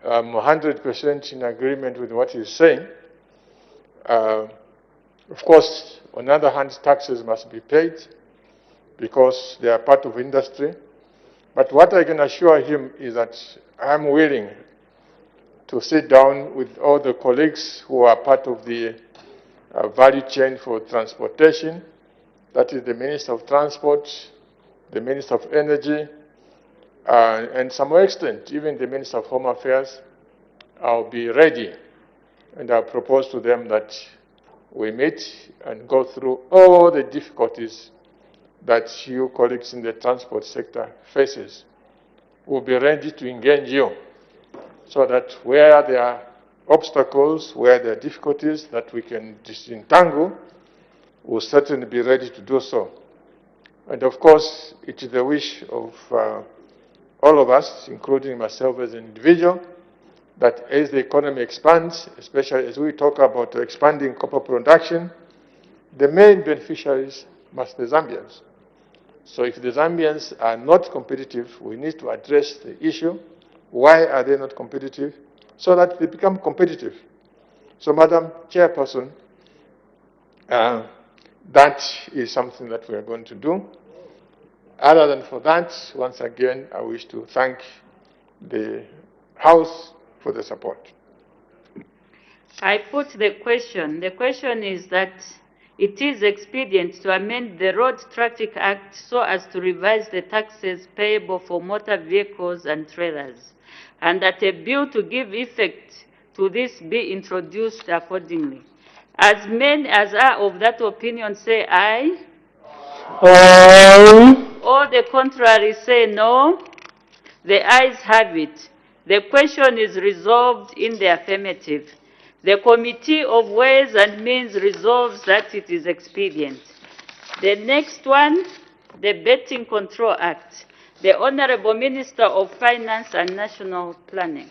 I'm 100% in agreement with what he's saying. Of course, on the other hand, taxes must be paid because they are part of industry. But what I can assure him is that I'm willing to sit down with all the colleagues who are part of the value chain for transportation. That is the Minister of Transport, the Minister of Energy, and to some extent, even the Minister of Home Affairs. I'll be ready, and I'll propose to them that we meet and go through all the difficulties that you colleagues in the transport sector faces. We'll be ready to engage you so that where there are obstacles, where there are difficulties that we can disentangle, we'll certainly be ready to do so. And of course, it is the wish of all of us, including myself as an individual, that as the economy expands, especially as we talk about expanding copper production, the main beneficiaries must be the Zambians. So if the Zambians are not competitive, we need to address the issue. Why are they not competitive? So that they become competitive. So, Madam Chairperson, that is something that we are going to do. Other than for that, once again, I wish to thank the House for the support. I put the question. The question is that it is expedient to amend the Road Traffic Act so as to revise the taxes payable for motor vehicles and trailers, and that a bill to give effect to this be introduced accordingly. As many as are of that opinion say aye. All the contrary say no. The ayes have it. The question is resolved in the affirmative. The Committee of Ways and Means resolves that it is expedient. The next one, the Betting Control Act. The Honorable Minister of Finance and National Planning.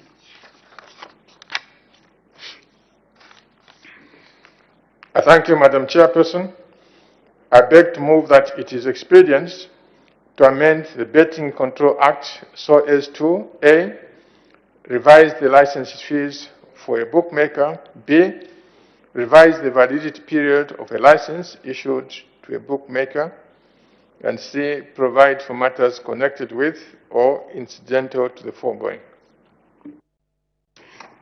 I thank you, Madam Chairperson. I beg to move that it is expedient to amend the Betting Control Act so as to A, revise the license fees for a bookmaker, B, revise the validity period of a license issued to a bookmaker, and C, provide for matters connected with or incidental to the foregoing.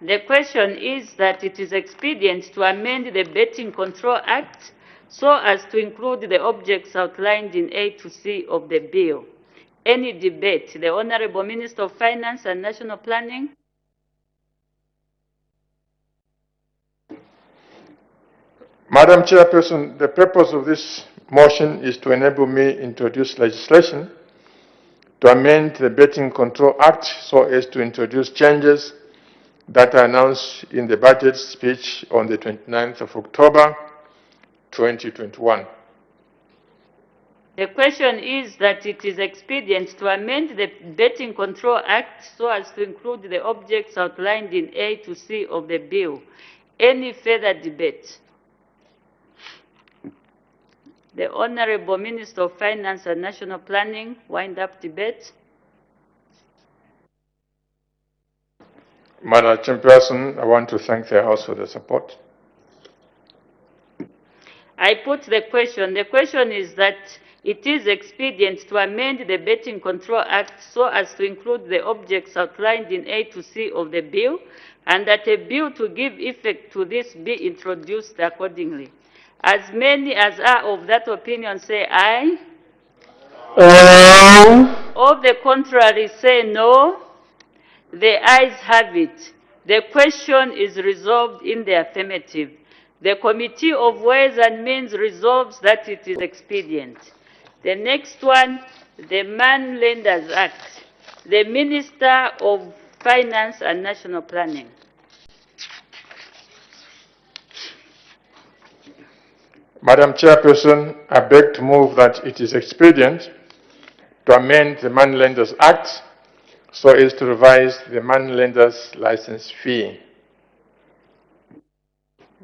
The question is that it is expedient to amend the Betting Control Act so as to include the objects outlined in A to C of the bill. Any debate? The Honorable Minister of Finance and National Planning. Madam Chairperson, the purpose of this motion is to enable me to introduce legislation to amend the Betting Control Act so as to introduce changes that are announced in the budget speech on the 29th of October, 2021. The question is that it is expedient to amend the Betting Control Act so as to include the objects outlined in A to C of the bill. Any further debate? The Honorable Minister of Finance and National Planning, wind up debate. Madam Chairperson, I want to thank the House for the support. I put the question. The question is that it is expedient to amend the Betting Control Act so as to include the objects outlined in A to C of the bill, and that a bill to give effect to this be introduced accordingly. As many as are of that opinion say aye. Of the contrary say no. The ayes have it. The question is resolved in the affirmative. The Committee of Ways and Means resolves that it is expedient. The next one, the Man Lenders Act. The Minister of Finance and National Planning. Madam Chairperson, I beg to move that it is expedient to amend the Moneylenders Act so as to revise the moneylenders license fee.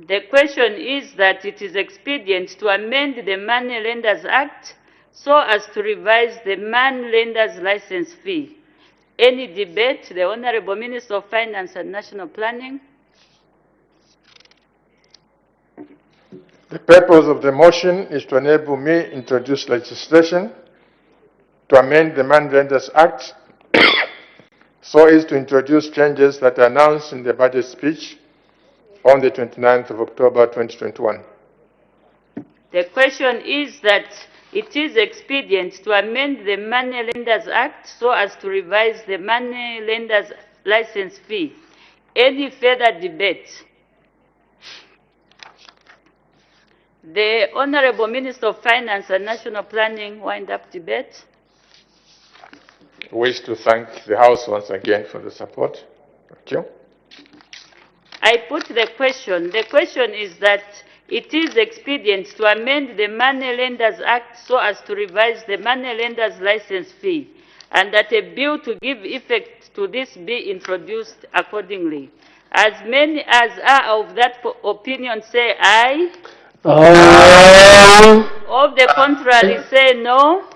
The question is that it is expedient to amend the Moneylenders Act so as to revise the moneylenders license fee. Any debate? The Honorable Minister of Finance and National Planning. The purpose of the motion is to enable me to introduce legislation to amend the Moneylenders Act so as to introduce changes that are announced in the budget speech on the 29th of October 2021. The question is that it is expedient to amend the Moneylenders Act so as to revise the moneylenders license fee. Any further debate? The Honorable Minister of Finance and National Planning wind-up debate. I wish to thank the House once again for the support. Thank you. I put the question. The question is that it is expedient to amend the Moneylenders Act so as to revise the moneylenders license fee, and that a bill to give effect to this be introduced accordingly. As many as are of that opinion say aye. Of the contrary say no.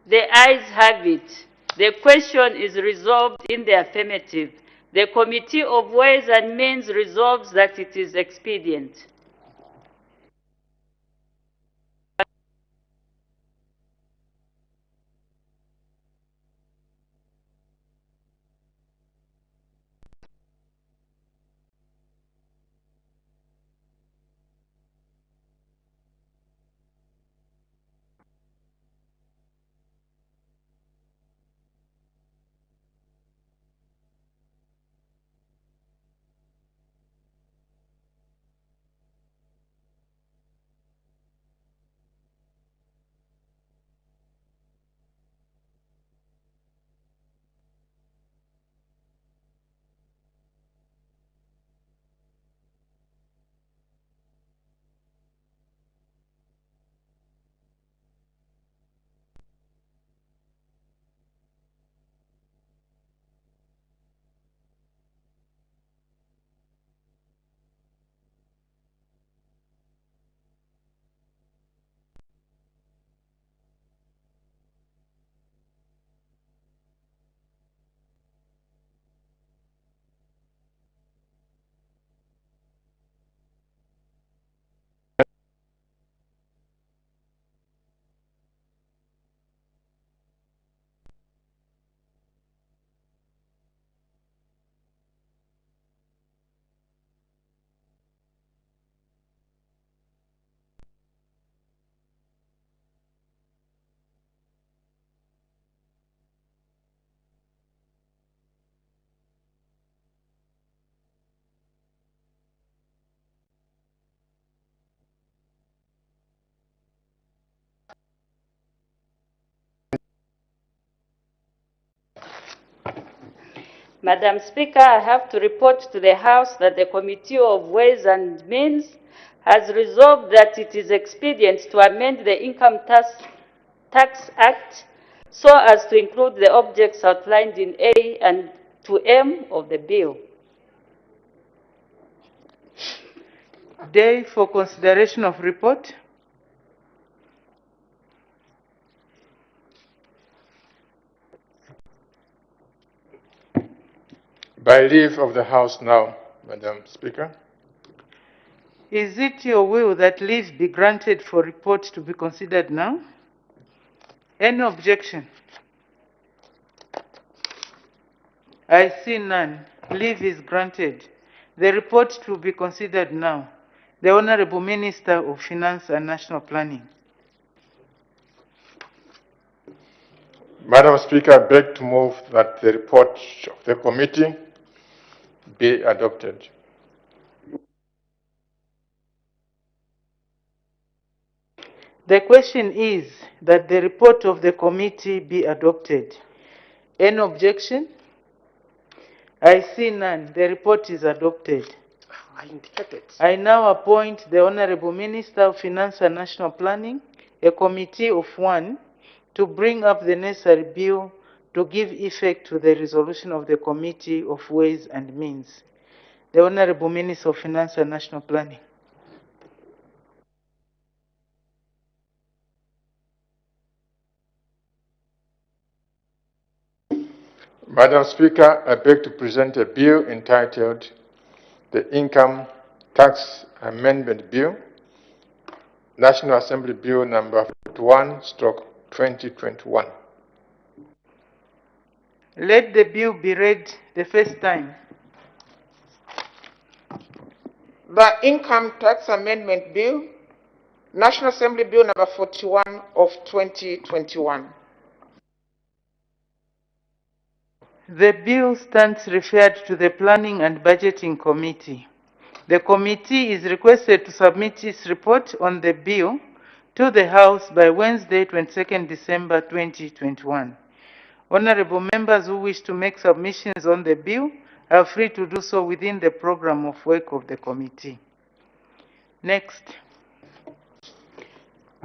The ayes have it. The question is resolved in the affirmative. The Committee of Ways and Means resolves that it is expedient. Madam Speaker, I have to report to the House that the Committee of Ways and Means has resolved that it is expedient to amend the Income Tax Act so as to include the objects outlined in A and to M of the bill. Day for consideration of report. By leave of the House now, Madam Speaker. Is it your will that leave be granted for report to be considered now? Any objection? I see none. Leave is granted. The report to be considered now. The Honorable Minister of Finance and National Planning. Madam Speaker, I beg to move that the report of the committee be adopted. The question is that the report of the committee be adopted. Any objection? I see none. The report is adopted. I indicated. I now appoint the Honorable Minister of Finance and National Planning, a committee of one, to bring up the necessary bill to give effect to the resolution of the Committee of Ways and Means. The Honorable Minister of Finance and National Planning. Madam Speaker, I beg to present a bill entitled the Income Tax Amendment Bill, National Assembly Bill number 41/2021. Let the bill be read the first time. The Income Tax Amendment Bill, National Assembly Bill number 41 of 2021. The bill stands referred to the Planning and Budgeting Committee. The committee is requested to submit its report on the bill to the House by Wednesday, 22nd December 2021. Honorable members who wish to make submissions on the bill are free to do so within the program of work of the committee. Next.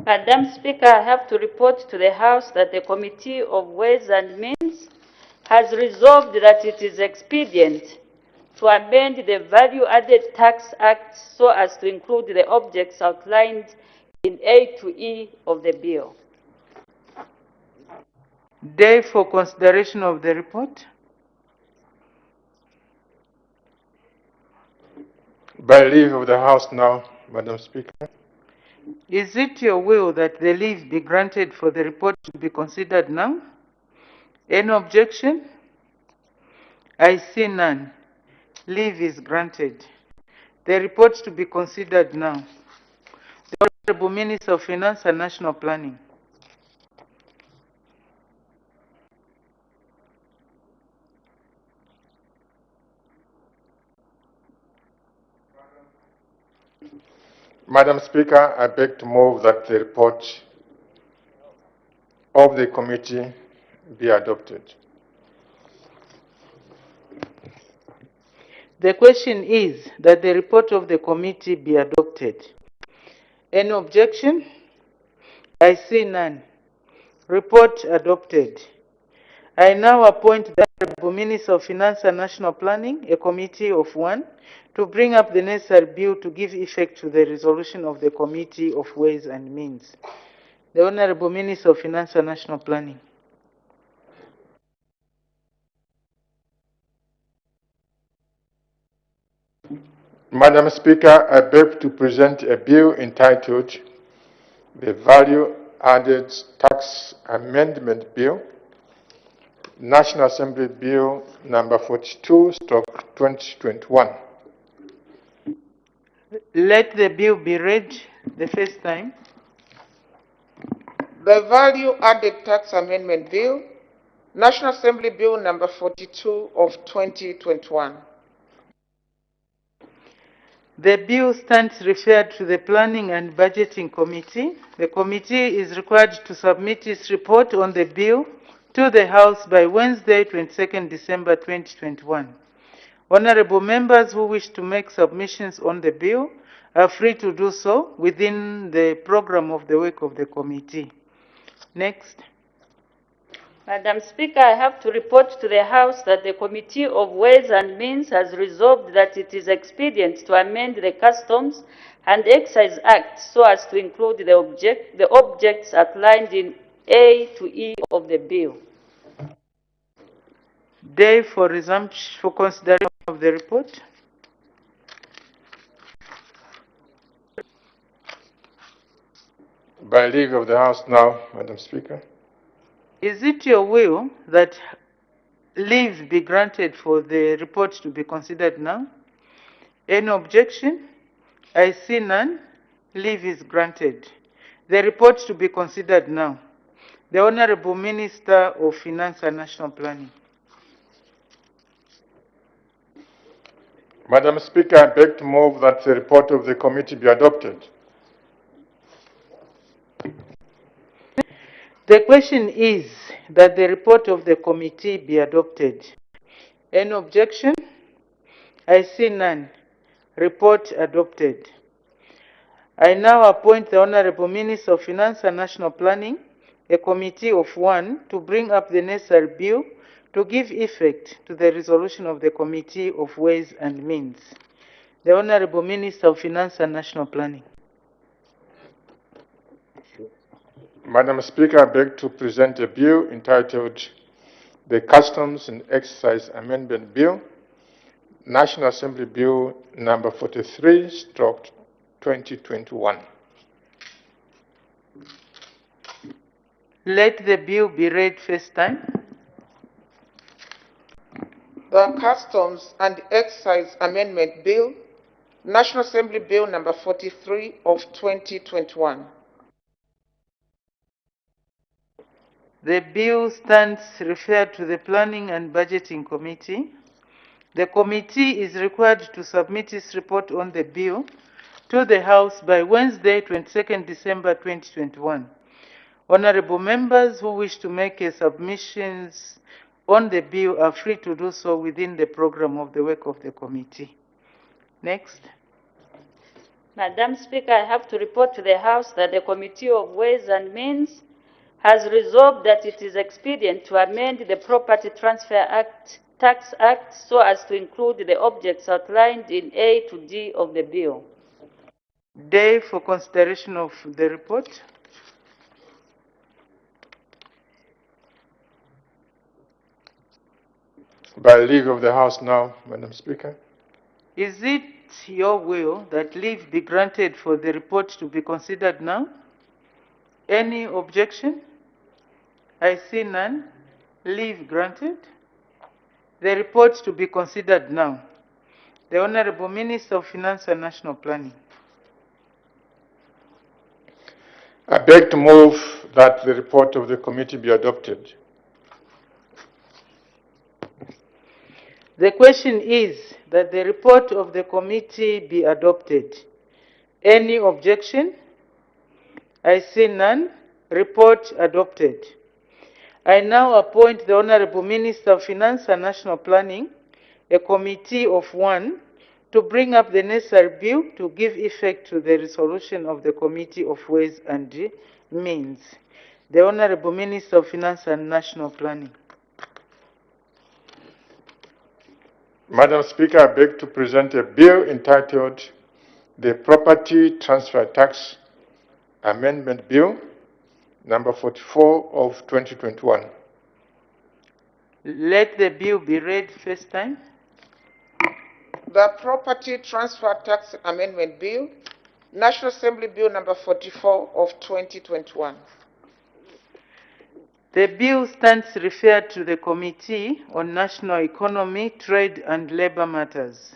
Madam Speaker, I have to report to the House that the Committee of Ways and Means has resolved that it is expedient to amend the Value Added Tax Act so as to include the objects outlined in A to E of the bill. Day for consideration of the report. By leave of the House now, Madam Speaker. Is it your will that the leave be granted for the report to be considered now? Any objection? I see none. Leave is granted. The report to be considered now. The Honorable Minister of Finance and National Planning. Madam Speaker, I beg to move that the report of the committee be adopted. The question is that the report of the committee be adopted. Any objection? I see none. Report adopted. I now appoint the Honorable Minister of Finance and National Planning, a committee of one, to bring up the necessary bill to give effect to the resolution of the Committee of Ways and Means. The Honorable Minister of Finance and National Planning. Madam Speaker, I beg to present a bill entitled the Value Added Tax Amendment Bill, National Assembly Bill number 42/2021. Let the bill be read the first time. The Value Added Tax Amendment Bill, National Assembly Bill number 42 of 2021. The bill stands referred to the Planning and Budgeting Committee. The committee is required to submit its report on the bill to the House by Wednesday, 22nd December 2021. Honorable members who wish to make submissions on the bill are free to do so within the program of the work of the committee. Next. Madam Speaker, I have to report to the House that the Committee of Ways and Means has resolved that it is expedient to amend the Customs and Excise Act so as to include the objects outlined in A to E of the bill. Day for resumption for consideration of the report. By leave of the House now, Madam Speaker. Is it your will that leave be granted for the report to be considered now? Any objection? I see none. Leave is granted. The report to be considered now. The Honorable Minister of Finance and National Planning. Madam Speaker, I beg to move that the report of the committee be adopted. The question is that the report of the committee be adopted. Any objection? I see none. Report adopted. I now appoint the Honorable Minister of Finance and National Planning, a committee of one, to bring up the necessary bill to give effect to the resolution of the Committee of Ways and Means. The Honorable Minister of Finance and National Planning. Madam Speaker, I beg to present a bill entitled the Customs and Excise Amendment Bill, National Assembly Bill number 43/2021. Let the bill be read first time. The Customs and Excise Amendment Bill, National Assembly Bill number 43 of 2021. The bill stands referred to the Planning and Budgeting Committee. The committee is required to submit its report on the bill to the House by Wednesday, 22nd December 2021. Honorable members who wish to make submissions on the bill are free to do so within the program of the work of the committee. Next. Madam Speaker, I have to report to the House that the Committee of Ways and Means has resolved that it is expedient to amend the Property Transfer Act, Tax Act, so as to include the objects outlined in A to D of the bill. Day for consideration of the report. By leave of the House now, Madam Speaker. Is it your will that leave be granted for the report to be considered now? Any objection? I see none. Leave granted. The report to be considered now. The Honorable Minister of Finance and National Planning. I beg to move that the report of the committee be adopted. The question is that the report of the committee be adopted. Any objection? I see none. Report adopted. I now appoint the Honorable Minister of Finance and National Planning, a committee of one, to bring up the necessary bill to give effect to the resolution of the Committee of Ways and Means. The Honorable Minister of Finance and National Planning. Madam Speaker, I beg to present a bill entitled the Property Transfer Tax Amendment Bill, number 44 of 2021. Let the bill be read first time. The Property Transfer Tax Amendment Bill, National Assembly Bill number 44 of 2021. The bill stands referred to the Committee on National Economy, Trade and Labor Matters.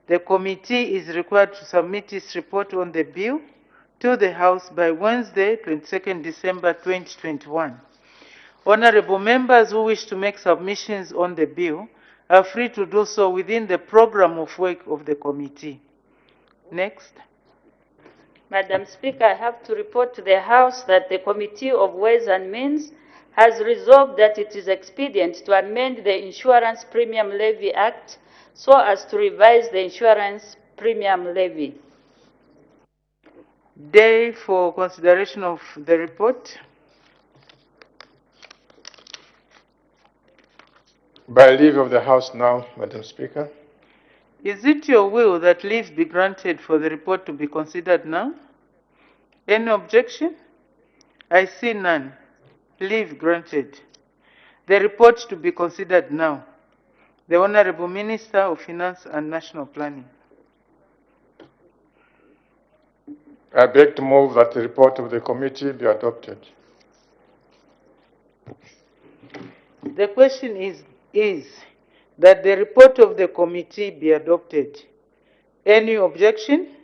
The committee is required to submit its report on the bill to the House by Wednesday, 22nd December 2021. Honorable members who wish to make submissions on the bill are free to do so within the program of work of the committee. Next. Madam Speaker, I have to report to the House that the Committee of Ways and Means has resolved that it is expedient to amend the Insurance Premium Levy Act so as to revise the insurance premium levy. Day for consideration of the report. By leave of the House now, Madam Speaker. Is it your will that leave be granted for the report to be considered now? Any objection? I see none. Leave granted. The report to be considered now. The Honorable Minister of Finance and National Planning. I beg to move that the report of the committee be adopted. The question is that the report of the committee be adopted. Any objection?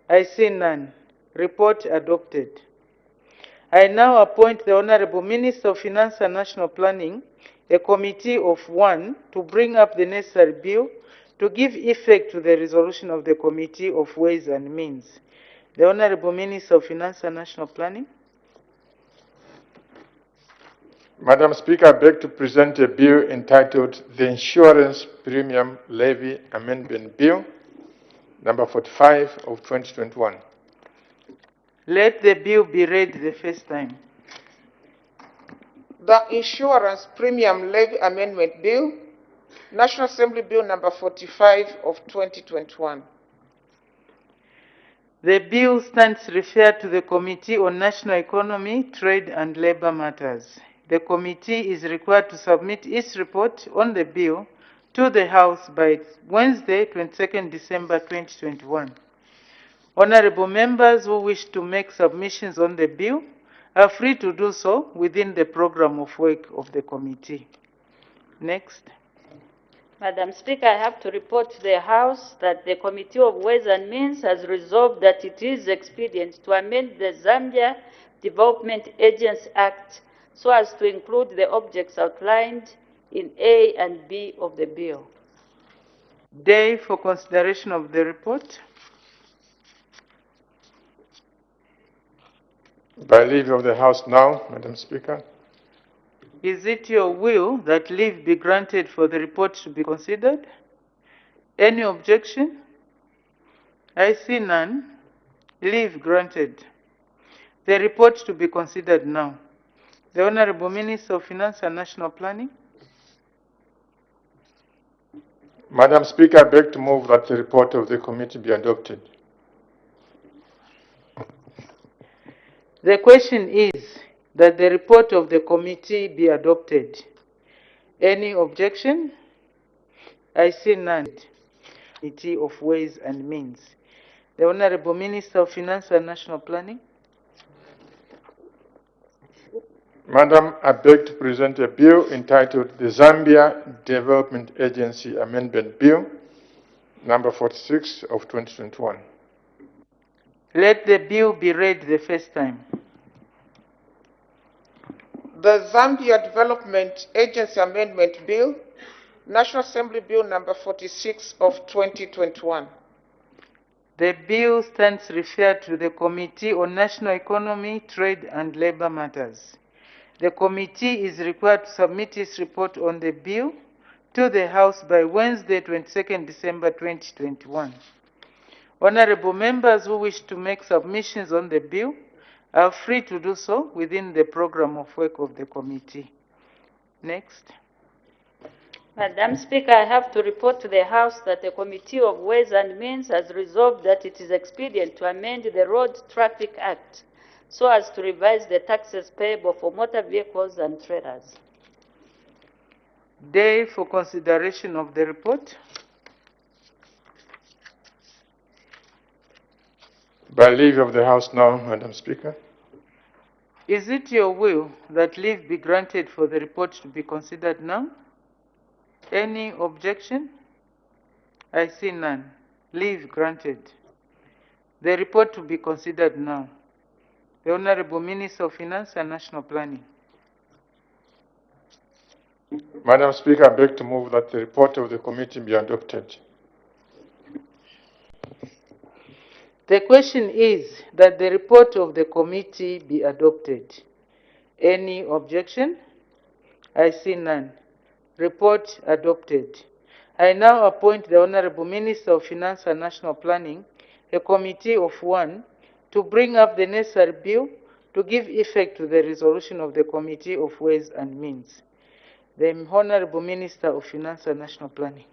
I see none. Report adopted. I now appoint the Honorable Minister of Finance and National Planning, a committee of one, to bring up the necessary bill to give effect to the resolution of the Committee of Ways and Means. The Honorable Minister of Finance and National Planning. Madam Speaker, I beg to present a bill entitled the Insurance Premium Levy Amendment Bill, number 45 of 2021. Let the bill be read the first time. The Insurance Premium Levy Amendment Bill, National Assembly Bill number 45 of 2021. The bill stands referred to the Committee on National Economy, Trade and Labor Matters. The committee is required to submit its report on the bill to the House by Wednesday, 22nd December 2021. Honorable members who wish to make submissions on the bill are free to do so within the program of work of the committee. Next. Madam Speaker, I have to report to the House that the Committee of Ways and Means has resolved that it is expedient to amend the Zambia Development Agency Act so as to include the objects outlined in A and B of the bill. Day for consideration of the report. By leave of the House now, Madam Speaker. Is it your will that leave be granted for the report to be considered? Any objection? I see none. Leave granted. The report to be considered now. The Honorable Minister of Finance and National Planning. Madam Speaker, I beg to move that the report of the committee be adopted. The question is that the report of the committee be adopted. Any objection? I see none. Committee of Ways and Means. The Honorable Minister of Finance and National Planning. Madam, I beg to present a bill entitled the Zambia Development Agency Amendment Bill, number 46 of 2021. Let the bill be read the first time. The Zambia Development Agency Amendment Bill, National Assembly Bill number 46 of 2021. The bill stands referred to the Committee on National Economy, Trade and Labor Matters. The committee is required to submit its report on the bill to the House by Wednesday, 22nd December 2021. Honorable members who wish to make submissions on the bill are free to do so within the program of work of the committee. Next. Madam Speaker, I have to report to the House that the Committee of Ways and Means has resolved that it is expedient to amend the Road Traffic Act so as to revise the taxes payable for motor vehicles and trailers. Day for consideration of the report. By leave of the House now, Madam Speaker. Is it your will that leave be granted for the report to be considered now? Any objection? I see none. Leave granted. The report to be considered now. The Honorable Minister of Finance and National Planning. Madam Speaker, I beg to move that the report of the committee be adopted. The question is that the report of the committee be adopted. Any objection? I see none. Report adopted. I now appoint the Honorable Minister of Finance and National Planning, a committee of one, to bring up the necessary bill to give effect to the resolution of the Committee of Ways and Means. The Honorable Minister of Finance and National Planning.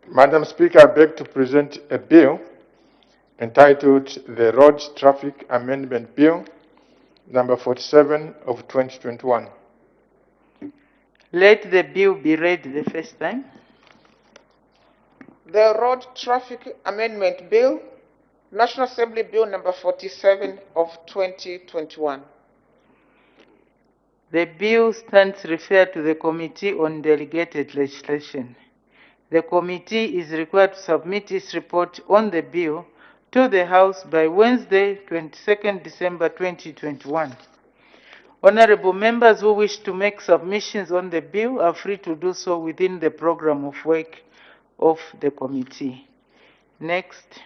Madam Speaker, I beg to present a bill entitled the Road Traffic Amendment Bill, number 47 of 2021. Let the bill be read the first time. The Road Traffic Amendment Bill, National Assembly Bill number 47 of 2021. The bill stands referred to the Committee on Delegated Legislation. The committee is required to submit its report on the bill to the House by Wednesday, 22nd December 2021. Honorable members who wish to make submissions on the bill are free to do so within the program of work of the committee. Next.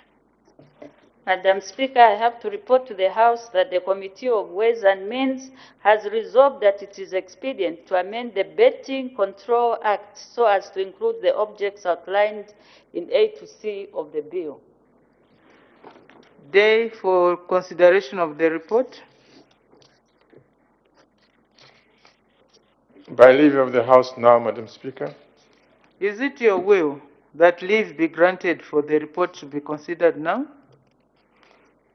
Madam Speaker, I have to report to the House that the Committee of Ways and Means has resolved that it is expedient to amend the Betting Control Act so as to include the objects outlined in A to C of the bill. Day for consideration of the report. By leave of the House now, Madam Speaker. Is it your will that leave be granted for the report to be considered now?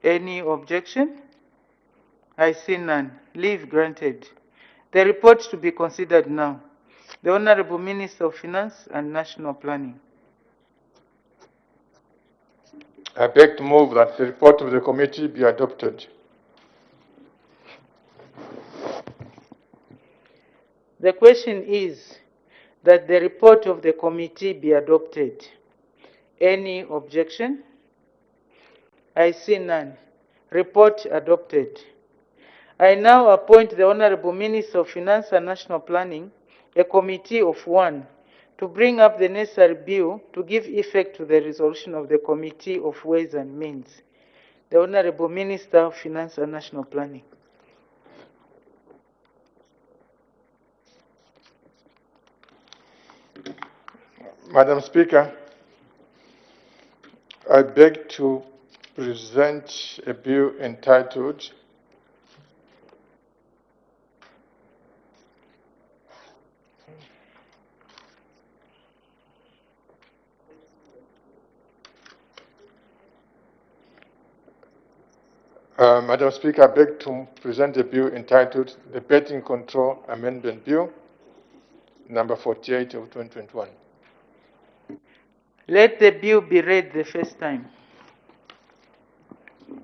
Any objection? I see none. Leave granted. The report to be considered now. The Honorable Minister of Finance and National Planning. I beg to move that the report of the committee be adopted. The question is that the report of the committee be adopted. Any objection? I see none. Report adopted. I now appoint the Honorable Minister of Finance and National Planning, a committee of one, to bring up the necessary bill to give effect to the resolution of the Committee of Ways and Means. The Honorable Minister of Finance and National Planning. Madam Speaker, I beg to present a bill entitled Madam Speaker, I beg to present a bill entitled the Betting Control Amendment Bill, number 48 of 2021. Let the bill be read the first time.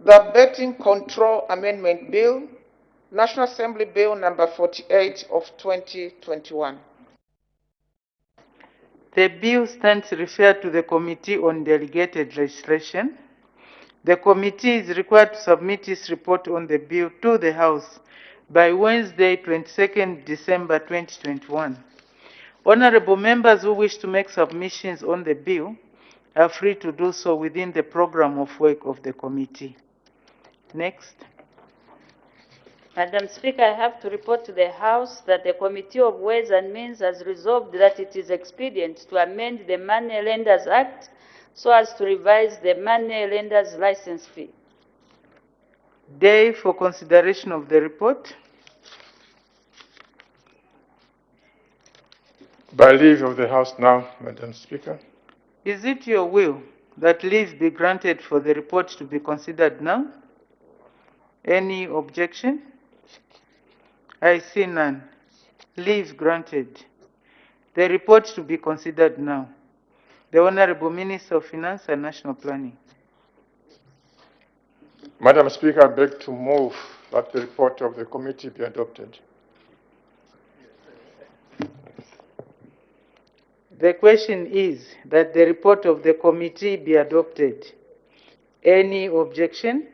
The Betting Control Amendment Bill, National Assembly Bill number 48 of 2021. The bill stands referred to the Committee on Delegated Legislation. The committee is required to submit its report on the bill to the House by Wednesday, 22nd December 2021. Honorable members who wish to make submissions on the bill are free to do so within the program of work of the committee. Next. Madam Speaker, I have to report to the House that the Committee of Ways and Means has resolved that it is expedient to amend the Money Lenders Act so as to revise the money lenders license fee. Day for consideration of the report. By leave of the House now, Madam Speaker. Is it your will that leave be granted for the report to be considered now? Any objection? I see none. Leave granted. The report to be considered now. The Honorable Minister of Finance and National Planning. Madam Speaker, I beg to move that the report of the committee be adopted. The question is that the report of the committee be adopted. Any objection?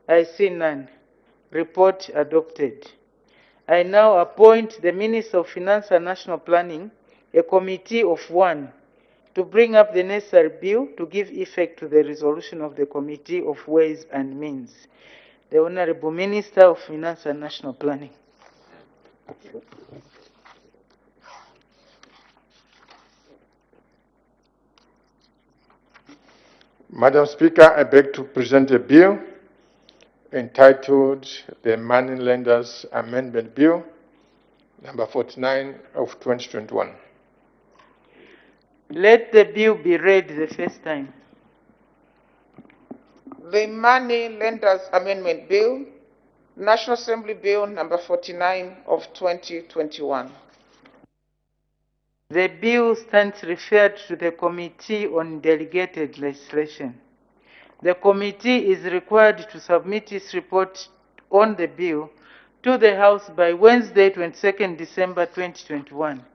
I see none. Report adopted. I now appoint the Minister of Finance and National Planning, a committee of one, to bring up the necessary bill to give effect to the resolution of the Committee of Ways and Means. The Honorable Minister of Finance and National Planning. Madam Speaker, I beg to present a bill entitled the Money Lenders Amendment Bill, number 49 of 2021. Let the bill be read the first time. The Money Lenders Amendment Bill, National Assembly Bill number 49 of 2021. The bill stands referred to the Committee on Delegated Legislation. The committee is required to submit its report on the bill to the House by Wednesday, 22nd December 2021.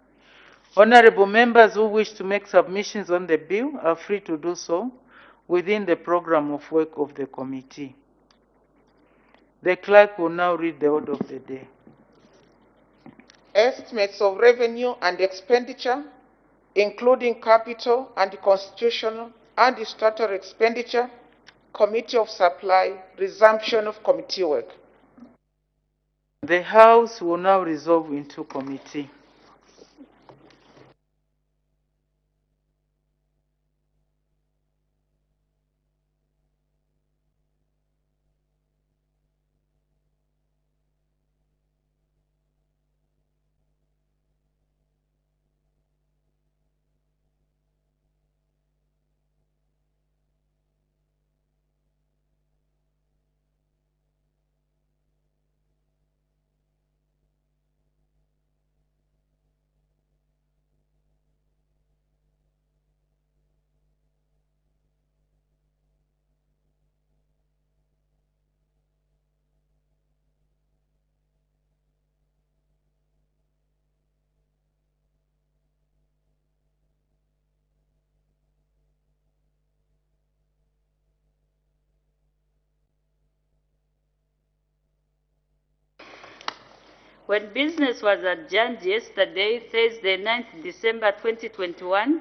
Honorable members who wish to make submissions on the bill are free to do so within the program of work of the committee. The clerk will now read the order of the day. Estimates of revenue and expenditure, including capital and constitutional and statutory expenditure, Committee of Supply, resumption of committee work. The House will now resolve into committee. When business was adjourned yesterday, Thursday, 9th December 2021,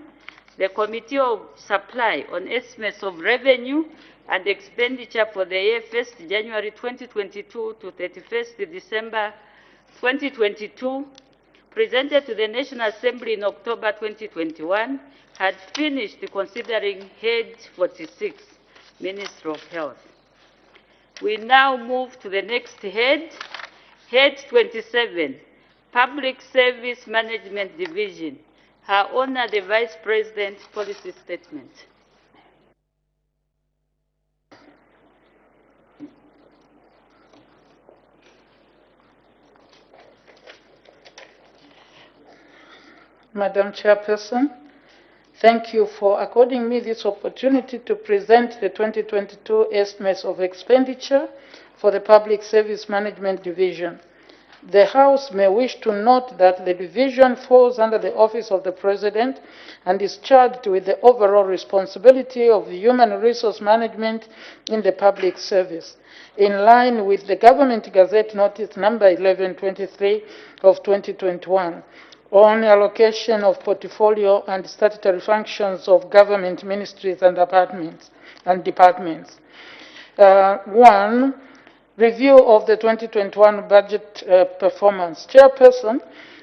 the Committee of Supply on Estimates of Revenue and Expenditure for the year 1st January 2022 to 31st December 2022, presented to the National Assembly in October 2021, had finished considering Head 46, Ministry of Health. We now move to the next head, Head 27, Public Service Management Division. Her Honor, the Vice President, Policy Statement. Madam Chairperson, thank you for according me this opportunity to present the 2022 estimates of expenditure for the Public Service Management Division. The House may wish to note that the division falls under the Office of the President and is charged with the overall responsibility of human resource management in the public service, in line with the Government Gazette Notice number 1123 of 2021 on allocation of portfolio and statutory functions of government ministries and departments. One, review of the 2021 budget performance. Chairperson,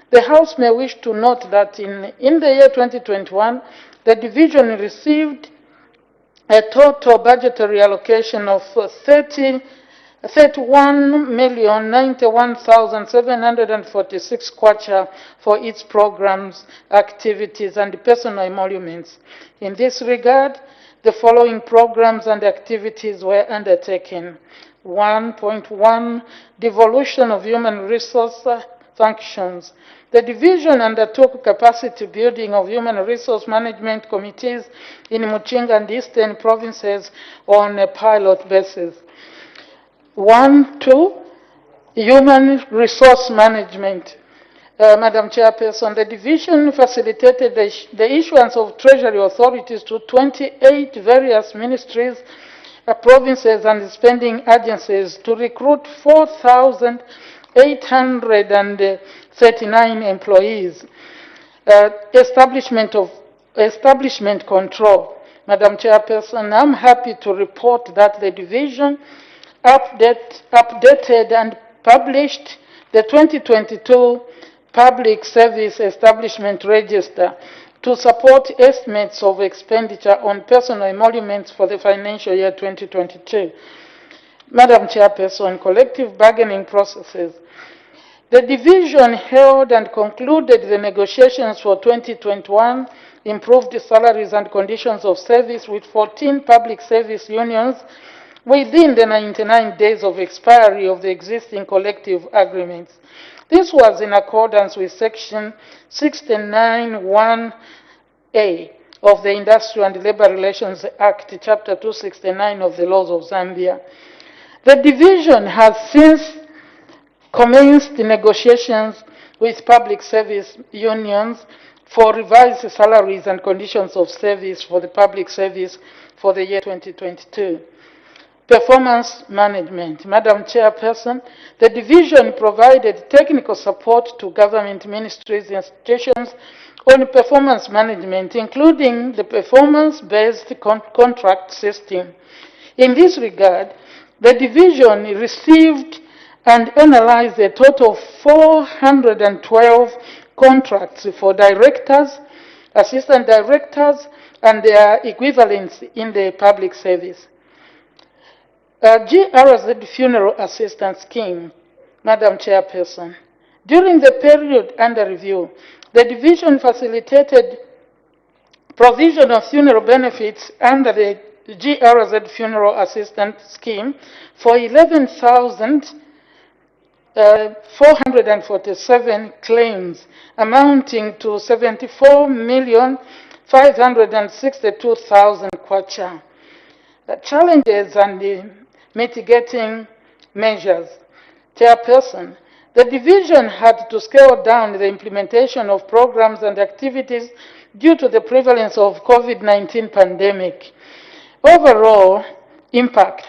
the House may wish to note that in the year 2021, the division received a total budgetary allocation of 31,091,746 kwacha for its programs, activities, and personal emoluments. In this regard, the following programs and activities were undertaken. 1.1 Devolution of human resource functions. The division undertook capacity building of human resource management committees in Muchinga and Eastern provinces on a pilot basis. 2 Human resource management. Madam Chairperson, the division facilitated the issuance of treasury authorities to 28 various ministries, provinces, and spending agencies to recruit 4,839 employees. Establishment control. Madam Chairperson, I'm happy to report that the division updated and published the 2022 Public Service Establishment Register to support estimates of expenditure on personal emoluments for the financial year 2022. Madam Chairperson, collective bargaining processes. The division held and concluded the negotiations for 2021, improved the salaries and conditions of service with 14 public service unions within the 99 days of expiry of the existing collective agreements. This was in accordance with Section 69(1)(a) of the Industrial and Labor Relations Act, Chapter 269 of the laws of Zambia. The division has since commenced negotiations with public service unions for revised salaries and conditions of service for the public service for the year 2022. Performance management. Madam Chairperson, the division provided technical support to government ministries and institutions on performance management, including the performance-based contract system. In this regard, the division received and analyzed a total of 412 contracts for directors, assistant directors, and their equivalents in the public service. GRZ Funeral Assistance Scheme, Madam Chairperson. During the period under review, the division facilitated provision of funeral benefits under the GRZ Funeral Assistance Scheme for 11,447 claims, amounting to 74,562,000 kwacha. Challenges and the mitigating measures. Chairperson, the division had to scale down the implementation of programs and activities due to the prevalence of COVID-19 pandemic. Overall impact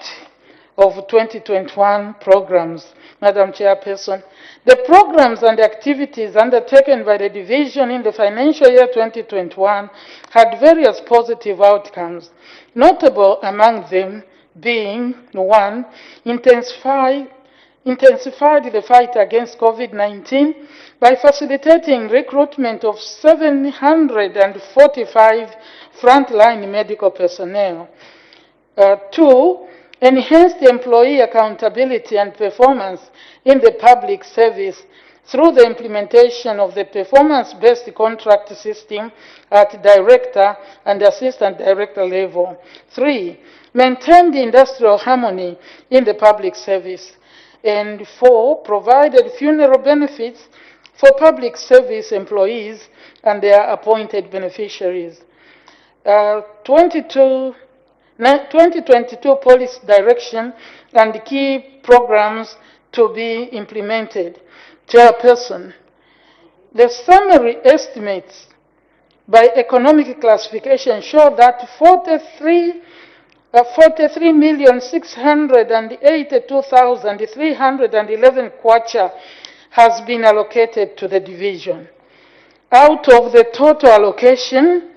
of 2021 programs, Madam Chairperson, the programs and activities undertaken by the division in the financial year 2021 had various positive outcomes, notable among them being, 1, intensified the fight against COVID-19 by facilitating recruitment of 745 frontline medical personnel. 2, enhanced employee accountability and performance in the public service through the implementation of the performance-based contract system at director and assistant director level. 3, maintained industrial harmony in the public service. And 4, provided funeral benefits for public service employees and their appointed beneficiaries. 2022 policy direction and key programs to be implemented. Chairperson, the summary estimates by economic classification show that 43,682,311 kwacha has been allocated to the division. Out of the total allocation,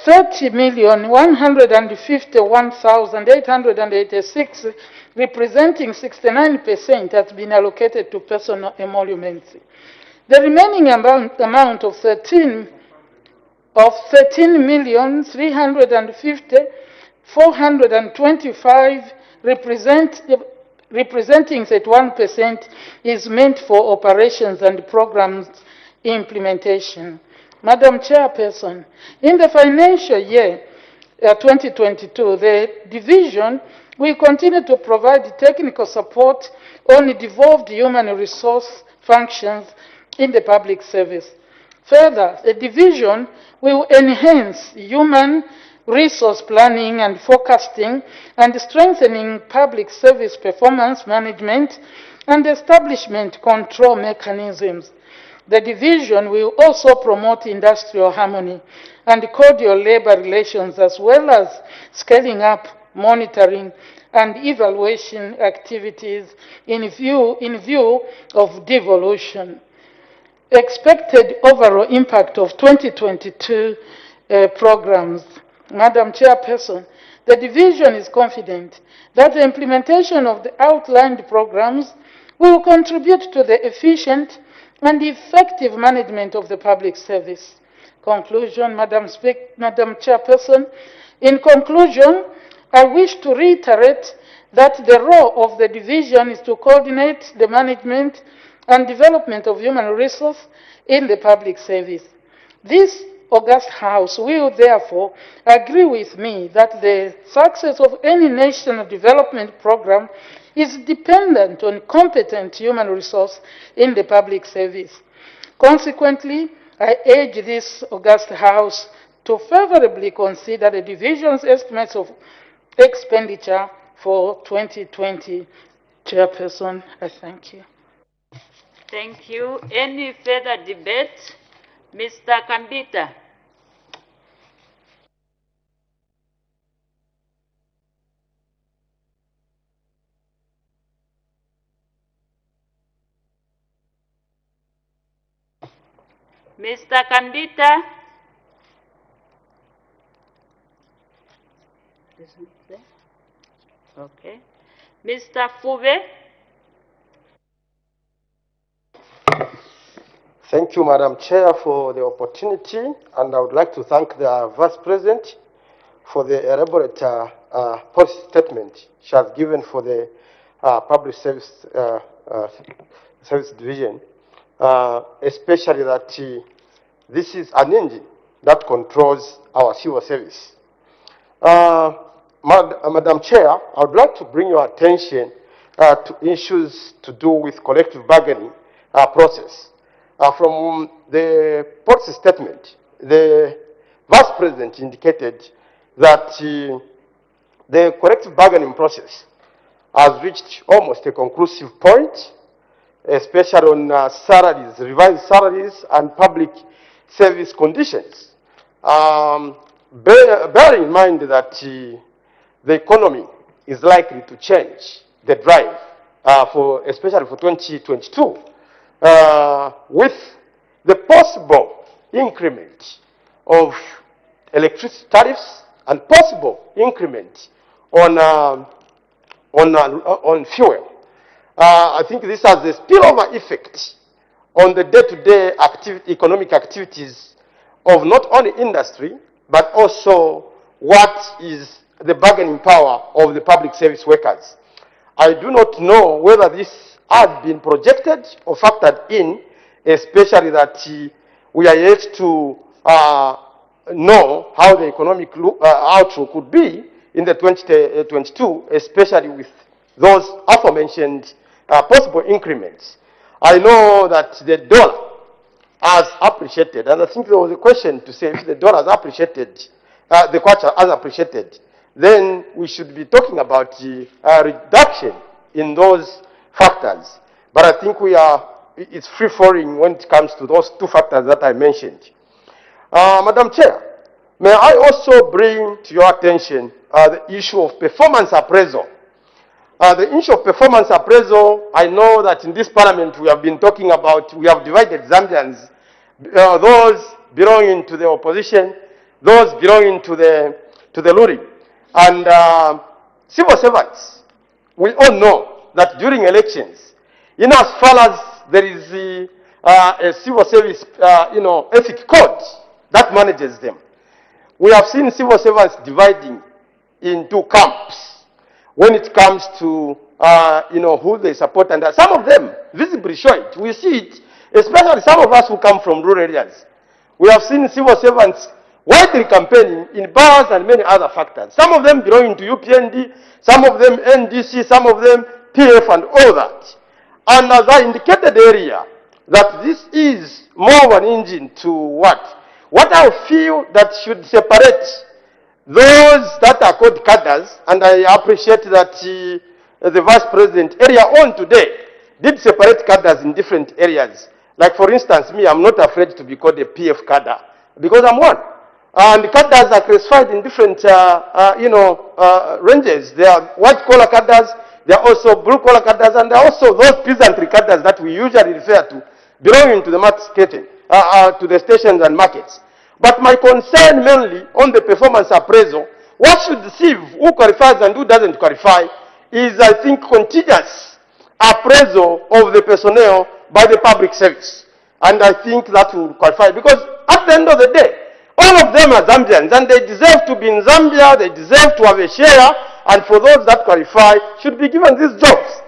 30,151,886, representing 69%, has been allocated to personal emoluments. The remaining amount of 13,350,425, representing 31%, is meant for operations and programs implementation. Madam Chairperson, in the financial year 2022, the division will continue to provide technical support on devolved human resource functions in the public service. Further, the division will enhance human resource planning and forecasting and strengthening public service performance management and establishment control mechanisms. The division will also promote industrial harmony and cordial labor relations, as well as scaling up monitoring and evaluation activities in view of devolution. Expected overall impact of 2022 programs. Madam Chairperson, the division is confident that the implementation of the outlined programs will contribute to the efficient and effective management of the public service. Conclusion, Madam Chairperson. In conclusion, I wish to reiterate that the role of the division is to coordinate the management and development of human resources in the public service. This august House will therefore agree with me that the success of any national development program is dependent on competent human resource in the public service. Consequently, I urge this august House to favorably consider the division's estimates of expenditure for 2020. Chairperson, I thank you. Thank you. Any further debate? Mr. Kambita. Mr. Kambita. Okay. Mr. Fube? Thank you, Madam Chair, for the opportunity, and I would like to thank the Vice President for the elaborate policy statement she has given for the Public Service Service Division, especially that this is an engine that controls our civil service. Madam Chair, I would like to bring your attention to issues to do with collective bargaining process. From the policy statement, the Vice President indicated that the collective bargaining process has reached almost a conclusive point, especially on salaries, revised salaries, and public service conditions. Bear in mind that the economy is likely to change the drive, especially for 2022, with the possible increment of electricity tariffs and possible increment on fuel. I think this has a spillover effect on the day-to-day economic activities of not only industry, but also what is the bargaining power of the public service workers. I do not know whether this has been projected or factored in, especially that we are yet to know how the economic outlook could be in the 2022, especially with those aforementioned possible increments. I know that the dollar has appreciated, and I think there was a question to say if the dollar has appreciated, the kwacha has appreciated, then we should be talking about the reduction in those factors. But I think it's free-falling when it comes to those two factors that I mentioned. Madam Chair, may I also bring to your attention the issue of performance appraisal. The issue of performance appraisal, I know that in this parliament we have been talking about, we have divided Zambians, those belonging to the opposition, those belonging to the Luri. And civil servants, we all know that during elections, in as far as there is a civil service, ethic code that manages them, we have seen civil servants dividing into camps when it comes to, who they support. And some of them visibly show it. We see it, especially some of us who come from rural areas. We have seen civil servants widely campaigning in bars and many other factors. Some of them belonging to UPND, some of them NDC, some of them PF and all that. And as I indicated earlier, that this is more of an engine to what? What I feel that should separate those that are called cadres, and I appreciate that the Vice President earlier on today did separate cadres in different areas. Like for instance, me, I'm not afraid to be called a PF cadre because I'm one. And cadres are classified in different, ranges. There are white-collar cadres, there are also blue-collar cadres, and there are also those peasantry cadres that we usually refer to belonging to the marketing, to the stations and markets. But my concern mainly on the performance appraisal, what should deceive who qualifies and who doesn't qualify is, I think, continuous appraisal of the personnel by the public service. And I think that will qualify because at the end of the day, all of them are Zambians and they deserve to be in Zambia, they deserve to have a share, and for those that qualify should be given these jobs.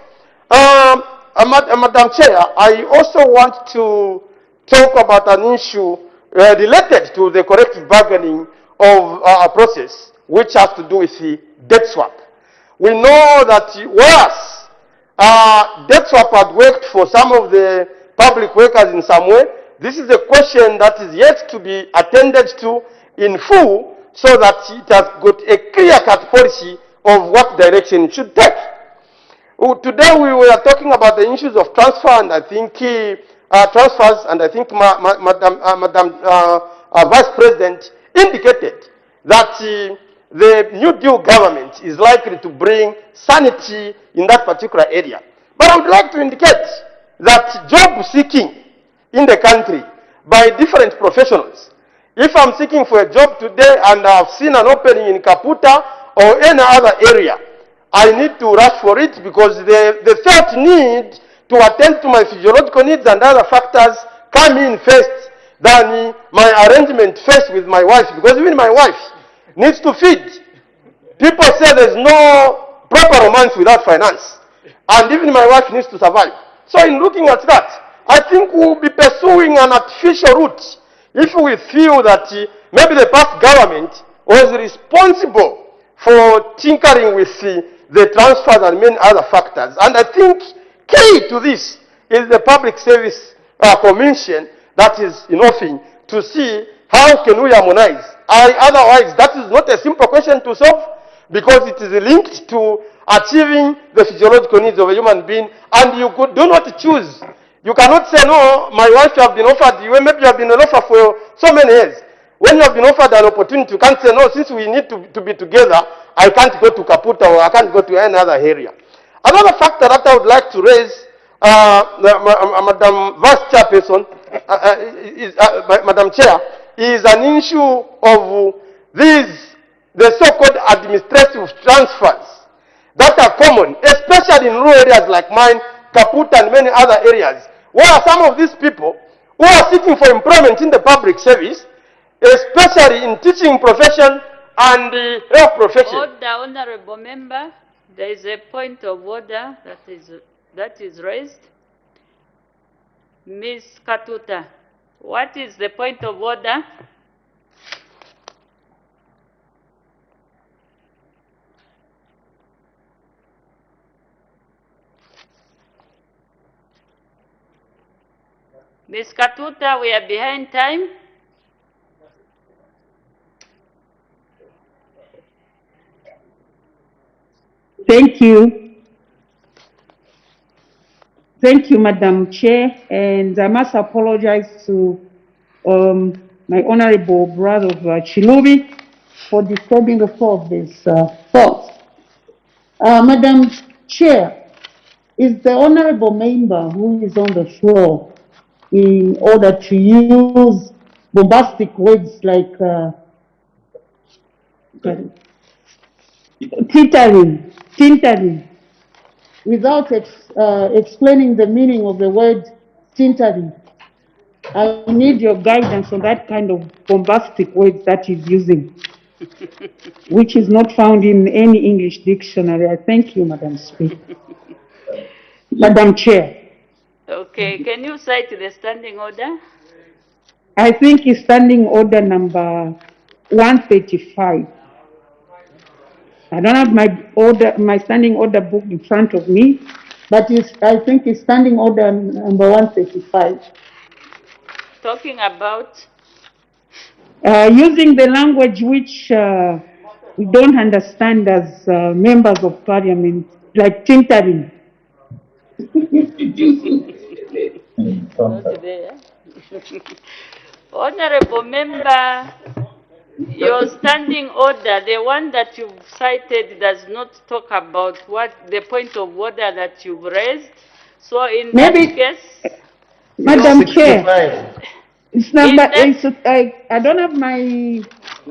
Madam Chair, I also want to talk about an issue related to the collective bargaining of our process, which has to do with the debt swap. We know that whereas debt swap had worked for some of the public workers in some way, this is a question that is yet to be attended to in full so that it has got a clear-cut policy of what direction it should take. Today we were talking about the issues of transfer, and I think transfers, and I think Madam Vice President indicated that the New Deal government is likely to bring sanity in that particular area. But I would like to indicate that job seeking in the country by different professionals, if I'm seeking for a job today and I've seen an opening in Kaputa or any other area, I need to rush for it because the felt need to attend to my physiological needs and other factors come in first than my arrangement first with my wife, because even my wife needs to feed. People say there's no proper romance without finance, and even my wife needs to survive. So in looking at that, I think we'll be pursuing an artificial route if we feel that maybe the past government was responsible for tinkering with the transfers and many other factors. And I think key to this is the Public Service Commission that is in offing to see how can we harmonize. Otherwise, that is not a simple question to solve because it is linked to achieving the physiological needs of a human being, and you do not choose. You cannot say, no, my wife you have been offered, maybe you have been an offer for so many years. When you have been offered an opportunity, you can't say, no, since we need to be together, I can't go to Kaputa or I can't go to any other area. Another factor that I would like to raise, Madam Vice Chairperson, Madam Chair, is an issue of the so-called administrative transfers that are common, especially in rural areas like mine, Kaputa and many other areas, where some of these people who are seeking for employment in the public service, especially in teaching profession and the health profession. Order, Honorable Member. There is a point of order that is raised. Ms. Katuta, what is the point of order? Ms. Katuta, we are behind time. Thank you. Thank you, Madam Chair, and I must apologize to my honorable brother Chilubi for disturbing the flow of this thought. Madam Chair, is the honorable member who is on the floor in order to use bombastic words like tittering, without explaining the meaning of the word tittering? I need your guidance on that kind of bombastic words that he's using, which is not found in any English dictionary. I thank you, Madam Speaker. Madam Chair. Okay, can you cite the standing order? I think it's standing order number 135. I don't have my standing order book in front of me, but I think it's standing order number 135. Talking about? Using the language which we don't understand as members of parliament, like tinkering. Honorable Member, your standing order, the one that you've cited, does not talk about what the point of order that you've raised. So in that case, Madam Chair, it's number. I don't have my.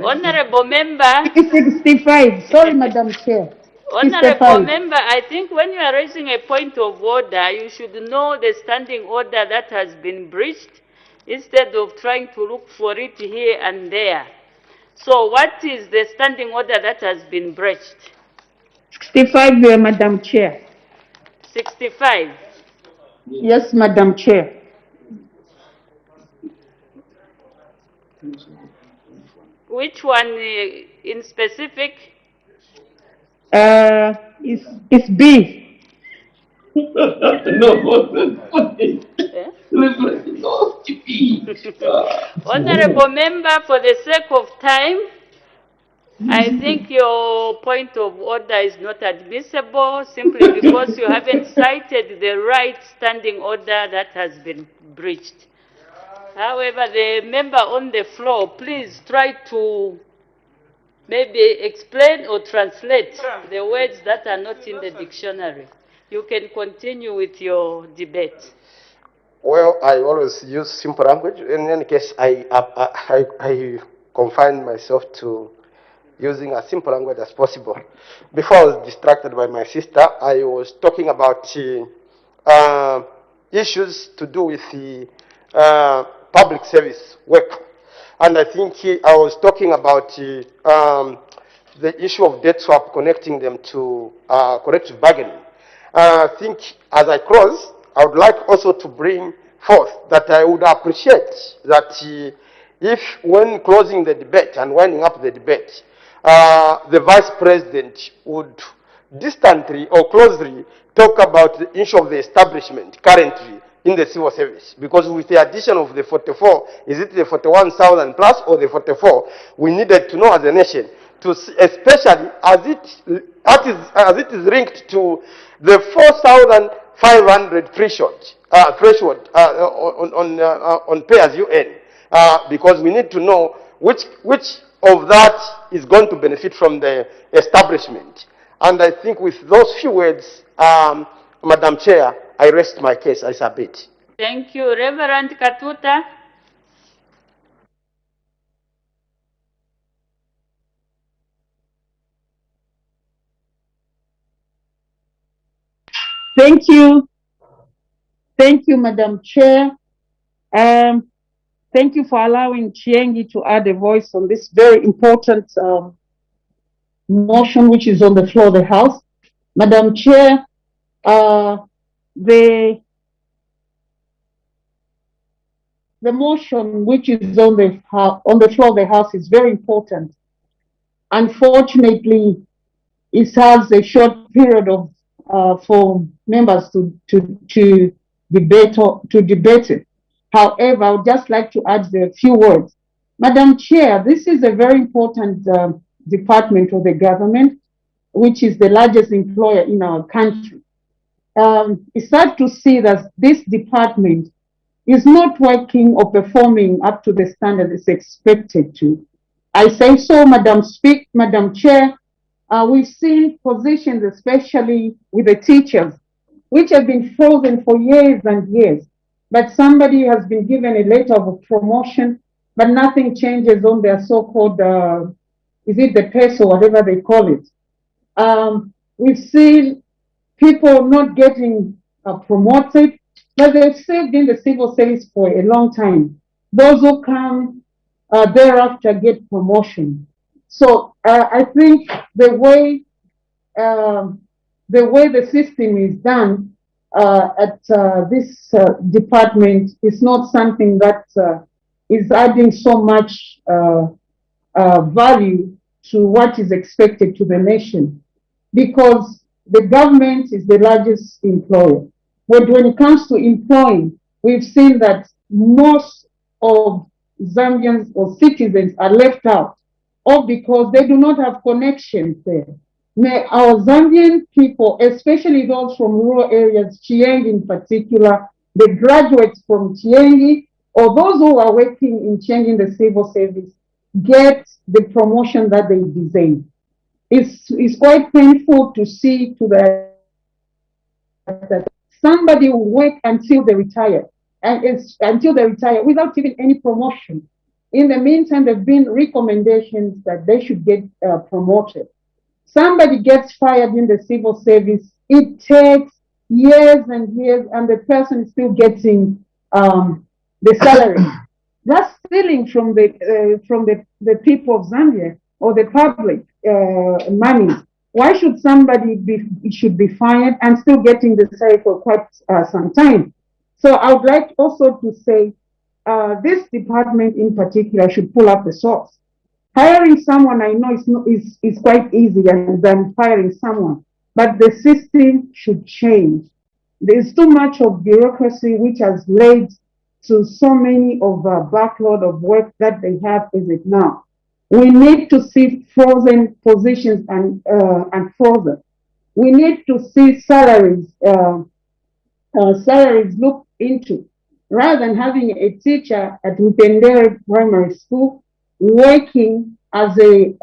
Honorable Member. 65. Sorry, Madam Chair. Honorable Member, I think when you are raising a point of order, you should know the standing order that has been breached instead of trying to look for it here and there. So what is the standing order that has been breached? 65, Madam Chair. 65. Yes, Madam Chair. Which one in specific? It's B. Honorable Member, for the sake of time, I think your point of order is not admissible simply because you haven't cited the right standing order that has been breached. However, the member on the floor, please try to maybe explain or translate the words that are not in the dictionary. You can continue with your debate. Well, I always use simple language. In any case, I confine myself to using as simple language as possible. Before I was distracted by my sister, I was talking about issues to do with the public service work. And I think I was talking about the issue of debt swap, connecting them to collective bargaining. I think as I close, I would like also to bring forth that I would appreciate that if when closing the debate and winding up the debate, the Vice President would distantly or closely talk about the issue of the establishment currently in the civil service. Because with the addition of the 44, is it the 41,000 plus or the 44, we needed to know as a nation, to see, especially as it is linked to the 4,500 threshold on pay as you earn. Because we need to know which of that is going to benefit from the establishment. And I think with those few words, Madam Chair, I rest my case. I submit. Thank you. Reverend Katuta. Thank you. Thank you, Madam Chair. Thank you for allowing Chiengi to add a voice on this very important motion which is on the floor of the House. Madam Chair, the motion which is on the floor of the House is very important. Unfortunately, it has a short period of for members to debate it. However, I would just like to add a few words. Madam Chair, this is a very important department of the government, which is the largest employer in our country. It's sad to see that this department is not working or performing up to the standard it's expected to. I say so, Madam Chair. We've seen positions, especially with the teachers, which have been frozen for years and years. But somebody has been given a letter of promotion, but nothing changes on their so-called, is it the PES or whatever they call it. We've seen people not getting promoted, but they've served in the civil service for a long time. Those who come thereafter get promotion. So I think the way the system is done at this department is not something that is adding so much value to what is expected to the nation, because the government is the largest employer. But when it comes to employing, we've seen that most of Zambians or citizens are left out, or because they do not have connections there. May our Zambian people, especially those from rural areas, Chiengi in particular, the graduates from Chiengi, or those who are working in Chiengi in the civil service, get the promotion that they deserve. It's quite painful to see that somebody will work until they retire, until they retire without even any promotion. In the meantime, there have been recommendations that they should get promoted. Somebody gets fired in the civil service, it takes years and years, and the person is still getting the salary. That's stealing from the people of Zambia or the public money. Why should somebody should be fired and still getting the salary for quite some time? So I would like also to say this department in particular should pull up the socks. Hiring someone I know is quite easy than firing someone, but the system should change. There's too much of bureaucracy which has led to so many of the backlog of work that they have as it now. We need to see frozen positions and frozen. We need to see salaries looked into, rather than having a teacher at Mtendere Primary School working as a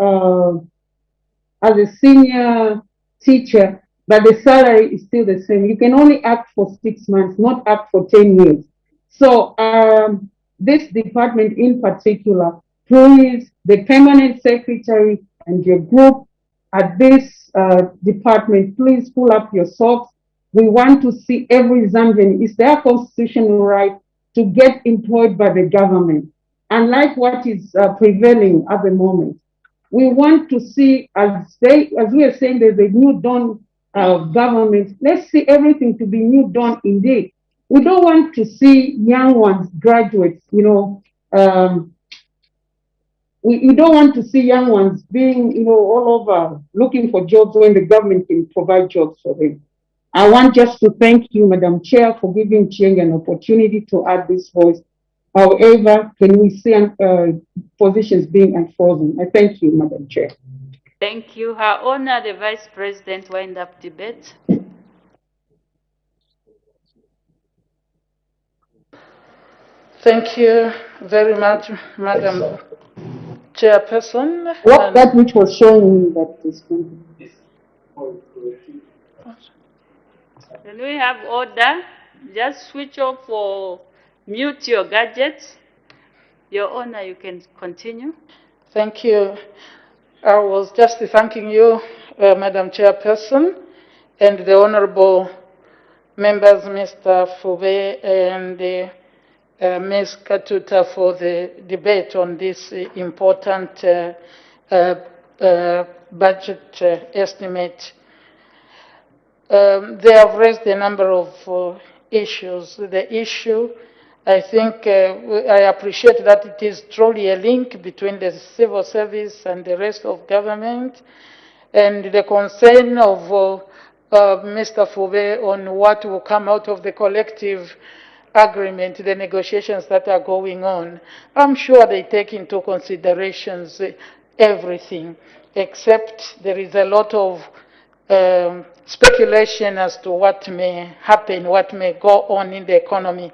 senior teacher, but the salary is still the same. You can only act for 6 months, not act for 10 years. So this department in particular, please, the permanent secretary and your group at this department, please pull up your socks. We want to see every Zambian. It's their constitutional right to get employed by the government, unlike what is prevailing at the moment. We want to see, as we are saying, there's a new dawn government. Let's see everything to be new dawn indeed. We don't want to see young ones, graduates, we don't want to see young ones being, all over looking for jobs when the government can provide jobs for them. I want just to thank you, Madam Chair, for giving Chieng an opportunity to add this voice. However, can we see positions being unfrozen? I thank you, Madam Chair. Thank you. Her Honor, the Vice President, wind up debate. Thank you very much, Madam Chairperson. What that which was showing me that is going. Can we have order? Just switch off or mute your gadgets. Your Honor, you can continue. Thank you. I was just thanking you, Madam Chairperson, and the Honorable members, Mr. Fube and Ms. Katuta, for the debate on this important budget estimate. They have raised a number of issues. The issue, I think, I appreciate that it is truly a link between the civil service and the rest of government, and the concern of Mr. Fube on what will come out of the collective agreement, the negotiations that are going on. I'm sure they take into considerations everything, except there is a lot of speculation as to what may happen, what may go on in the economy.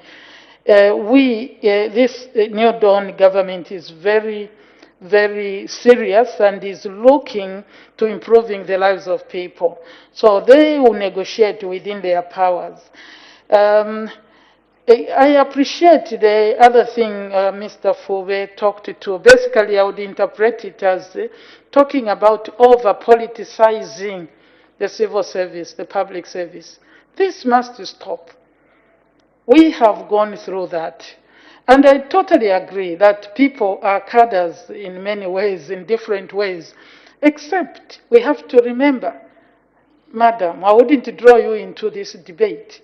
This New Dawn government is very, very serious and is looking to improving the lives of people. So they will negotiate within their powers. I appreciate the other thing Mr. Fube talked to. Basically, I would interpret it as talking about over-politicizing the civil service, the public service. This must stop. We have gone through that. And I totally agree that people are cadres in many ways, in different ways, except we have to remember, Madam, I wouldn't draw you into this debate,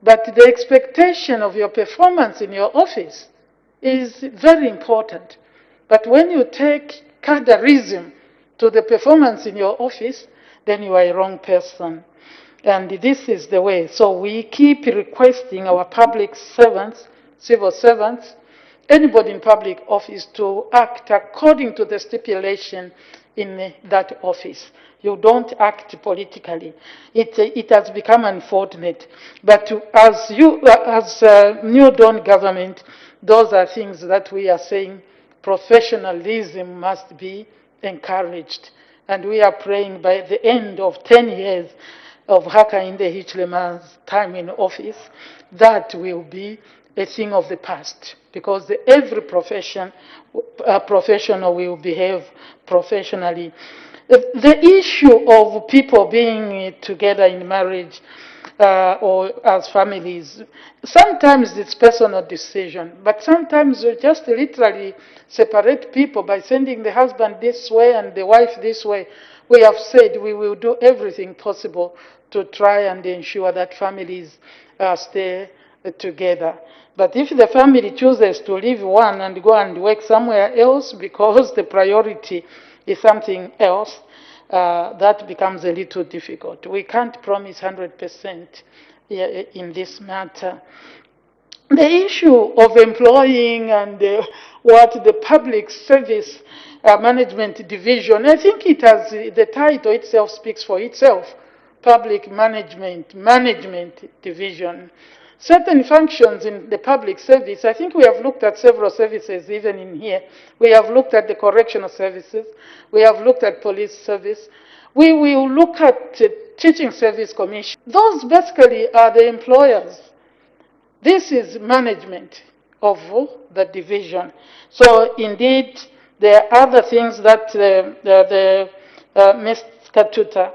but the expectation of your performance in your office is very important. But when you take cadreism to the performance in your office, then you are a wrong person. And this is the way. So we keep requesting our public servants, civil servants, anybody in public office to act according to the stipulation in that office. You don't act politically. It has become unfortunate. But as New Dawn government, those are things that we are saying professionalism must be encouraged. And we are praying by the end of 10 years of Hakainde Hichilema's time in office, that will be a thing of the past, because every professional will behave professionally. The issue of people being together in marriage or as families, sometimes it's personal decision, but sometimes you just literally separate people by sending the husband this way and the wife this way. We have said we will do everything possible to try and ensure that families stay together. But if the family chooses to leave one and go and work somewhere else because the priority is something else, that becomes a little difficult. We can't promise 100% in this matter. The issue of employing and what the public service management division, I think it has, the title itself speaks for itself. Public management division. Certain functions in the public service, I think we have looked at several services even in here. We have looked at the correctional services. We have looked at police service. We will look at teaching service commission. Those basically are the employers. This is management of the division. So indeed, There are other things that Ms. Katuta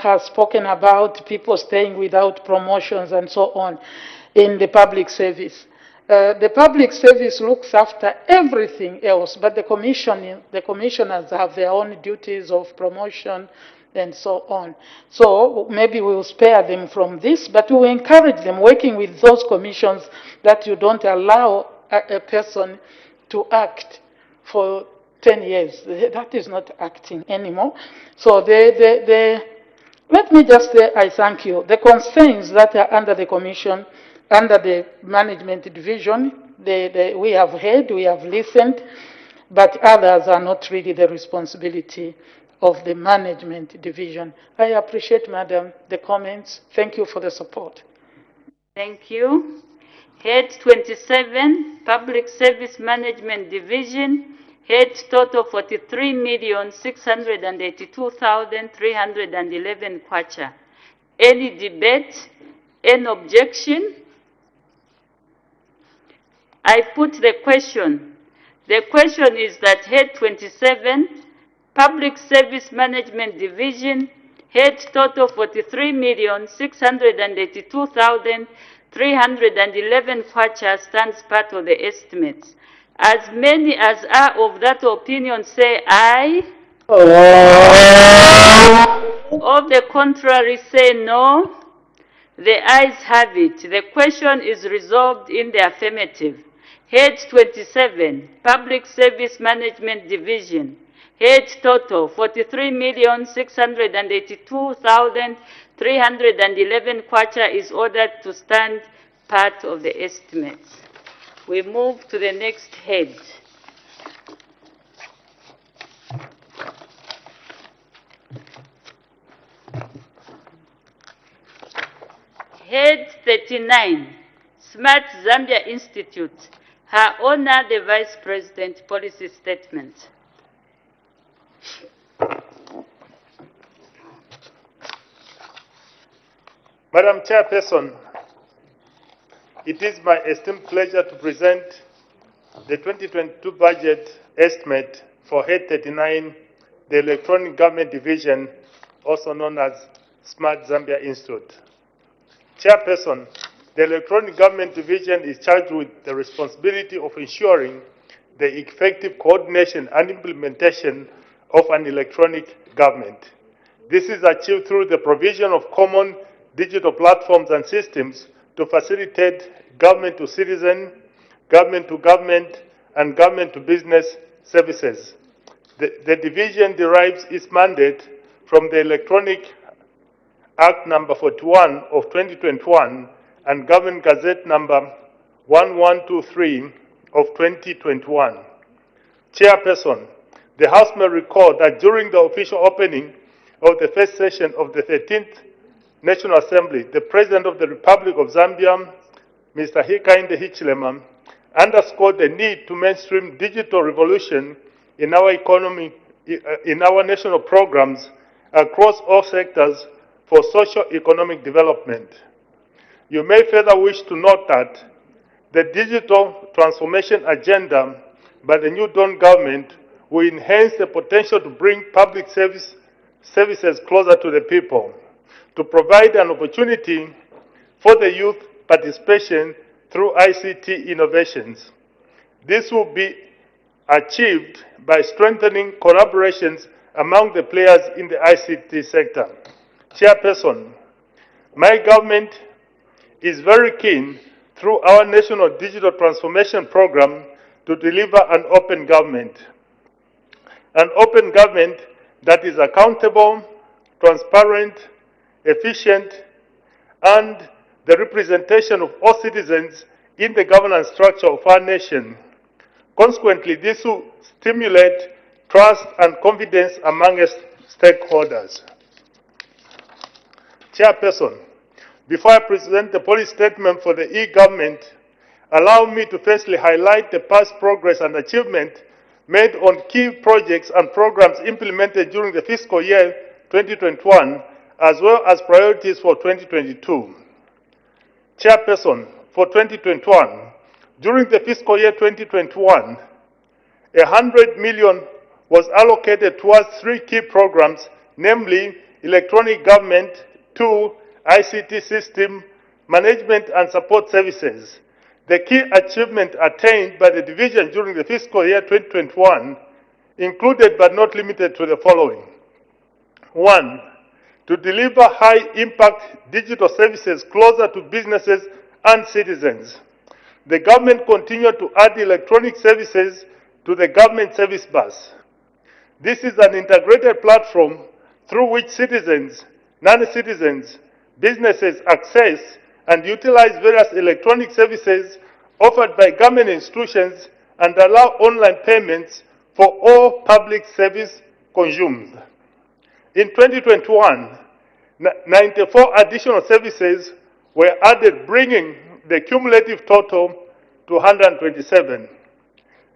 has spoken about, people staying without promotions and so on in the public service. The public service looks after everything else, but the commissioners have their own duties of promotion and so on. So maybe we'll spare them from this, but we will encourage them working with those commissions that you don't allow a person to act for 10 years. That is not acting anymore. So let me just say I thank you. The concerns that are under the commission, under the management division, we have heard, we have listened, but others are not really the responsibility of the management division. I appreciate, Madam, the comments. Thank you for the support. Thank you. Head 27, Public Service Management Division, head total 43,682,311 kwacha. Any debate? Any objection? I put the question. The question is that head 27, Public Service Management Division, head total 43,682,311 kwacha stands part of the estimates. As many as are of that opinion say aye. Of the contrary say no. The ayes have it. The question is resolved in the affirmative. Head 27, Public Service Management Division. Head total 43,682,311 kwacha is ordered to stand part of the estimates. We move to the next head. Head 39, Smart Zambia Institute. Her Honor, the Vice President, policy statement. Madam Chairperson, it is my esteemed pleasure to present the 2022 budget estimate for Head 39, the Electronic Government Division, also known as Smart Zambia Institute. Chairperson, the Electronic Government Division is charged with the responsibility of ensuring the effective coordination and implementation of an electronic government. This is achieved through the provision of common digital platforms and systems to facilitate government to citizen, government to government, and government to business services. The division derives its mandate from the Electronic Act number 41 of 2021 and Government Gazette number 1123 of 2021. Chairperson, the House may recall that during the official opening of the first session of the 13th National Assembly, the President of the Republic of Zambia, Mr. Hakainde Hichilema, underscored the need to mainstream digital revolution in our economy, in our national programs across all sectors for socio-economic development. You may further wish to note that the digital transformation agenda by the new Dawn government will enhance the potential to bring public services closer to the people, to provide an opportunity for the youth participation through ICT innovations. This will be achieved by strengthening collaborations among the players in the ICT sector. Chairperson, my government is very keen through our National Digital Transformation Program to deliver an open government. An open government that is accountable, transparent, efficient, and the representation of all citizens in the governance structure of our nation. Consequently, this will stimulate trust and confidence among its stakeholders. Chairperson, before I present the policy statement for the e-government, allow me to firstly highlight the past progress and achievement made on key projects and programs implemented during the fiscal year 2021, as well as priorities for 2022. Chairperson, for 2021, during the fiscal year 2021, 100 million was allocated towards 3 key programs, namely electronic government, 2, ICT system, management and support services. The key achievement attained by the division during the fiscal year 2021 included but not limited to the following. 1, to deliver high-impact digital services closer to businesses and citizens. The government continued to add electronic services to the government service bus. This is an integrated platform through which citizens, non-citizens, businesses access and utilize various electronic services offered by government institutions and allow online payments for all public service consumed. In 2021, 94 additional services were added, bringing the cumulative total to 127.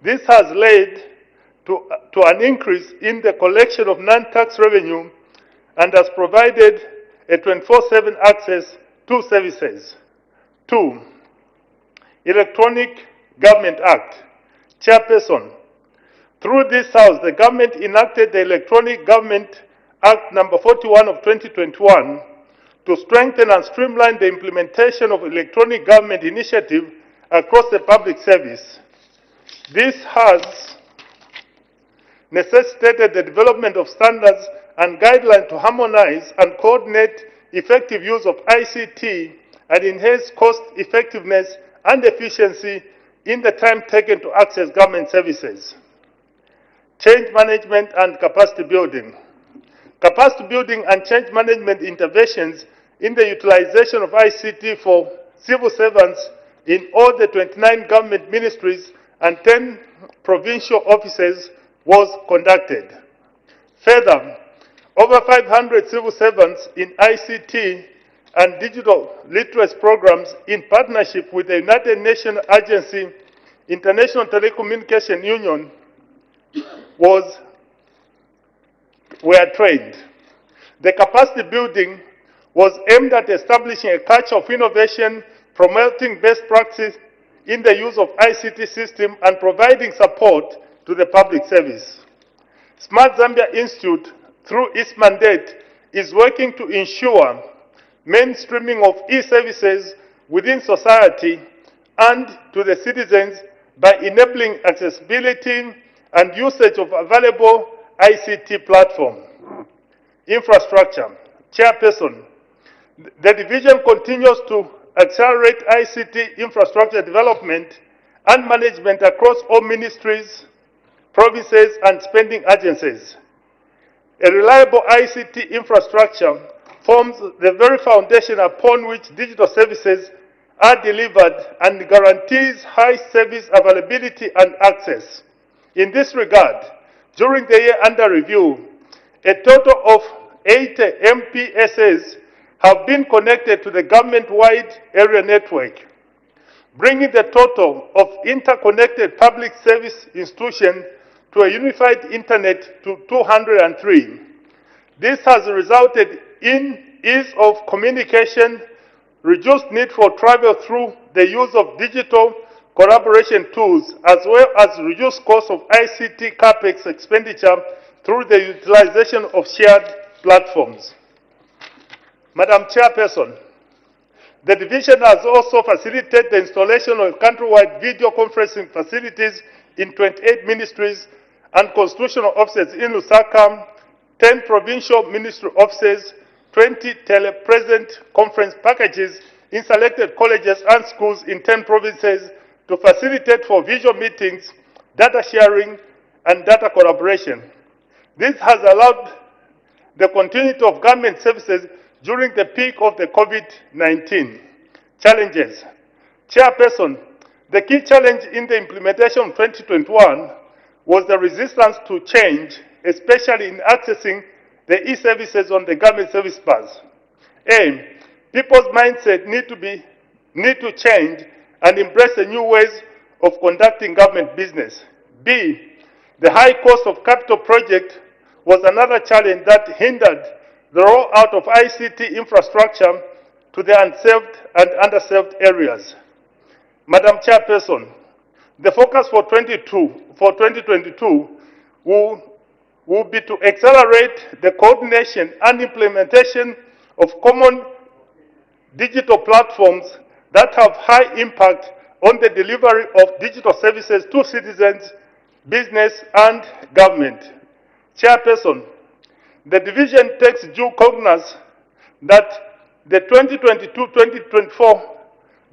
This has led to an increase in the collection of non-tax revenue and has provided a 24/7 access to services. 2, Electronic Government Act. Chairperson, through this House, the government enacted the Electronic Government Act number 41 of 2021 to strengthen and streamline the implementation of electronic government initiative across the public service. This has necessitated the development of standards and guidelines to harmonize and coordinate effective use of ICT and enhance cost effectiveness and efficiency in the time taken to access government services. Change management and capacity building. Capacity building and change management interventions in the utilization of ICT for civil servants in all the 29 government ministries and 10 provincial offices was conducted. Further, over 500 civil servants in ICT and digital literacy programs in partnership with the United Nations Agency, International Telecommunication Union, were trained. The capacity building was aimed at establishing a culture of innovation, promoting best practice in the use of ICT system and providing support to the public service. Smart Zambia Institute, through its mandate, is working to ensure mainstreaming of e-services within society and to the citizens by enabling accessibility and usage of available ICT platform. Infrastructure. Chairperson, the division continues to accelerate ICT infrastructure development and management across all ministries, provinces, and spending agencies. A reliable ICT infrastructure forms the very foundation upon which digital services are delivered and guarantees high service availability and access. In this regard, during the year under review, a total of 80 MPSs have been connected to the government-wide area network, bringing the total of interconnected public service institutions to a unified internet to 203. This has resulted in ease of communication, reduced need for travel through the use of digital collaboration tools, as well as reduced cost of ICT CapEx expenditure through the utilization of shared platforms. Madam Chairperson, the division has also facilitated the installation of countrywide video conferencing facilities in 28 ministries and constitutional offices in Lusaka, 10 provincial ministry offices, 20 telepresent conference packages in selected colleges and schools in 10 provinces to facilitate for visual meetings, data sharing, and data collaboration. This has allowed the continuity of government services during the peak of the COVID-19. Challenges. Chairperson, the key challenge in the implementation of 2021 was the resistance to change, especially in accessing the e-services on the government service bus. A, people's mindset need to change and embrace the new ways of conducting government business. B, the high cost of capital project was another challenge that hindered the rollout of ICT infrastructure to the unserved and underserved areas. Madam Chairperson, The focus for 2022 will be to accelerate the coordination and implementation of common digital platforms that have high impact on the delivery of digital services to citizens, business, and government. Chairperson, the division takes due cognizance that the 2022-2024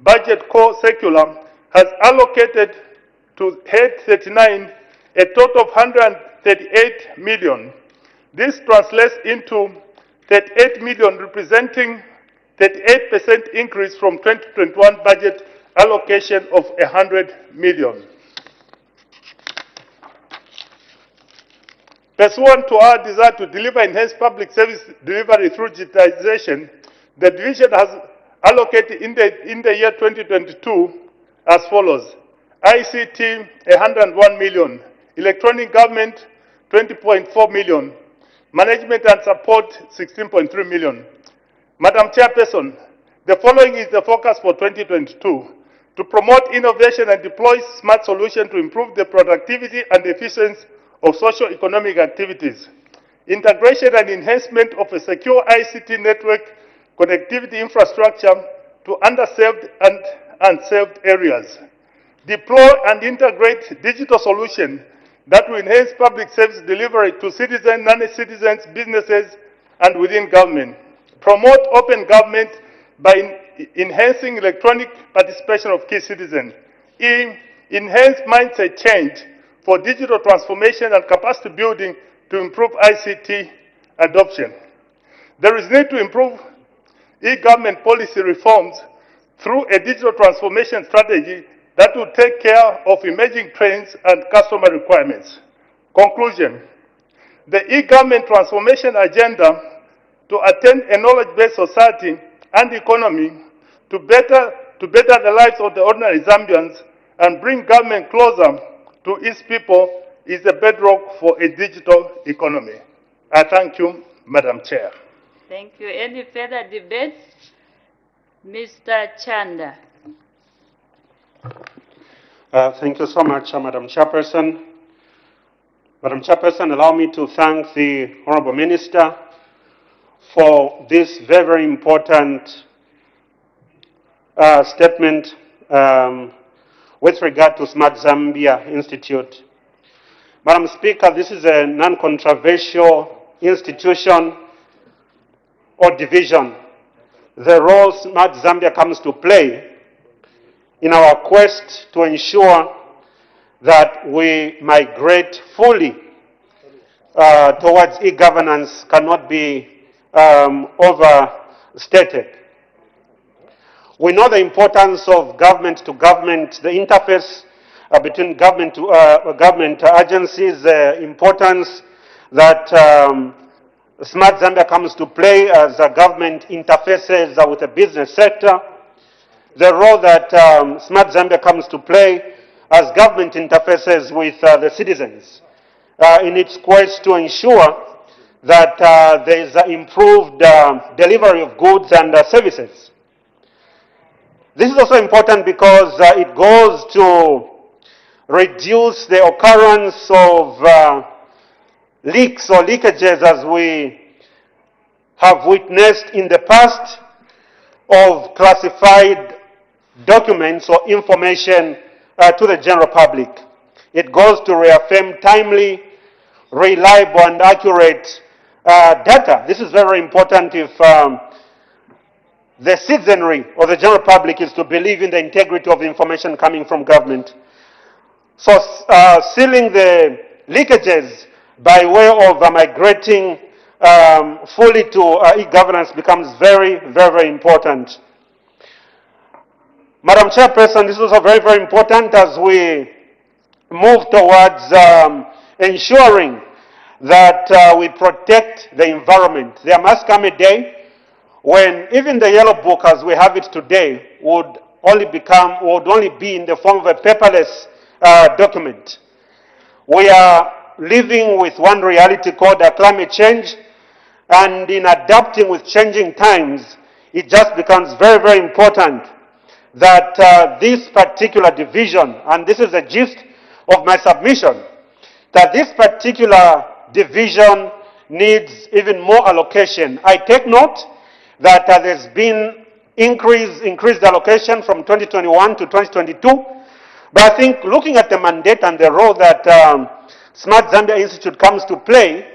budget core circular has allocated to Head 39 a total of 138 million. This translates into 38 million, representing 38% increase from 2021 budget allocation of 100 million. Pursuant to our desire to deliver enhanced public service delivery through digitization, the division has allocated in the year 2022 as follows: ICT 101 million, electronic government 20.4 million, management and support 16.3 million. Madam Chairperson, the following is the focus for 2022: to promote innovation and deploy smart solutions to improve the productivity and efficiency of socio-economic activities, integration and enhancement of a secure ICT network connectivity infrastructure to underserved and unserved areas, deploy and integrate digital solutions that will enhance public service delivery to citizens, non-citizens, businesses, and within government, promote open government by enhancing electronic participation of key citizens, enhance mindset change for digital transformation and capacity building to improve ICT adoption. There is need to improve e-government policy reforms through a digital transformation strategy that will take care of emerging trends and customer requirements. Conclusion: the e-government transformation agenda to attain a knowledge-based society and economy to better the lives of the ordinary Zambians and bring government closer to its people is the bedrock for a digital economy. I thank you, Madam Chair. Thank you. Any further debates? Mr. Chanda. Thank you so much, Madam Chairperson. Madam Chairperson, allow me to thank the Honorable Minister for this very, very important statement with regard to Smart Zambia Institute. Madam Speaker, this is a non-controversial institution or division. The role Smart Zambia comes to play in our quest to ensure that we migrate fully towards e-governance cannot be overstated. We know the importance of government to government, the interface between government to government agencies, the importance that Smart Zambia comes to play as a government interfaces with the business sector, the role that Smart Zambia comes to play as government interfaces with the citizens in its quest to ensure that there is improved delivery of goods and services. This is also important because it goes to reduce the occurrence of leaks or leakages, as we have witnessed in the past, of classified documents or information to the general public. It goes to reaffirm timely, reliable, and accurate data. This is very important if the citizenry or the general public is to believe in the integrity of the information coming from government. So sealing the leakages by way of migrating fully to e-governance becomes very, very, very important. Madam Chairperson, this is also very, very important as we move towards ensuring that we protect the environment. There must come a day when even the Yellow Book as we have it today would only be in the form of a paperless document. We are living with one reality called climate change, and in adapting with changing times, it just becomes very, very important that this particular division, and this is the gist of my submission, that this particular division needs even more allocation. I take note that there's been increased allocation from 2021 to 2022, but I think looking at the mandate and the role that Smart Zambia Institute comes to play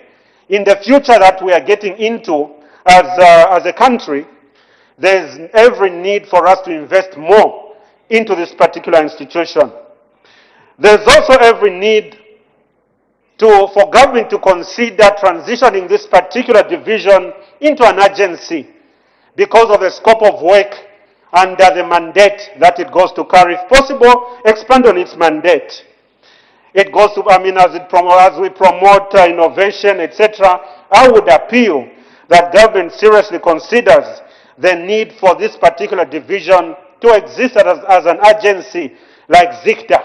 in the future that we are getting into as a country, there's every need for us to invest more into this particular institution. There's also every need for government to consider transitioning this particular division into an agency because of the scope of work and the mandate that it goes to carry. If possible, expand on its mandate. It goes to, as we promote innovation, etc., I would appeal that government seriously considers the need for this particular division to exist as an agency like ZICTA.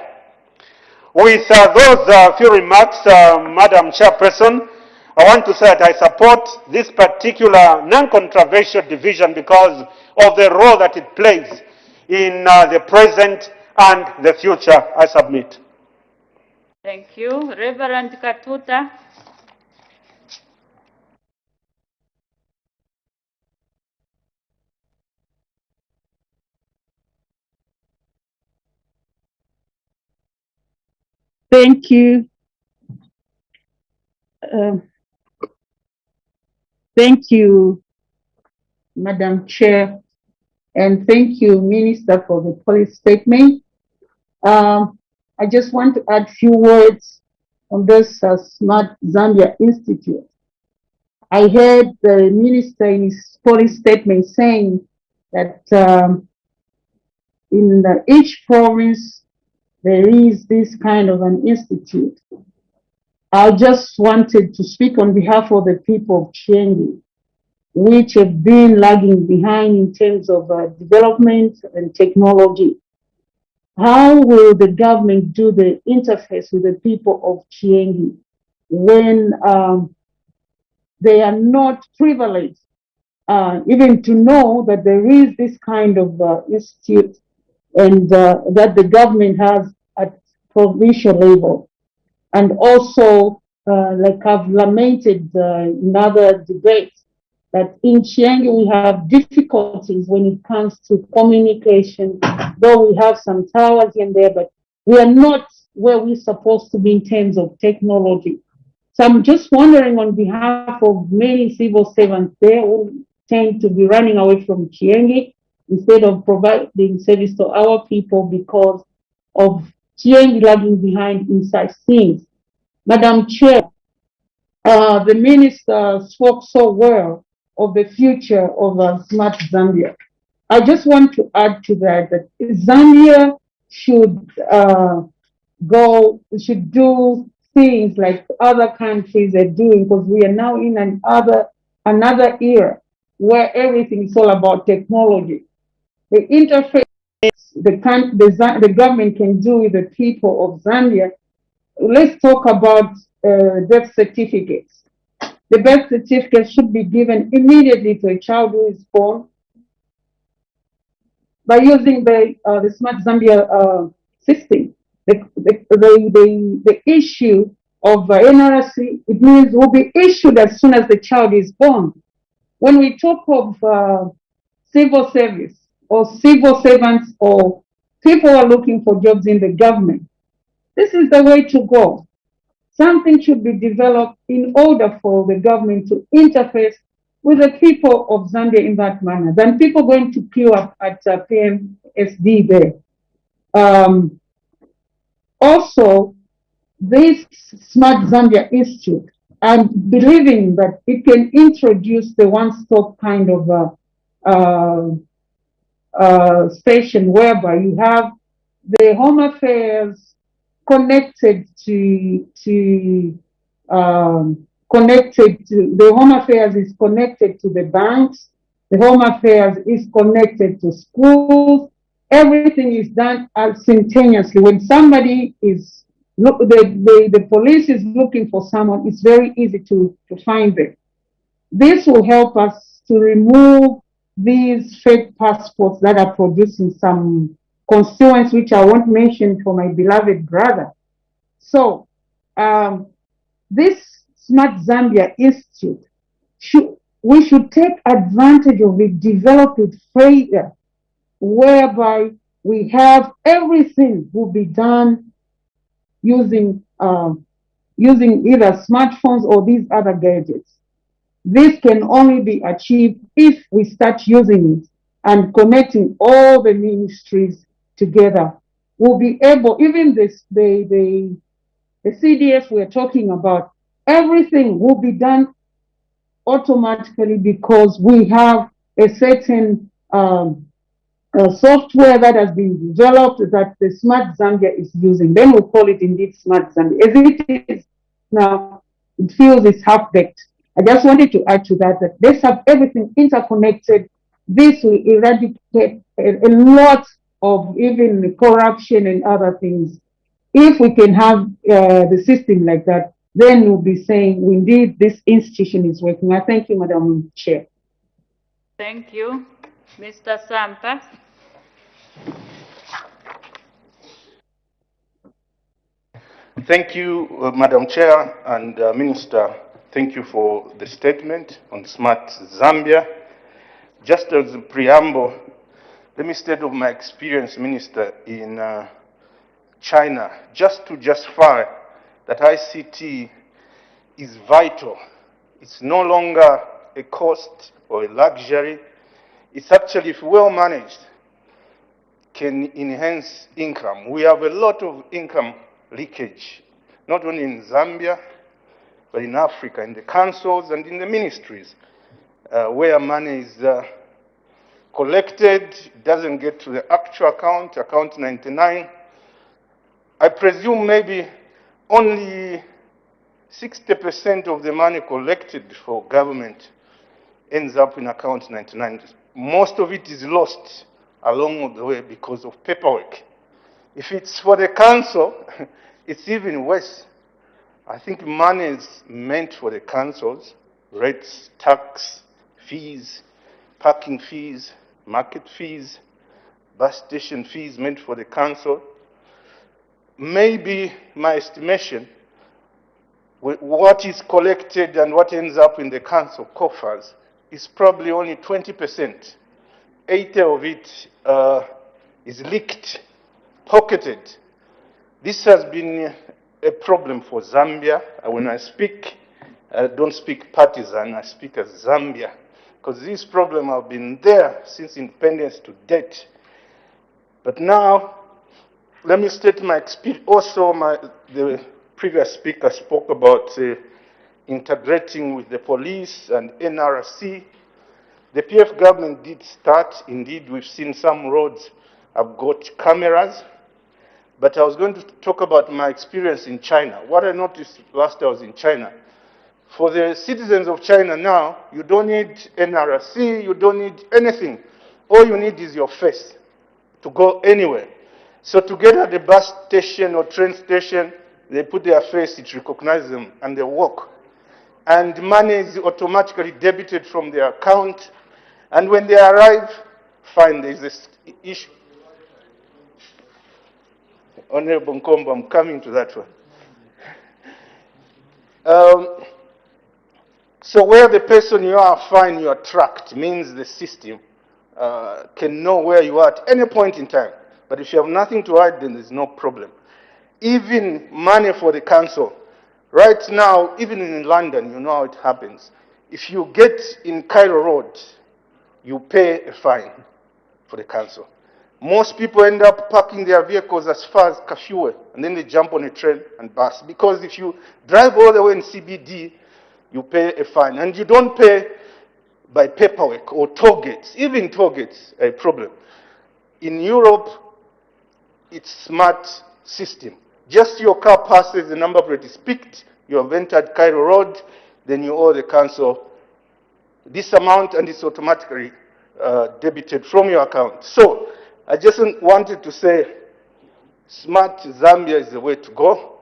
With those few remarks, Madam Chairperson, I want to say that I support this particular non-controversial division because of the role that it plays in the present and the future. I submit. Thank you. Reverend Katuta. Thank you. Thank you, Madam Chair, and thank you, Minister, for the policy statement. I just want to add a few words on this Smart Zambia Institute. I heard the Minister in his policy statement saying that in each province there is this kind of an institute. I just wanted to speak on behalf of the people of Chiengi, which have been lagging behind in terms of development and technology. How will the government do the interface with the people of Chiengi when they are not privileged even to know that there is this kind of institute and that the government has at provincial level? And also, like I've lamented in other debates, that in Chiengi we have difficulties when it comes to communication, though we have some towers in there, but we are not where we're supposed to be in terms of technology. So I'm just wondering on behalf of many civil servants there who tend to be running away from Chiengi instead of providing service to our people because of Chiengi lagging behind in such things. Madam Chair, the Minister spoke so well of the future of Smart Zambia. I just want to add to that Zambia should should do things like other countries are doing, because we are now in another era where everything is all about technology. The interface the government can do with the people of Zambia. Let's talk about birth certificates. The birth certificate should be given immediately to a child who is born by using the Smart Zambia system. The issue of NRC, it means will be issued as soon as the child is born. When we talk of civil service or civil servants or people who are looking for jobs in the government, this is the way to go. Something should be developed in order for the government to interface with the people of Zambia in that manner. Then people going to queue up at PMSD there. Also, this Smart Zambia Institute, I'm believing that it can introduce the one-stop kind of station whereby you have the Home Affairs connected to the Home Affairs is connected to the banks. The Home Affairs is connected to schools. Everything is done simultaneously. When somebody is the police is looking for someone, it's very easy to find them. This will help us to remove these fake passports that are produced in some constituents, which I won't mention for my beloved brother. So, this Smart Zambia Institute, we should take advantage of it, develop it further, whereby we have everything will be done using using either smartphones or these other gadgets. This can only be achieved if we start using it and connecting all the ministries together. We'll be able, even the CDF we're talking about, everything will be done automatically because we have a certain software that has been developed that the Smart Zambia is using. Then we'll call it indeed Smart Zambia. As it is now, it feels it's half-baked. I just wanted to add to that, that let's have everything interconnected. This will eradicate a lot of even corruption and other things. If we can have the system like that, then we'll be saying, indeed, this institution is working. I thank you, Madam Chair. Thank you. Mr. Sampa. Thank you, Madam Chair and Minister. Thank you for the statement on Smart Zambia. Just as a preamble, let me state of my experience, Minister, in China, just to justify that ICT is vital. It's no longer a cost or a luxury. It's actually, if well managed, can enhance income. We have a lot of income leakage, not only in Zambia, but in Africa, in the councils and in the ministries, where money is collected, doesn't get to the actual account, account 99. I presume maybe only 60% of the money collected for government ends up in account 99. Most of it is lost along the way because of paperwork. If it's for the council, it's even worse. I think money is meant for the councils, rates, tax, fees, parking fees, market fees, bus station fees meant for the council. Maybe my estimation, what is collected and what ends up in the council coffers is probably only 20%. 80% of it is leaked, pocketed. This has been a problem for Zambia. When I speak, I don't speak partisan, I speak as Zambia, because this problem has been there since independence to date. But now, let me state my experience. Also, the previous speaker spoke about integrating with the police and NRC. The PF government did start. Indeed, we've seen some roads have got cameras. But I was going to talk about my experience in China. What I noticed last I was in China, for the citizens of China now, you don't need NRC, you don't need anything. All you need is your face to go anywhere. So to get at the bus station or train station, they put their face, it recognizes them, and they walk. And money is automatically debited from their account. And when they arrive, fine, there's this issue. Honorable Nkombo, I'm coming to that one. So where the person you are, fine, you are tracked, means the system can know where you are at any point in time. But if you have nothing to hide, then there's no problem. Even money for the council. Right now, even in London, you know how it happens. If you get in Cairo Road, you pay a fine for the council. Most people end up parking their vehicles as far as Kafue, and then they jump on a train and bus. Because if you drive all the way in CBD, you pay a fine. And you don't pay by paperwork or toll gates. Even toll gates are a problem. In Europe, it's smart system. Just your car passes, the number plate is picked, you have entered Cairo Road, then you owe the council this amount, and it's automatically debited from your account. So, I just wanted to say, Smart Zambia is the way to go.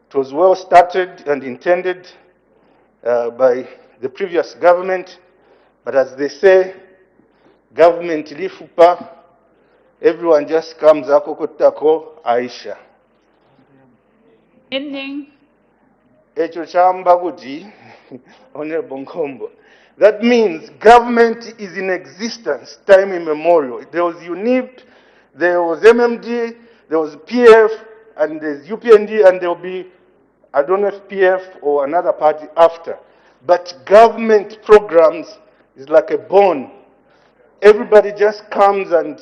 It was well started and intended by the previous government, but as they say, government lifupa, everyone just comes akokotako Aisha. Meaning, Echo chamba kuti, Honorable Nkombo. That means government is in existence, time immemorial. There was UNIP, there was MMD, there was PF, and there's UPND, and there will be, I don't know if PF or another party after. But government programs is like a bone. Everybody just comes and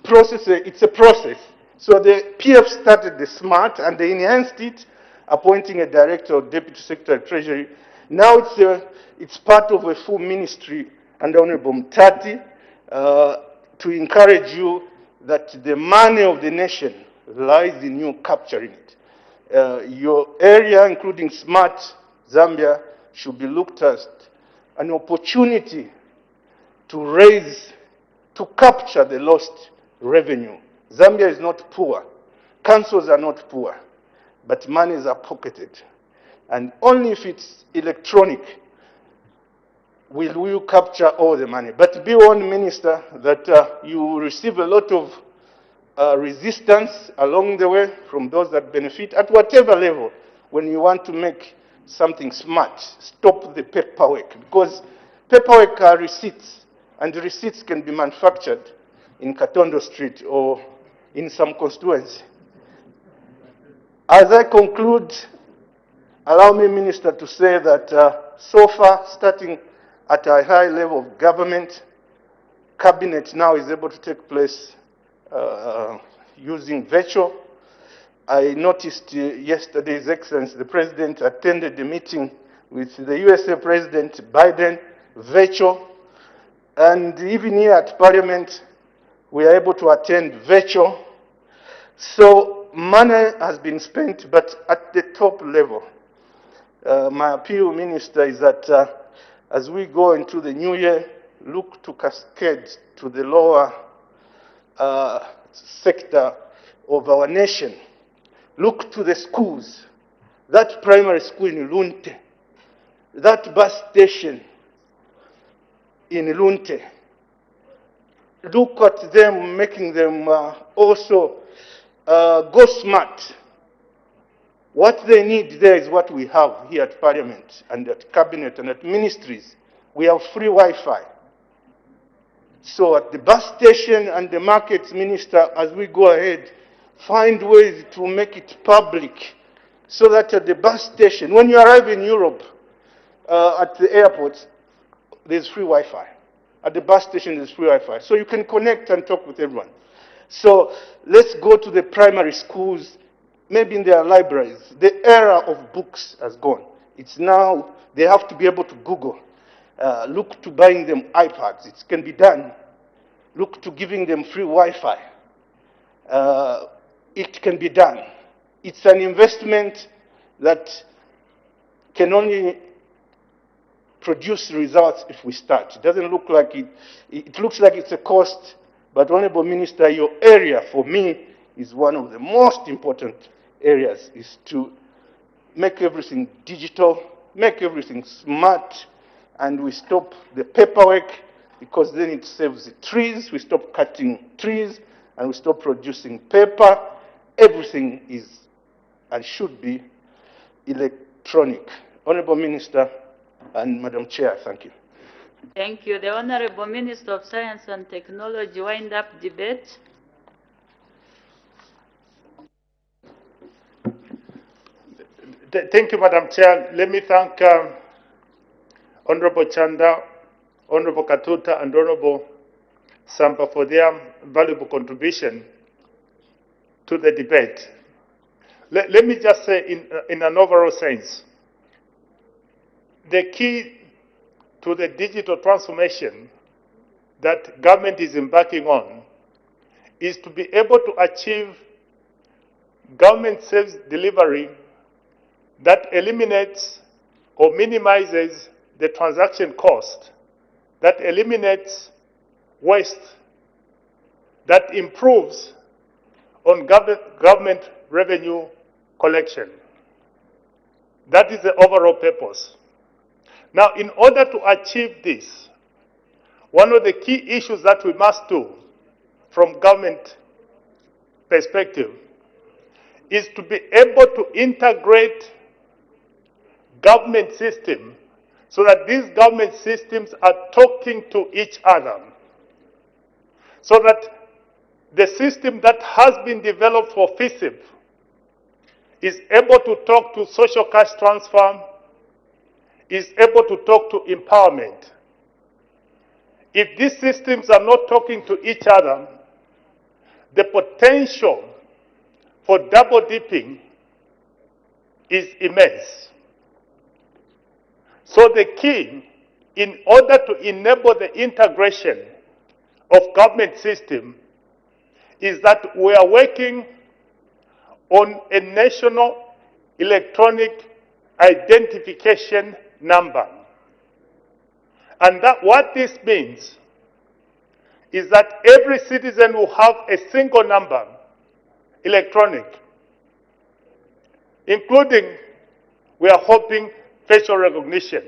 processes it. It's a process. So the PF started the SMART and they enhanced it, appointing a director or deputy secretary of treasury. Now it's part of a full ministry under Honorable Mtati to encourage you that the money of the nation lies in you capturing it. Your area, including SMART, Zambia, should be looked at an opportunity to capture the lost revenue. Zambia is not poor. Councils are not poor, but monies are pocketed. And only if it's electronic will you capture all the money. But be warned, Minister, that you will receive a lot of resistance along the way from those that benefit at whatever level when you want to make something smart. Stop the paperwork, because paperwork are receipts, and the receipts can be manufactured in Katondo Street or in some constituency. As I conclude, allow me, Minister, to say that so far, starting at a high level of government, cabinet now is able to take place using virtual. I noticed yesterday, His Excellency, the President attended the meeting with the USA President Biden, virtual. And even here at Parliament, we are able to attend virtual. So money has been spent, but at the top level. My appeal, Minister, is that as we go into the new year, look to cascade to the lower sector of our nation. Look to the schools, that primary school in Lunte, that bus station in Lunte. Look at them, making them also go smart. What they need there is what we have here at Parliament and at Cabinet and at ministries. We have free Wi-Fi. So at the bus station and the markets, Minister, as we go ahead, find ways to make it public so that at the bus station, when you arrive in Europe, at the airports, there's free Wi-Fi. At the bus station, there's free Wi-Fi. So you can connect and talk with everyone. So let's go to the primary schools, maybe in their libraries. The era of books has gone. It's now, they have to be able to Google. Look to buying them iPads. It can be done. Look to giving them free Wi-Fi. It can be done. It's an investment that can only produce results if we start. It doesn't look like it. It looks like it's a cost, but Honorable Minister, your area for me is one of the most important areas, is to make everything digital, make everything smart, and we stop the paperwork, because then it saves the trees. We stop cutting trees, and we stop producing paper. Everything is and should be electronic. Honorable Minister and Madam Chair, thank you. Thank you. The Honorable Minister of Science and Technology, wind up debate. Thank you, Madam Chair. Let me thank Honorable Chanda, Honorable Katuta, and Honorable Sampa for their valuable contribution to the debate. Let me just say in an overall sense, the key to the digital transformation that government is embarking on is to be able to achieve government service delivery that eliminates or minimizes the transaction cost, that eliminates waste, that improves on government revenue collection. That is the overall purpose. Now, in order to achieve this, one of the key issues that we must do from government perspective is to be able to integrate government systems so that these government systems are talking to each other, so that the system that has been developed for FISIP is able to talk to social cash transfer, is able to talk to empowerment. If these systems are not talking to each other, the potential for double dipping is immense. So the key, in order to enable the integration of government system, is that we are working on a national electronic identification number. And that what this means is that every citizen will have a single number, electronic, including, we are hoping, facial recognition.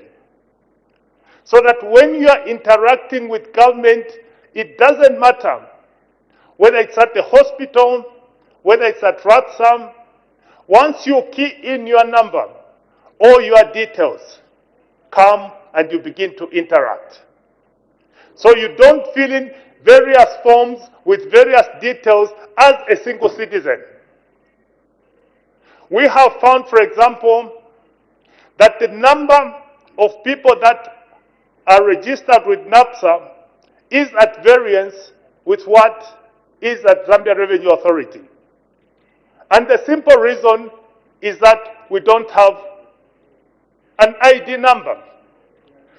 So that when you are interacting with government, it doesn't matter whether it's at the hospital, whether it's at ransom. Once you key in your number, all your details come and you begin to interact. So you don't fill in various forms with various details as a single citizen. We have found, for example, that the number of people that are registered with NAPSA is at variance with what is at Zambia Revenue Authority. And the simple reason is that we don't have an ID number.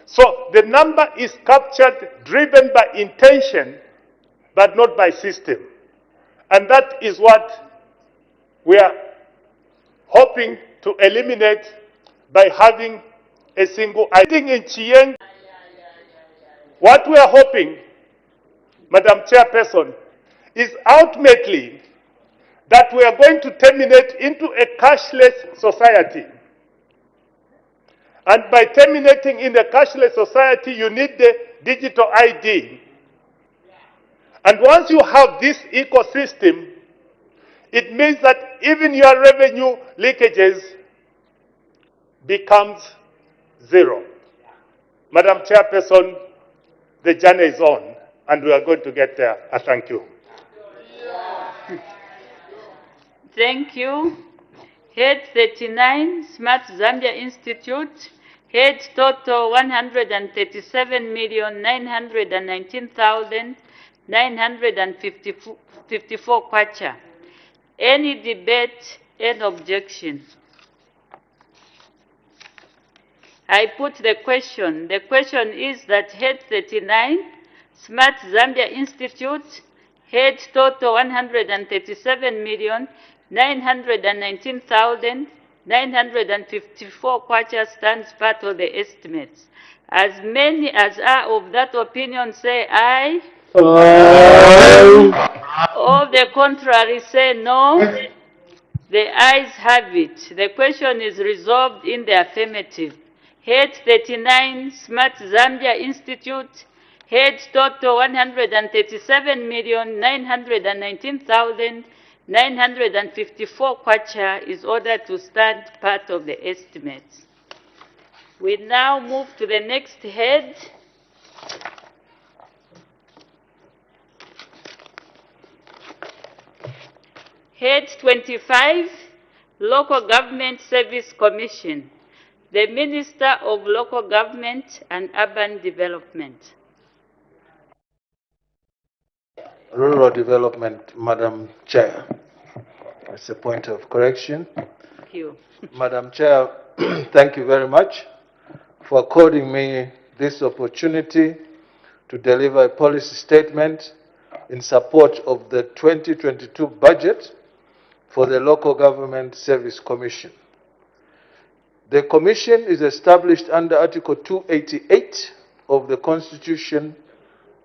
So the number is captured, driven by intention, but not by system. And that is what we are hoping to eliminate by having a single ID. In Chieng, what we are hoping, Madam Chairperson, is ultimately that we are going to terminate into a cashless society. And by terminating in the cashless society, you need the digital ID. And once you have this ecosystem, it means that even your revenue leakages becomes zero. Madam Chairperson, the journey is on, and we are going to get there. I thank you. Thank you. Head 39, Smart Zambia Institute. Head total 137,919,954 kwacha. Any debate and objection? I put the question. The question is that Head 39, Smart Zambia Institute, head total 137,919,954 kwacha stands part of the estimates. As many as are of that opinion say aye. Aye. All the contrary say no. The ayes have it. The question is resolved in the affirmative. Head 39, Smart Zambia Institute, head total 137,919,954 kwacha is ordered to stand part of the estimates. We now move to the next head. Head 25, Local Government Service Commission, the Minister of Local Government and Urban Development. Rural Development, Madam Chair. That's a point of correction. Thank you. Madam Chair, thank you very much for according me this opportunity to deliver a policy statement in support of the 2022 budget for the Local Government Service Commission. The Commission is established under Article 288 of the Constitution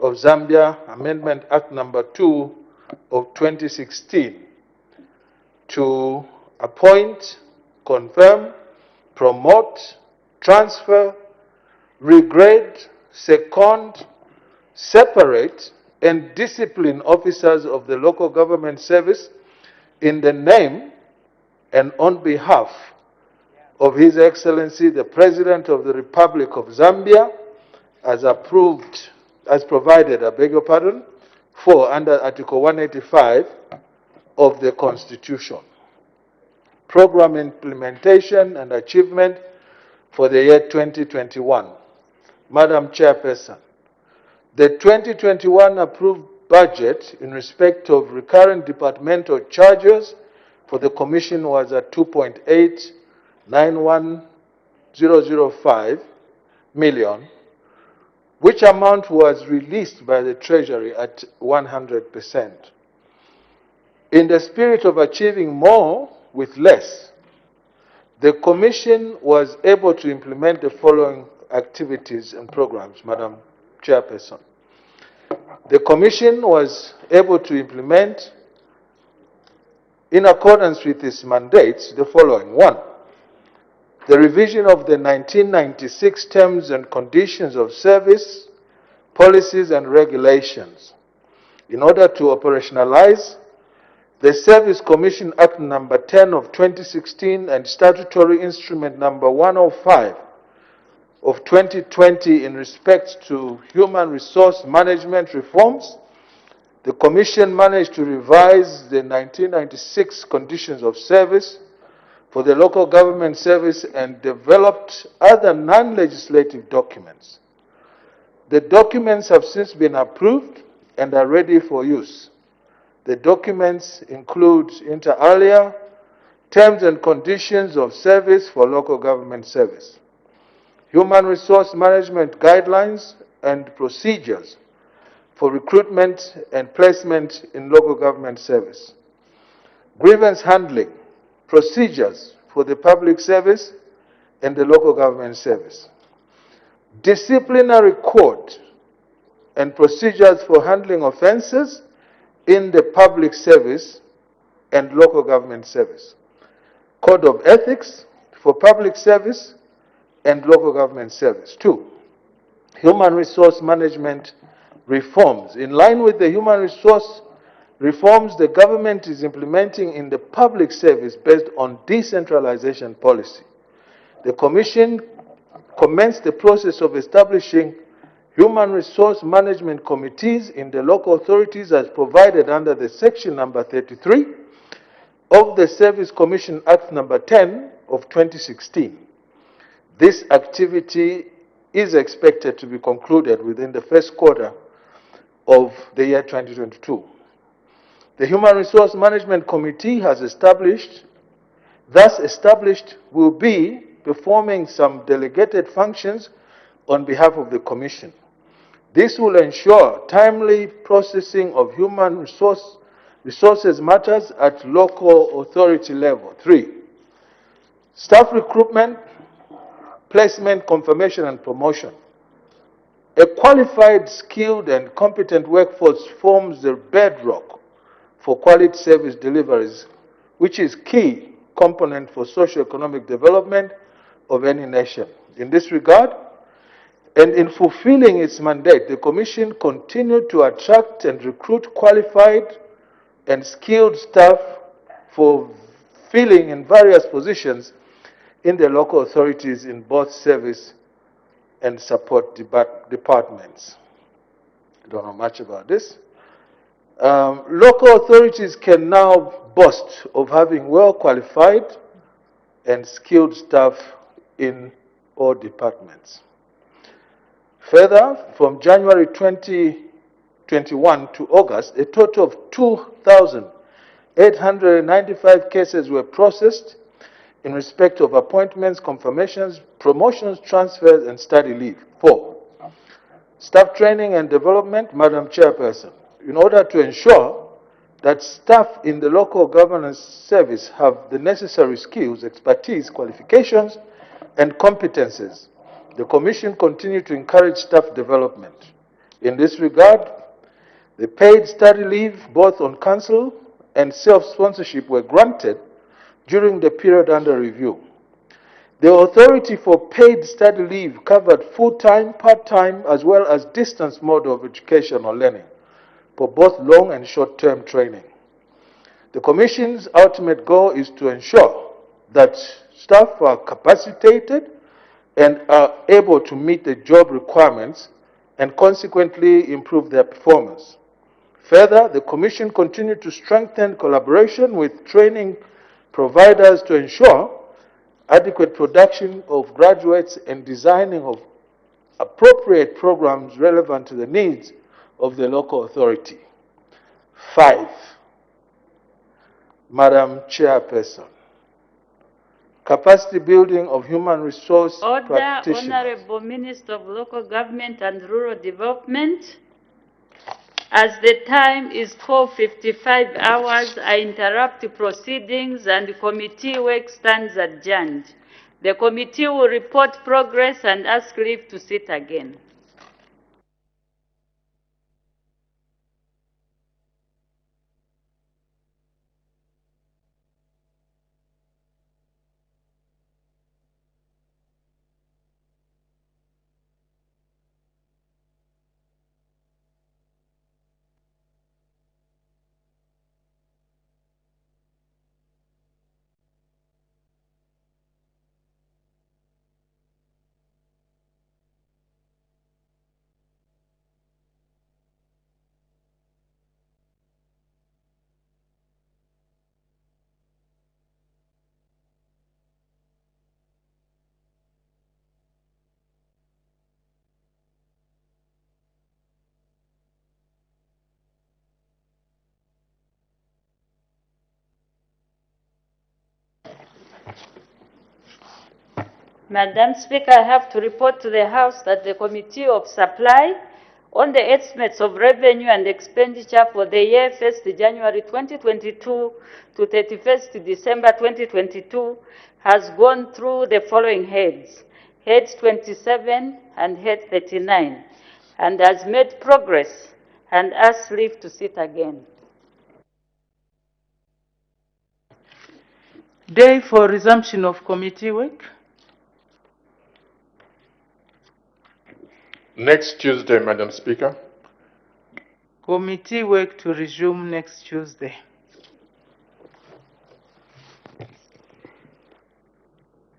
of Zambia, Amendment Act Number 2 of 2016, to appoint, confirm, promote, transfer, regrade, second, separate and discipline officers of the local government service in the name and on behalf of His Excellency the President of the Republic of Zambia, as provided, I beg your pardon, for under Article 185 of the Constitution. Program implementation and achievement for the year 2021. Madam Chairperson, the 2021 approved budget in respect of recurrent departmental charges for the Commission was at 2.891005 million, which amount was released by the Treasury at 100%. In the spirit of achieving more with less, the Commission was able to implement the following activities and programs, Madam Chairperson. The Commission was able to implement, in accordance with its mandates, the following. 1. The revision of the 1996 Terms and Conditions of Service, Policies and Regulations in order to operationalize the Service Commission Act number 10 of 2016 and Statutory Instrument number 105 of 2020 in respect to human resource management reforms. The Commission managed to revise the 1996 Conditions of Service for the local government service and developed other non-legislative documents. The documents have since been approved and are ready for use. The documents include, inter alia, Terms and Conditions of Service for Local Government Service, Human Resource Management Guidelines and Procedures for Recruitment and Placement in Local Government Service, Grievance Handling Procedures for the Public Service and the Local Government Service, Disciplinary Code and Procedures for Handling Offences in the Public Service and Local Government Service, Code of Ethics for Public Service and Local Government Service. 2. Human Resource Management Reforms. In line with the human resource reforms the government is implementing in the public service based on decentralization policy, the Commission commenced the process of establishing human resource management committees in the local authorities as provided under the section number 33 of the Service Commission Act number 10 of 2016. This activity is expected to be concluded within the first quarter of the year 2022. The Human Resource Management Committee thus established, will be performing some delegated functions on behalf of the Commission. This will ensure timely processing of human resources matters at local authority level. 3. Staff recruitment, placement, confirmation, and promotion. A qualified, skilled, and competent workforce forms the bedrock for quality service deliveries, which is key component for socio-economic development of any nation. In this regard, and in fulfilling its mandate, the Commission continued to attract and recruit qualified and skilled staff for filling in various positions in the local authorities in both service and support departments. I don't know much about this. Local authorities can now boast of having well-qualified and skilled staff in all departments. Further, from January 2021 to August, a total of 2,895 cases were processed in respect of appointments, confirmations, promotions, transfers, and study leave. 4. Staff training and development. Madam Chairperson, in order to ensure that staff in the local governance service have the necessary skills, expertise, qualifications, and competences, the Commission continued to encourage staff development. In this regard, the paid study leave, both on council and self-sponsorship, were granted during the period under review. The authority for paid study leave covered full-time, part-time, as well as distance mode of education or learning for both long and short-term training. The Commission's ultimate goal is to ensure that staff are capacitated and are able to meet the job requirements and consequently improve their performance. Further, the Commission continued to strengthen collaboration with training providers to ensure adequate production of graduates and designing of appropriate programs relevant to the needs of the local authority. 5. Madam Chairperson, capacity building of human resource practitioners. Honorable Minister of Local Government and Rural Development. As the time is 4:55 hours, I interrupt proceedings and committee work stands adjourned. The committee will report progress and ask leave to sit again. Madam Speaker, I have to report to the House that the Committee of Supply on the estimates of revenue and expenditure for the year 1st January 2022 to 31st December 2022 has gone through the following heads, Head 27 and Head 39, and has made progress and asked leave to sit again. Day for resumption of committee work. Next Tuesday, Madam Speaker. Committee work to resume next Tuesday.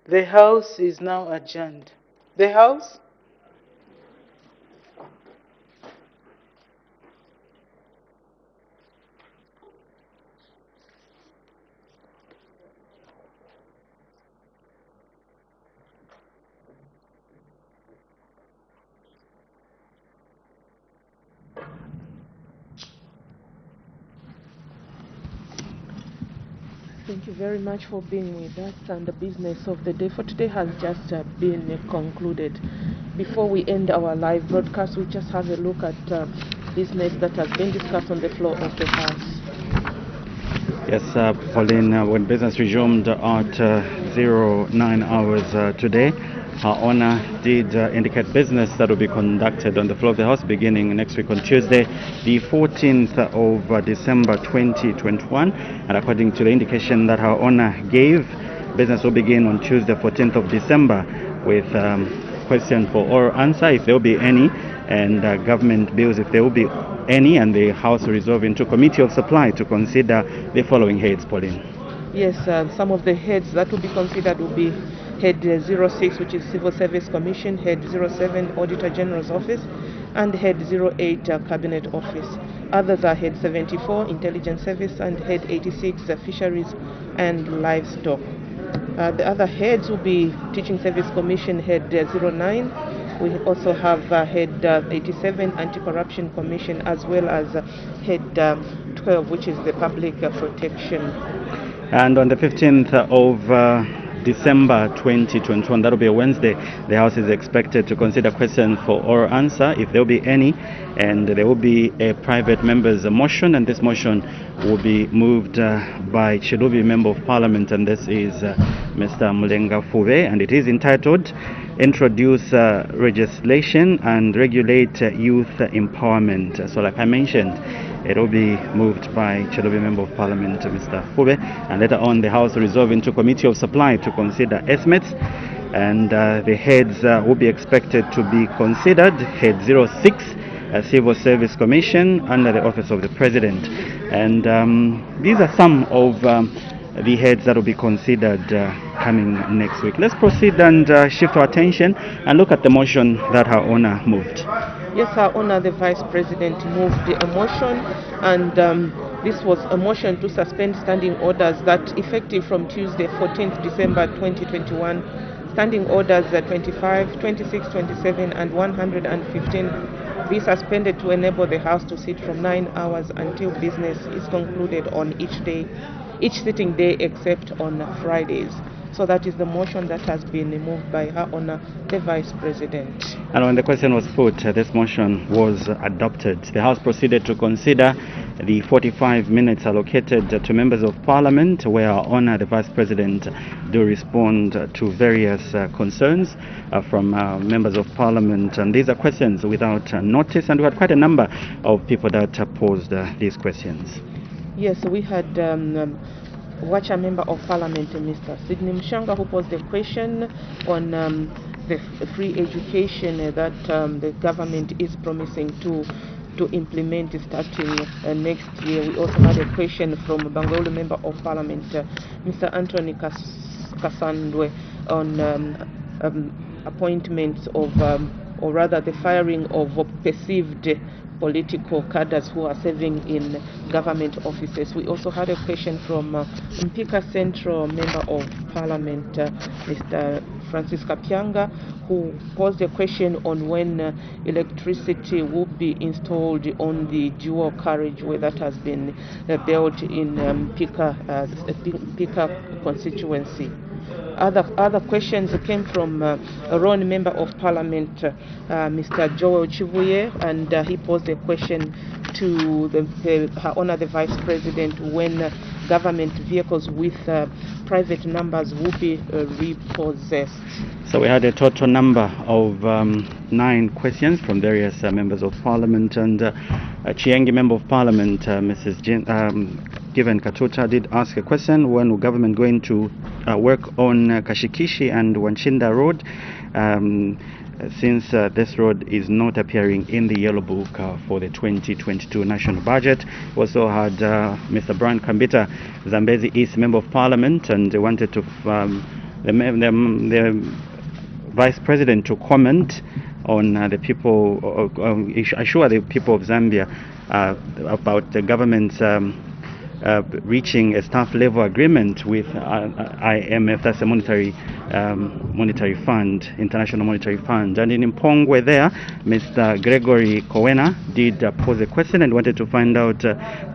The House is now adjourned. The House? Thank you very much for being with us, and the business of the day for today has just been concluded. Before we end our live broadcast, we just have a look at business that has been discussed on the floor of the House. Yes, Pauline, when business resumed at 09 hours today, our owner did indicate business that will be conducted on the floor of the House beginning next week on Tuesday, the 14th of December 2021. And according to the indication that our owner gave, business will begin on Tuesday, 14th of December, with question for oral answer, if there will be any, and government bills, if there will be any, and the House will resolve into Committee of Supply to consider the following heads, Pauline. Yes, some of the heads that will be considered will be Head 06, which is Civil Service Commission, Head 07, Auditor General's Office, and Head 08, Cabinet Office. Others are Head 74, Intelligence Service, and Head 86, Fisheries and Livestock. The other heads will be Teaching Service Commission, Head 09. We also have Head 87, Anti-Corruption Commission, as well as Head 12, which is the Public Protection. And on the 15th of December 2021, that will be a Wednesday, the House is expected to consider questions for oral answer, if there will be any, and there will be a private member's motion, and this motion will be moved by Chilubi Member of Parliament, and this is Mr. Mulenga Fuve, and it is entitled introduce legislation and regulate youth empowerment. So like I mentioned, it will be moved by Chilubi Member of Parliament, Mr. Fube, and later on the House will resolve into Committee of Supply to consider estimates, and the heads will be expected to be considered. Head 06, Civil Service Commission under the Office of the President. And these are some of the heads that will be considered coming next week. Let's proceed and shift our attention and look at the motion that Her Honor moved. Yes, Her Honor, the Vice President moved a motion, and this was a motion to suspend standing orders that effective from Tuesday, 14th December 2021, standing orders 25, 26, 27, and 115 be suspended to enable the House to sit from 9 hours until business is concluded on each sitting day except on Fridays. So that is the motion that has been moved by Her Honor, the Vice President. And when the question was put, this motion was adopted. The House proceeded to consider the 45 minutes allocated to members of Parliament, where Her Honor, the Vice President, do respond to various concerns from members of Parliament. And these are questions without notice, and we had quite a number of people that posed these questions. Yes, we had Watcher Member of Parliament, Mr. Sidney Mshanga, who posed a question on the free education that the government is promising to implement starting next year. We also had a question from Bangolo Member of Parliament, Mr. Anthony Kasandwe, on appointments of, or rather the firing of perceived political cadres who are serving in government offices. We also had a question from Mpika Central Member of Parliament, Mr. Francis Kapianga, who posed a question on when electricity will be installed on the dual carriageway that has been built in Mpika constituency. Other questions came from a Ron Member of Parliament, Mr. Joel Chivuye, and he posed a question to Her Honor, the Vice President, when government vehicles with private numbers will be repossessed. So we had a total number of 9 questions from various members of Parliament, and Chiengi Member of Parliament, Mrs. Given Katuta, did ask a question: when will government going to work on Kashikishi and Wanchinda Road, since this road is not appearing in the Yellow Book for the 2022 national budget. Also had Mr. Brian Kambita, Zambezi East Member of Parliament, and wanted to the Vice President to comment on the people, assure the people of Zambia about the government's reaching a staff level agreement with IMF, that's a monetary fund, International Monetary Fund. And in Mpongwe there, Mr. Gregory Kowena did pose a question and wanted to find out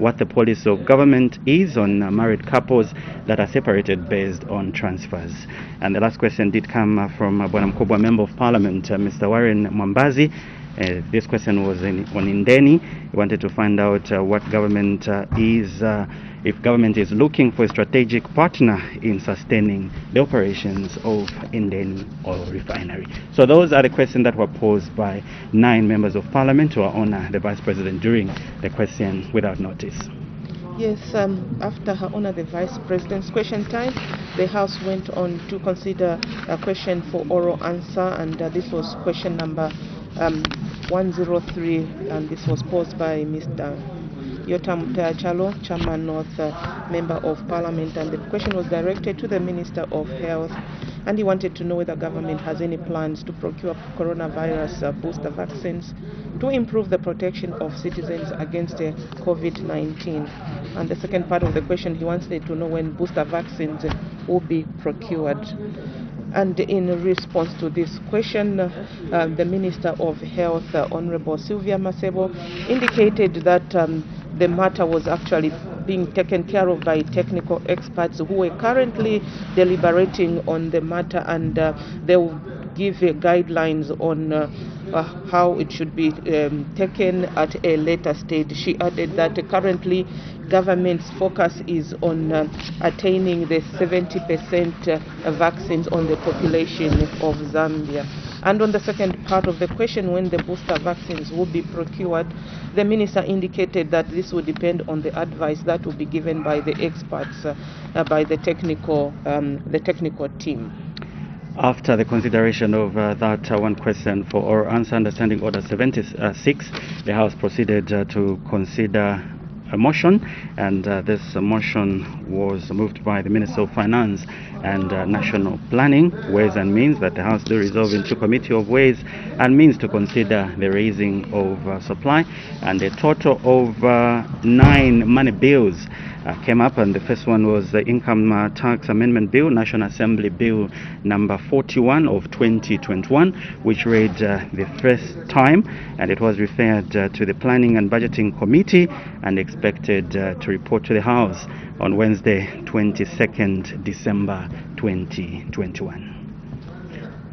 what the policy of government is on married couples that are separated based on transfers. And the last question did come from Bwana Mkubwa Member of Parliament, Mr. Warren Mwambazi. This question was on Indeni. We wanted to find out what government if government is looking for a strategic partner in sustaining the operations of Indeni Oil Refinery. So those are the questions that were posed by 9 members of Parliament to Her Honor, the Vice President, during the question without notice. Yes, after Her Honor, the Vice President's question time, the House went on to consider a question for oral answer, and this was question number 103, and this was posed by Mr. Yotam Chalo, Chairman North Member of Parliament, and the question was directed to the Minister of Health, and he wanted to know whether government has any plans to procure coronavirus booster vaccines to improve the protection of citizens against COVID-19. And the second part of the question, he wanted to know when booster vaccines will be procured. And in response to this question, the Minister of Health, Honorable Sylvia Masebo, indicated that the matter was actually being taken care of by technical experts who are currently deliberating on the matter, and they will give guidelines on how it should be taken at a later stage. She added that currently government's focus is on attaining the 70% vaccines on the population of Zambia. And on the second part of the question, when the booster vaccines will be procured, the minister indicated that this will depend on the advice that will be given by the experts, by the technical team. After the consideration of that one question for oral answer, understanding order 76, the House proceeded to consider a motion, and this motion was moved by the Minister of Finance and National Planning, Ways and Means, that the House do resolve into Committee of Ways and Means to consider the raising of supply, and a total of 9 money bills came up, and the first one was the Income Tax Amendment Bill, National Assembly Bill number 41 of 2021, which read the first time, and it was referred to the Planning and Budgeting Committee and expected to report to the House on Wednesday, 22nd December 2021.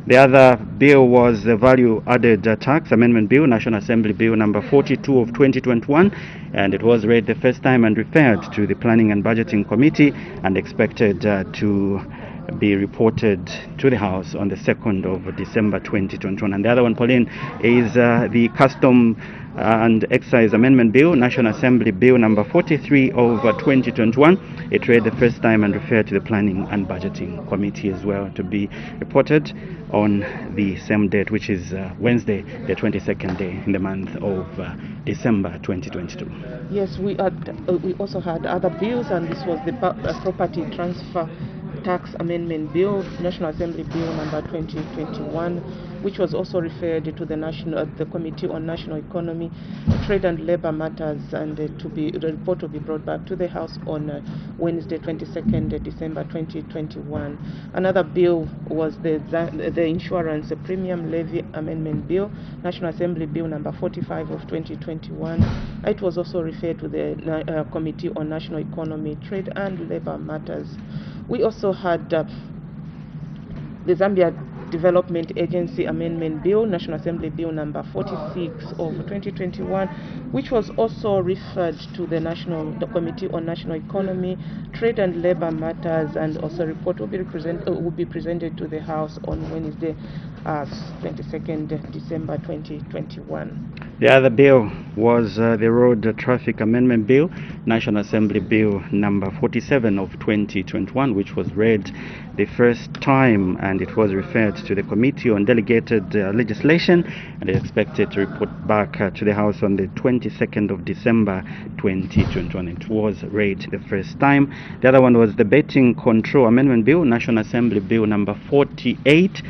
The other bill was the Value Added Tax Amendment Bill, National Assembly Bill number 42 of 2021, and it was read the first time and referred to the Planning and Budgeting Committee and expected to be reported to the House on the 2nd of December 2021. And the other one, Pauline, is the Custom and Excise Amendment Bill, National Assembly Bill number 43 of 2021. It read the first time and referred to the Planning and Budgeting Committee as well to be reported on the same date, which is Wednesday, the 22nd day in the month of December 2022. Yes, we also had other bills, and this was the Property Transfer Tax Amendment Bill, National Assembly Bill number 2021, which was also referred to the Committee on National Economy, Trade and Labor Matters, and the report will be brought back to the House on Wednesday, 22nd December 2021. Another bill was the Insurance Premium Levy Amendment Bill, National Assembly Bill number 45 of 2021. It was also referred to the Committee on National Economy, Trade and Labor Matters. We also had the Zambia Development Agency Amendment Bill, National Assembly Bill number 46 of 2021, which was also referred to the Committee on National Economy, Trade and Labor Matters, and also a report will be presented to the House on Wednesday, 22nd December 2021. The other bill was the Road Traffic Amendment Bill, National Assembly Bill number 47 of 2021, which was read the first time, and it was referred to the Committee on Delegated Legislation, and is expected to report back to the House on the 22nd of December 2021. It was read the first time. The other one was the Betting Control Amendment Bill, National Assembly Bill number 48